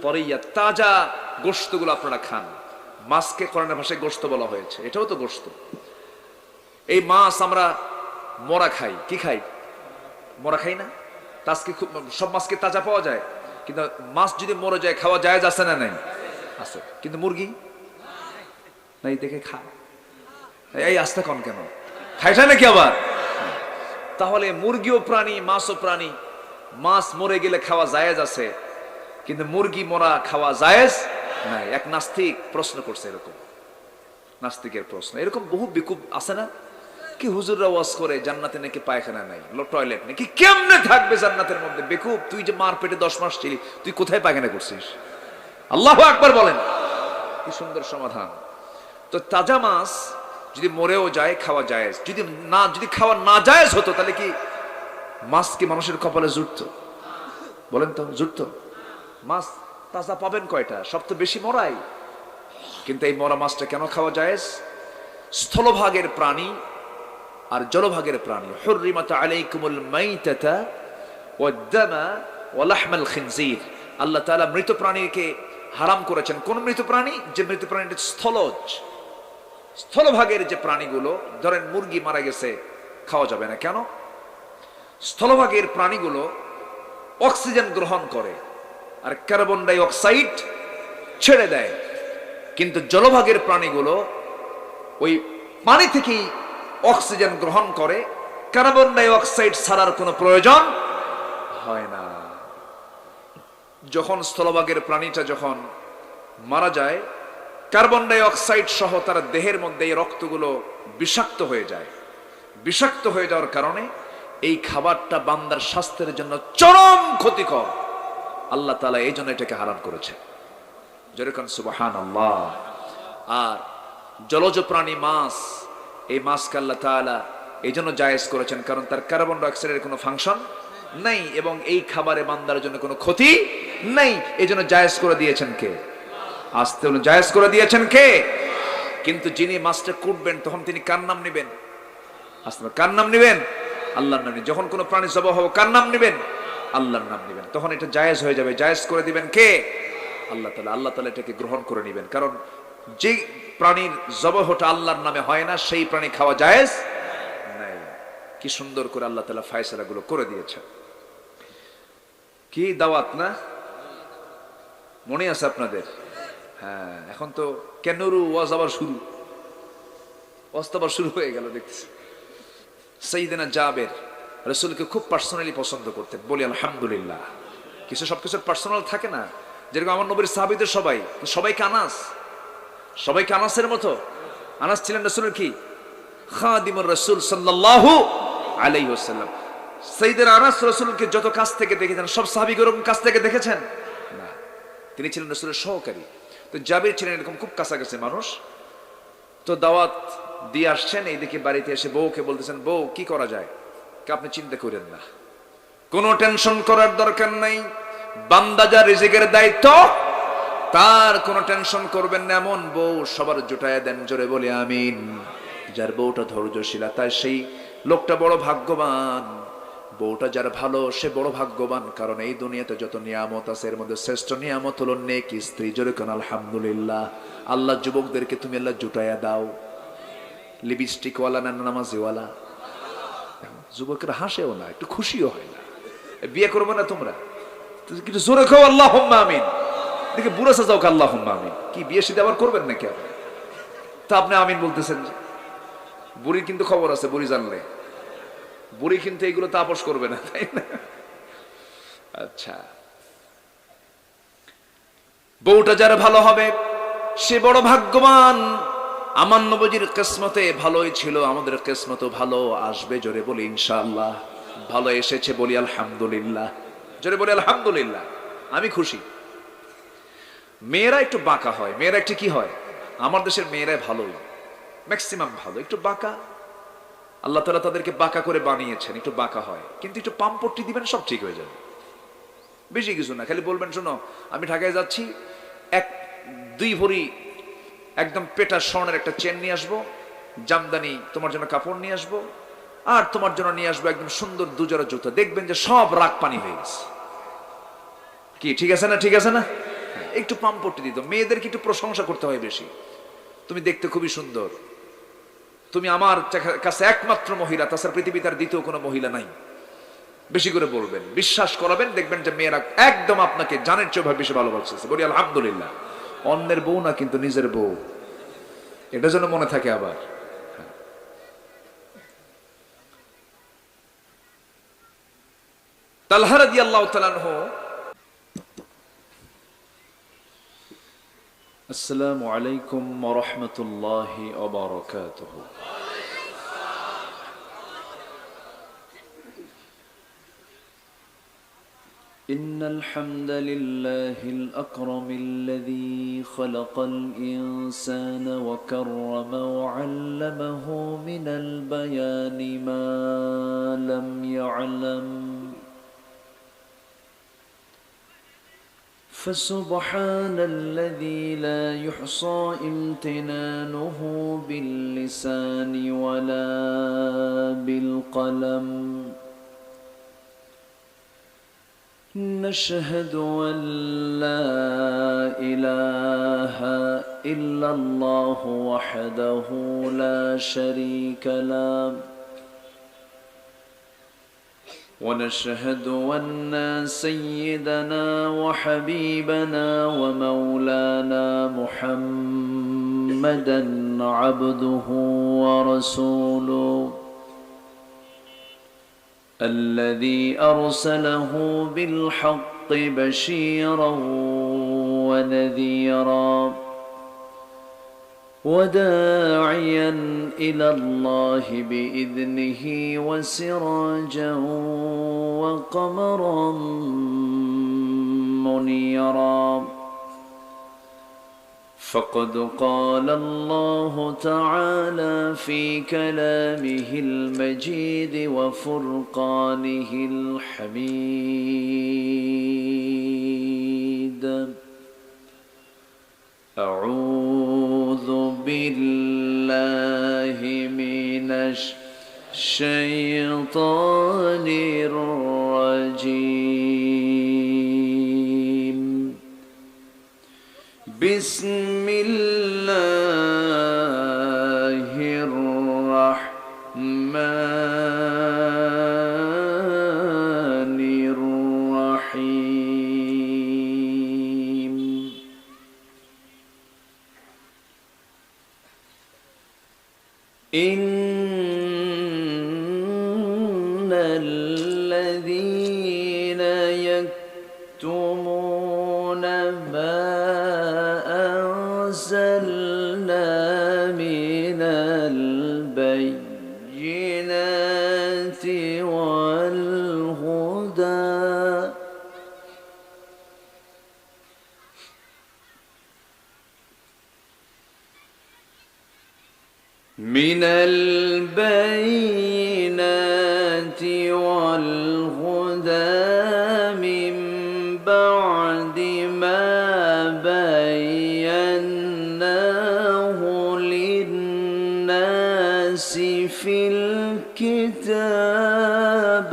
তারিয়া, তাজা গোশতগুলো আপনারা খান। মাছকে কোরআনের ভাষায় গোশত বলা হয়েছে, এটাও তো গোশত। এই মাছ আমরা মরা খাই, কি খাই? মরা খাই না? আজকে সব মাছকে তাজা পাওয়া যায়, কিন্তু মাছ যদি মরে যায় খাওয়া জায়েজ আছে না নাই? আছে। কিন্তু মুরগি নাই, দেখে খা। এই আস্তে কন কেন খাইটা নাকি আবার? তাহলে মুরগিও প্রাণী, মাছও প্রাণী। মাছ মরে গেলে খাওয়া জায়েজ আছে, কিন্তু মুরগি মরা খাওয়া জায়েজ নাই। এক নাস্তিক প্রশ্ন করছে এরকম, নাস্তিকের প্রশ্ন এরকম বহু বিকুব আছে না? কি হুজুররা ওয়াজ করে জান্নাতে নাকি পায়খানা নাই, টয়লেট নাকি, কেমনে থাকবে জান্নাতের মধ্যে? বেকুব, তুই যে মার পেটে 10 মাস ছিলি, তুই কোথায় পায়খানা করছিস? আল্লাহু আকবার বলেন। কি সুন্দর সমাধান। তো তাজা মাছ যদি মরেও যায় খাওয়া জায়েজ। যদি খাওয়া না জায়েজ হতো তাহলে কি মাছ কি মানুষের কপালে জুটতো? বলেন তো, জুটতো? মাছ তাজা পাবেন কয়টা? সব তো বেশি মরাই। কিন্তু এই মরা মাছটা কেন খাওয়া জায়েজ? স্থলভাগের প্রাণী আর জলভাগের প্রাণী। হুররিমাত আলাইকুমুল মাইতাতা ওয়াদ-দামা ওয়া লাহমাল খিনজির। আল্লাহ তাআলা মৃত প্রাণীকে হারাম করেছেন। কোন মৃত প্রাণী? যে মৃত প্রাণীটা স্থলজ, স্থলভাগের যে প্রাণীগুলো, ধরেন মুরগি মারা গেছে, খাওয়া যাবে না। কেন? স্থলভাগের প্রাণীগুলো অক্সিজেন গ্রহণ করে আর কার্বন ডাই অক্সাইড ছেড়ে দেয়, কিন্তু জলভাগের প্রাণীগুলো ওই পানি থেকেই অক্সিজেন গ্রহণ করে, কার্বন ডাই অক্সাইড ছাড়ার কোনো প্রয়োজন হয় না। যখন স্থলভাগের প্রাণীটা যখন মারা যায়, কার্বন ডাই অক্সাইড সহ তার দেহের মধ্যে এই রক্তগুলো বিষাক্ত হয়ে যায়। বিষাক্ত হয়ে যাওয়ার কারণে এই খাবারটা বান্দার স্বাস্থ্যের জন্য চরম ক্ষতিকর। আল্লাহ তাআলা এই জন্য এটাকে হারাম করেছে। যেরকম সুবহানাল্লাহ। আর জলজ প্রাণী মাছ, এই মাছকে আল্লাহ তাআলা এই জন্য জায়েজ করেছেন কারণ তার কার্বন ডাইঅক্সাইডের কোনো ফাংশন নেই এবং এই খাবারে বান্দার জন্য কোনো ক্ষতি নেই, এই জন্য জায়েজ করে দিয়েছেন কে? আসতে হলো জায়েজ করে দিয়েছেন কে? কিন্তু যিনি মাছটা কুটবেন তখন তিনি কার নাম নেবেন? আসতে কার নাম নেবেন? আল্লাহর নাম নেবেন। যখন কোনো প্রাণী জবাই হবে কার নাম নেবেন? আল্লাহর নাম নেবেন। তখন এটা জায়েজ হয়ে যাবে। জায়েজ করে দিবেন কে? আল্লাহ তাআলা। আল্লাহ তাআলা এটাকে গ্রহণ করে নেবেন, কারণ যে প্রাণীর জবাহটা আল্লাহর নামে হয় না সেই প্রাণী খাওয়া জায়েজ নাই। কি সুন্দর করে আল্লাহ তাআলা ফয়সালাগুলো করে দিয়েছেন। কি দাওয়াত না? মনে আছে আপনাদের? হ্যাঁ, এখন তো কেনরু ওয়াজ আবার শুরু, শুরু হয়ে গেল দেখতেছি। সাইয়েদনা জাবের রাসূলকে খুব পার্সোনালি পছন্দ করতেন, বলি আলহামদুলিল্লাহ। কিছু সবকিছুর পার্সোনাল থাকে না, যেরকম আমার নবীর সাহাবীদের সবাইকে আনাস, সবাইকে আনাসের মতো। আনাস ছিলেন রাসূলের কি? খাদিমুর রাসূল সাল্লাল্লাহু আলাইহি ওয়াসাল্লাম। সাইয়েদনা আনাস রাসূলকে যত কাছ থেকে দেখেছেন, সব সাহাবীকে এরকম কাছ থেকে দেখেছেন না, তিনি ছিলেন রাসূলের সহকারী। তো জাবির ছিলেন এরকম খুব কাছাকাছি মানুষ। তো দাওয়াত দিয়ে আসছেন, এইদিকে বাড়িতে এসে বউকে বলতেছেন, বউ কি করা যায়? আপনি চিন্তা করেন না, কোনো টেনশন করার দরকার নাই, বান্দা যা রিজিকের দায়িত্ব তার কোনো টেনশন করবেন না। এমন বউ সবার জুটায় দেন, জোরে বলি আমিন। যার বউটা ধৈর্যশীলা, তাই সেই লোকটা বড় ভাগ্যবান। বউটা যার ভালো সে বড় ভাগ্যবান, কারণ এই দুনিয়াতে যত নিয়ামত আছে এর মধ্যে শ্রেষ্ঠ নিয়ামত হলো নেক স্ত্রী। জোরে কোন আলহামদুলিল্লাহ। আল্লাহ যুবকদেরকে তুমি আল্লাহ জুটাইয়া দাও, লিপস্টিক ওয়ালা না নামাজিওয়ালা। যুবকের হাসেও না, একটু খুশিও হয় না। বিয়ে করবে না তোমরা? কিন্তু জোরে খাও আল্লাহুম্মা আমিন। দেখে বুড়া সাজাও আল্লাহুম্মা আমিন। কি বিয়ে শাদী আবার করবেন নাকি আপনি? তা আপনি আমিন বলতেছেন যে? বুড়ির কিন্তু খবর আছে, বুড়ি জানলে বুড়ি কিন্তু এইগুলো তাপস করবে না, তাই না? আচ্ছা, বউটা যার ভালো হবে সে বড় ভাগ্যবান। আমার নবীর কিসমতে ভালোই ছিল, আমাদের কিসমতে ভালো আসবে। জোরে বলি ইনশাআল্লাহ। ভালো এসেছে বলি আলহামদুলিল্লাহ। জোরে বলি আলহামদুলিল্লাহ। আমি খুশি। মেয়েরা একটু বাঁকা হয়, মেয়েরা একটু কি হয়? আমার দেশের মেয়েরাই ভালোই, ম্যাক্সিমাম ভালো, একটু বাঁকা। আল্লাহ তাআলা তাদেরকে বাঁকা করে বানিয়েছেন, একটু বাঁকা হয়, কিন্তু একটু পাম্পট্টি দিবেন সব ঠিক হয়ে যাবে। বেশি কিছু না, খালি বলবেন শোনো আমি ঢাকায় যাচ্ছি, 1-2 ভরি একদম পেটা স্বর্ণের একটা চেন নিয়ে আসবো, জামদানি তোমার জন্য কাপড় নিয়ে আসবো, আর তোমার জন্য নিয়ে আসবো একদম সুন্দর 2 জোড়া জুতা। দেখবেন যে সব রাগ পানি হয়ে গেছে। কি ঠিক আছে না? ঠিক আছে না? একটু পাম্পট্টি দিত। মেয়েদেরকে একটু প্রশংসা করতে হয় বেশি। তুমি দেখতে খুবই সুন্দর, তুমি আমার কাছে একমাত্র মহিলা, তাছাড়া পৃথিবীতে আর দ্বিতীয় কোনো মহিলা নাই। বেশি করে বলবেন, বিশ্বাস করাবেন, দেখবেন যে মেয়েরা একদম আপনাকে জানের চেয়ে বেশি ভালোবাসছে। বলি আলহামদুলিল্লাহ। অন্যের বউ না, কিন্তু নিজের বউ, এটা যেন মনে থাকে। আবার তালহা রাদিয়াল্লাহু তাআলা আনহু, আসসালামু আলাইকুম ওয়া রাহমাতুল্লাহি ওয়া বারাকাতুহু। إن الحمد لله الأكرم الذي خلق الإنسان وكرم وعلمه من البيان ما لم يعلم، فسبحان الذي لا يحصى امتنانه باللسان ولا بالقلم. نشهد أن لا إله إلا الله وحده لا شريك له، ونشهد أن سيدنا وحبيبنا ومولانا محمدا عبده ورسوله الذي أرسله بالحق بشيرا ونذيرا وداعيا إلى الله بإذنه وسراجا وقمرا منيرا. فقد قال الله تعالى في كلامه المجيد وفرقانه الحميد: أعوذ بالله من الشيطان الرجيم. بسم الله الرحمن الرحيم. إن الذين يكتمون ما أنزلنا من البينات والهدى من بعد ما بيناه للناس في الكتاب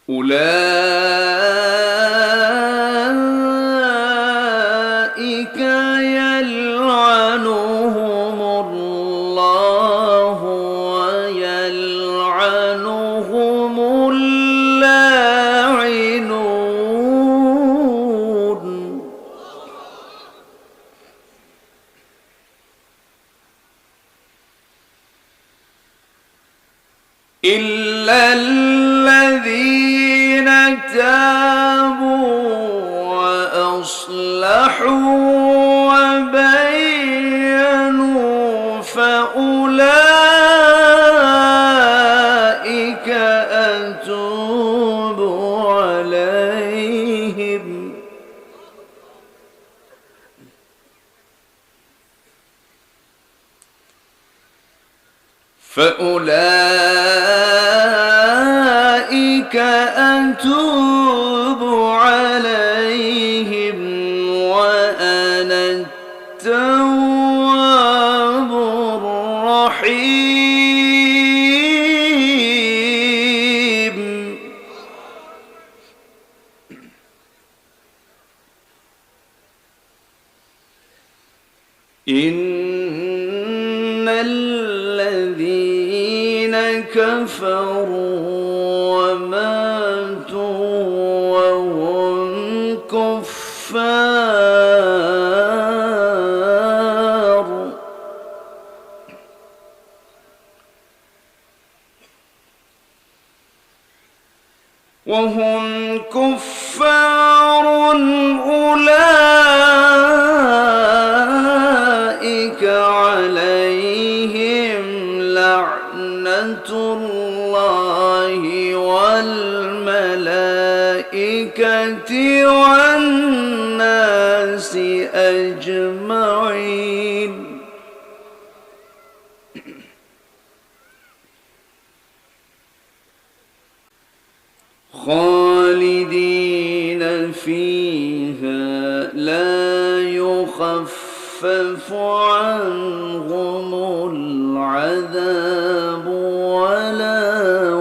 أولئك يلعنهم الله ويلعنهم اللاعنون. إلا الذين تابوا وأصلحوا وبينوا فأولئك أتوب عليهم. أتوب عليهم وأنا التواب الرحيم. إن الذين كفروا وماتوا وهم كفار أولئك عليهم لعنة الله والملائكة والناس أجمعين. خالدين فيها لا يخفف عنهم العذاب ولا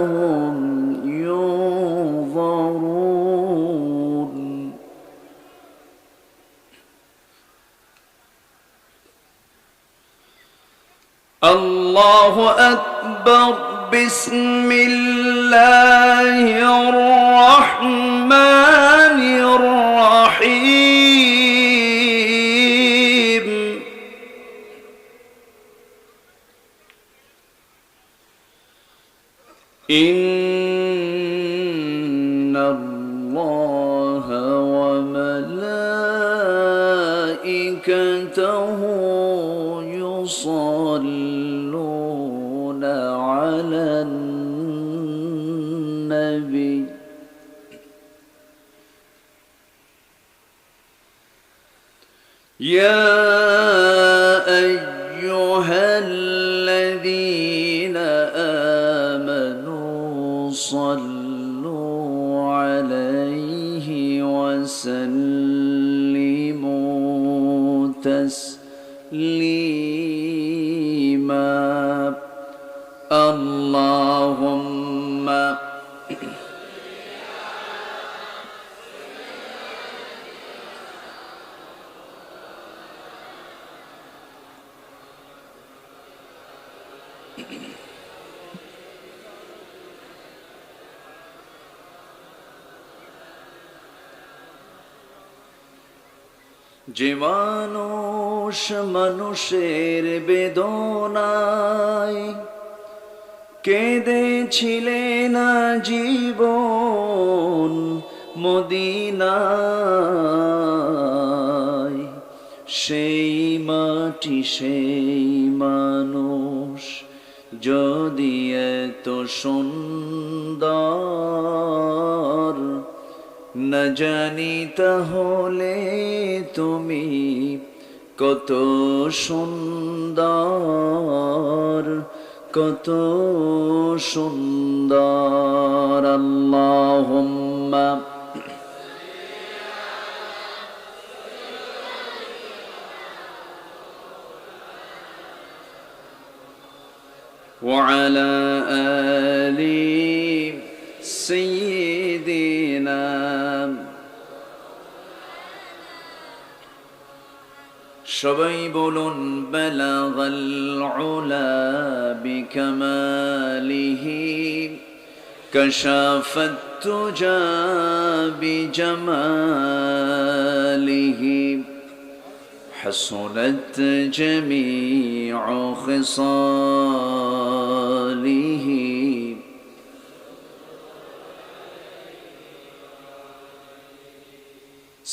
هم ينظرون. الله أكبر. بسم الله الرحمن الرحيم. إن الله وملائكته يصلون يا أيها الذين آمنوا صلوا عليه وسلموا تسليما اللهم যে মানুষ মানুষের বেদনায় কেঁদেছিলেন জীবন মদিনায়, সেই মাটি সেই মানুষ যদি এত সুন্দর না জানি তাহলে তুমি কত সুন্দর, কত সুন্দর। আল্লাহুম্মা وعلى آل سيدنا সবাই বলুন বালাগাল উলা বিকামালিহি কাশাফাত তুজা বিজামালিহি حسنت جميع خصاله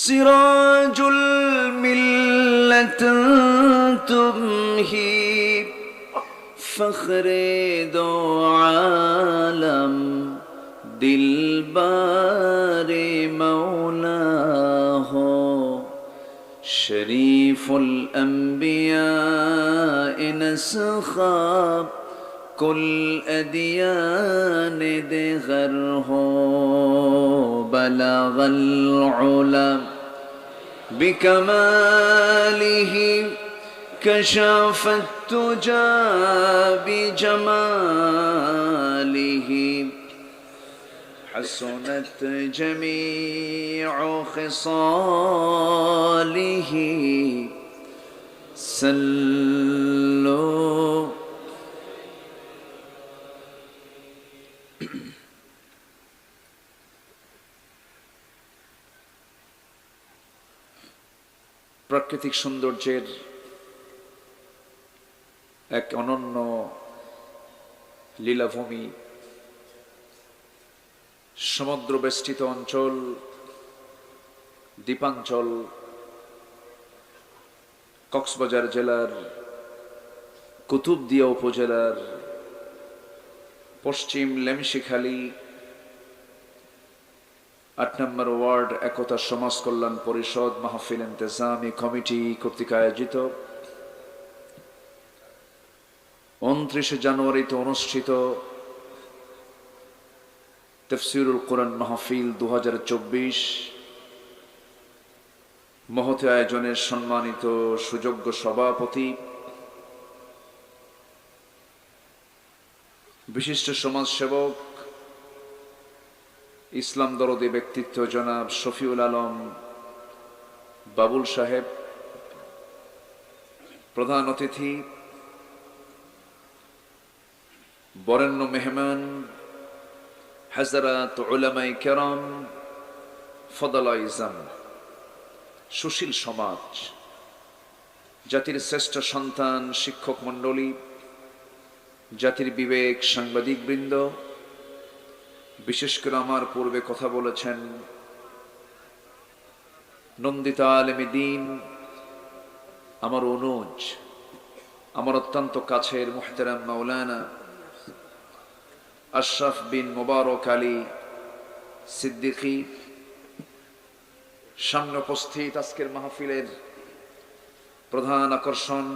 سراج الملة تمهي فخر دو عالم دلبار مولاه شريف الأنبياء نسخاب كل أديان دغره بلغ العلا بكماله كشف التجا بجماله حسنت جميع خصاله صلوا প্রাকৃতিক সৌন্দর্যের এক অনন্য লীলাভূমি, সমুদ্র বেষ্টিত অঞ্চল, দ্বীপাঞ্চল, কক্সবাজার জেলার কুতুবদিয়া উপজেলার পশ্চিম লেমশিখালী ৮ নম্বর ওয়ার্ড একতা সমাজ কল্যাণ পরিষদ মাহফিল ইন্তেজামি কমিটি কর্তৃক আয়োজিত ২৯ জানুয়ারিতে অনুষ্ঠিত তাফসীরুল কোরআন মাহফিল ২০২৪ মহতি আয়োজনের সম্মানিত সুযোগ্য সভাপতি, বিশিষ্ট সমাজসেবক, ইসলাম দরদী ব্যক্তিত্ব জনাব শফিউল আলম বাবুল সাহেব, প্রধান অতিথি, বরেণ্য মেহমান হাজরাত উলামায়ে কেরাম, ফদলায়ে ইজাম, সুশীল সমাজ, জাতির শ্রেষ্ঠ সন্তান শিক্ষক মণ্ডলী, জাতির বিবেক সাংবাদিক বৃন্দ, বিশেষ করে আমার পূর্বে কথা বলেছেন নন্দিতা আলেমী দ্বীন, আমার অনুজ, আমার অত্যন্ত কাছের মুহতারাম মাওলানা আশরাফ বিন মোবারক আলী সিদ্দিকী, সামনে উপস্থিত আজকের মাহফিলের প্রধান আকর্ষণ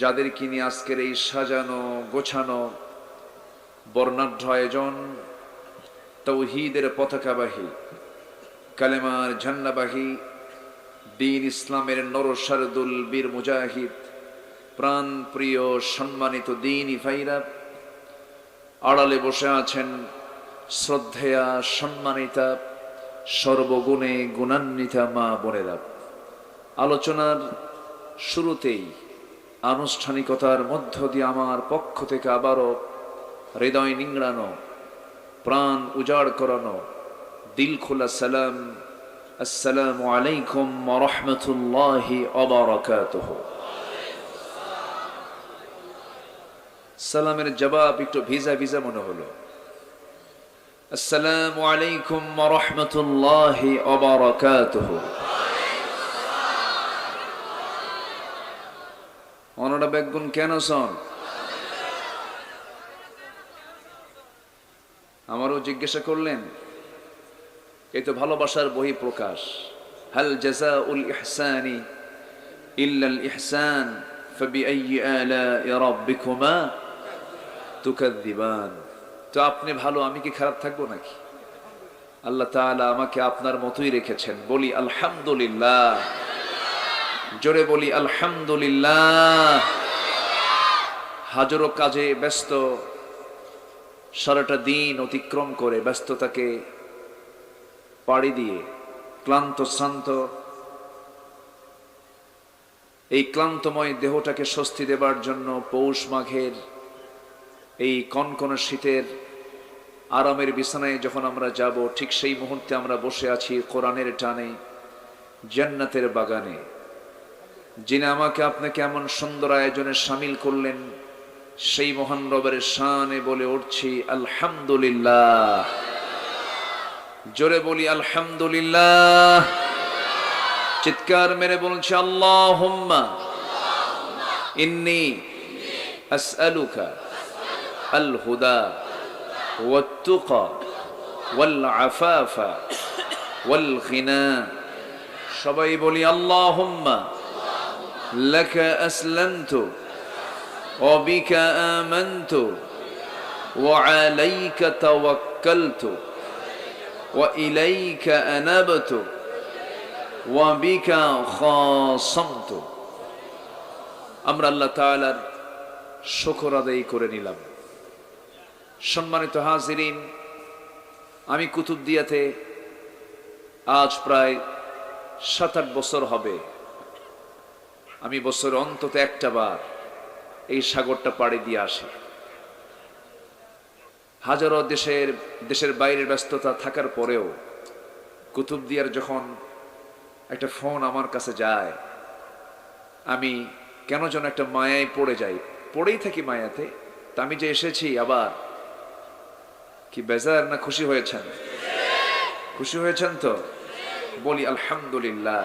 যাদেরকে নিয়ে আজকের এই সাজানো গোছানো বর্ণাঢ্য আয়োজন, তাওহীদের পতাকাবাহী, কালেমার ঝান্ডাবাহী, দ্বীন ইসলামের নরসারদুল বীর মুজাহিদ, প্রাণ প্রিয় সম্মানিত দ্বীনি ভাইরা, আড়ালে বসে আছেন শ্রদ্ধেয়া সম্মানিতা সর্বগুণে গুণান্বিতা মা বোনেরা। আলোচনার শুরুতেই আনুষ্ঠানিকতার মধ্য দিয়ে আমার পক্ষ থেকে আবারও হৃদয় নিংড়ানো, প্রাণ উজাড় করানো, দিল খোলা সালাম, আসসালামু আলাইকুম ওয়া রাহমাতুল্লাহি ওয়া বারাকাতুহু। সালামের জবাব একটু ভিজা ভিজা মনে হলো। আসসালামু আলাইকুম ওয়া রাহমাতুল্লাহি ওয়া বারাকাতুহু। অনড়া বেগুন কেন শোন? আমারও জিজ্ঞাসা করলেন, এই তো ভালোবাসার বহি প্রকাশ। হাল জাযাউল ইহসানি ইল্লাল ইহসান ফাবিআইয়ি আলা'i রাব্বিকুমা তুকাযযিবান। তো আপনি ভালো, আমি কি খারাপ থাকবো নাকি? আল্লাহ তাআলা আমাকে আপনার মতোই রেখেছেন। বলি আলহামদুলিল্লাহ, জোরে বলি আলহামদুলিল্লাহ। হাজারো কাজে ব্যস্ত, সারাটা দিন অতিক্রম করে ব্যস্ততাকে পাড়ি দিয়ে ক্লান্ত শ্রান্ত এই ক্লান্তময় দেহটাকে স্বস্তি দেবার জন্য পৌষ মাঘের এই কনকনে শীতের আরামের বিছানায় যখন আমরা যাব, ঠিক সেই মুহূর্তে আমরা বসে আছি কোরআনের টানে জান্নাতের বাগানে। যিনি আমাকে আপনাকে এমন সুন্দর আয়োজনে শামিল করলেন, সেই মহান রবের শানে বলে উঠছি আলহামদুলিল্লাহ। জোরে বলি আলহামদুলিল্লাহ। চিৎকার মেরে বলছি আল্লাহুম্মা ইন্নী আসআলুকা আল হুদা ওয়াত তুকা ওয়াল আফাফা ওয়াল গিনা। সবাই বলি আল্লাহুম্মা লাকা আসলামতু ওয়া বিকা আমানতু ওয়া আলাইকা তাওয়াক্কালতু ওয়া ইলাইকা আনাবতু ওয়া বিকা খাসামতু। আমরা আল্লাহ তাআলার শুকর আদায় করে নিলাম। সম্মানিত হাজিরিন, আমি কুতুবদিয়াতে আজ প্রায় 7-8 বছর হবে। আমি বছর অন্তত একটা বার এই সাগরটা পাড়ি দিয়ে আসি। হাজারো দেশের বাইরের ব্যস্ততা থাকার পরেও কুতুবদিয়ার যখন একটা ফোন আমার কাছে যায়, আমি কেন যেন একটা মায়ায় পড়েই থাকি মায়াতে। তা আমি যে এসেছি আবার, কি বেজার না খুশি হয়েছেন? খুশি হয়েছেন তো? বলি আলহামদুলিল্লাহ।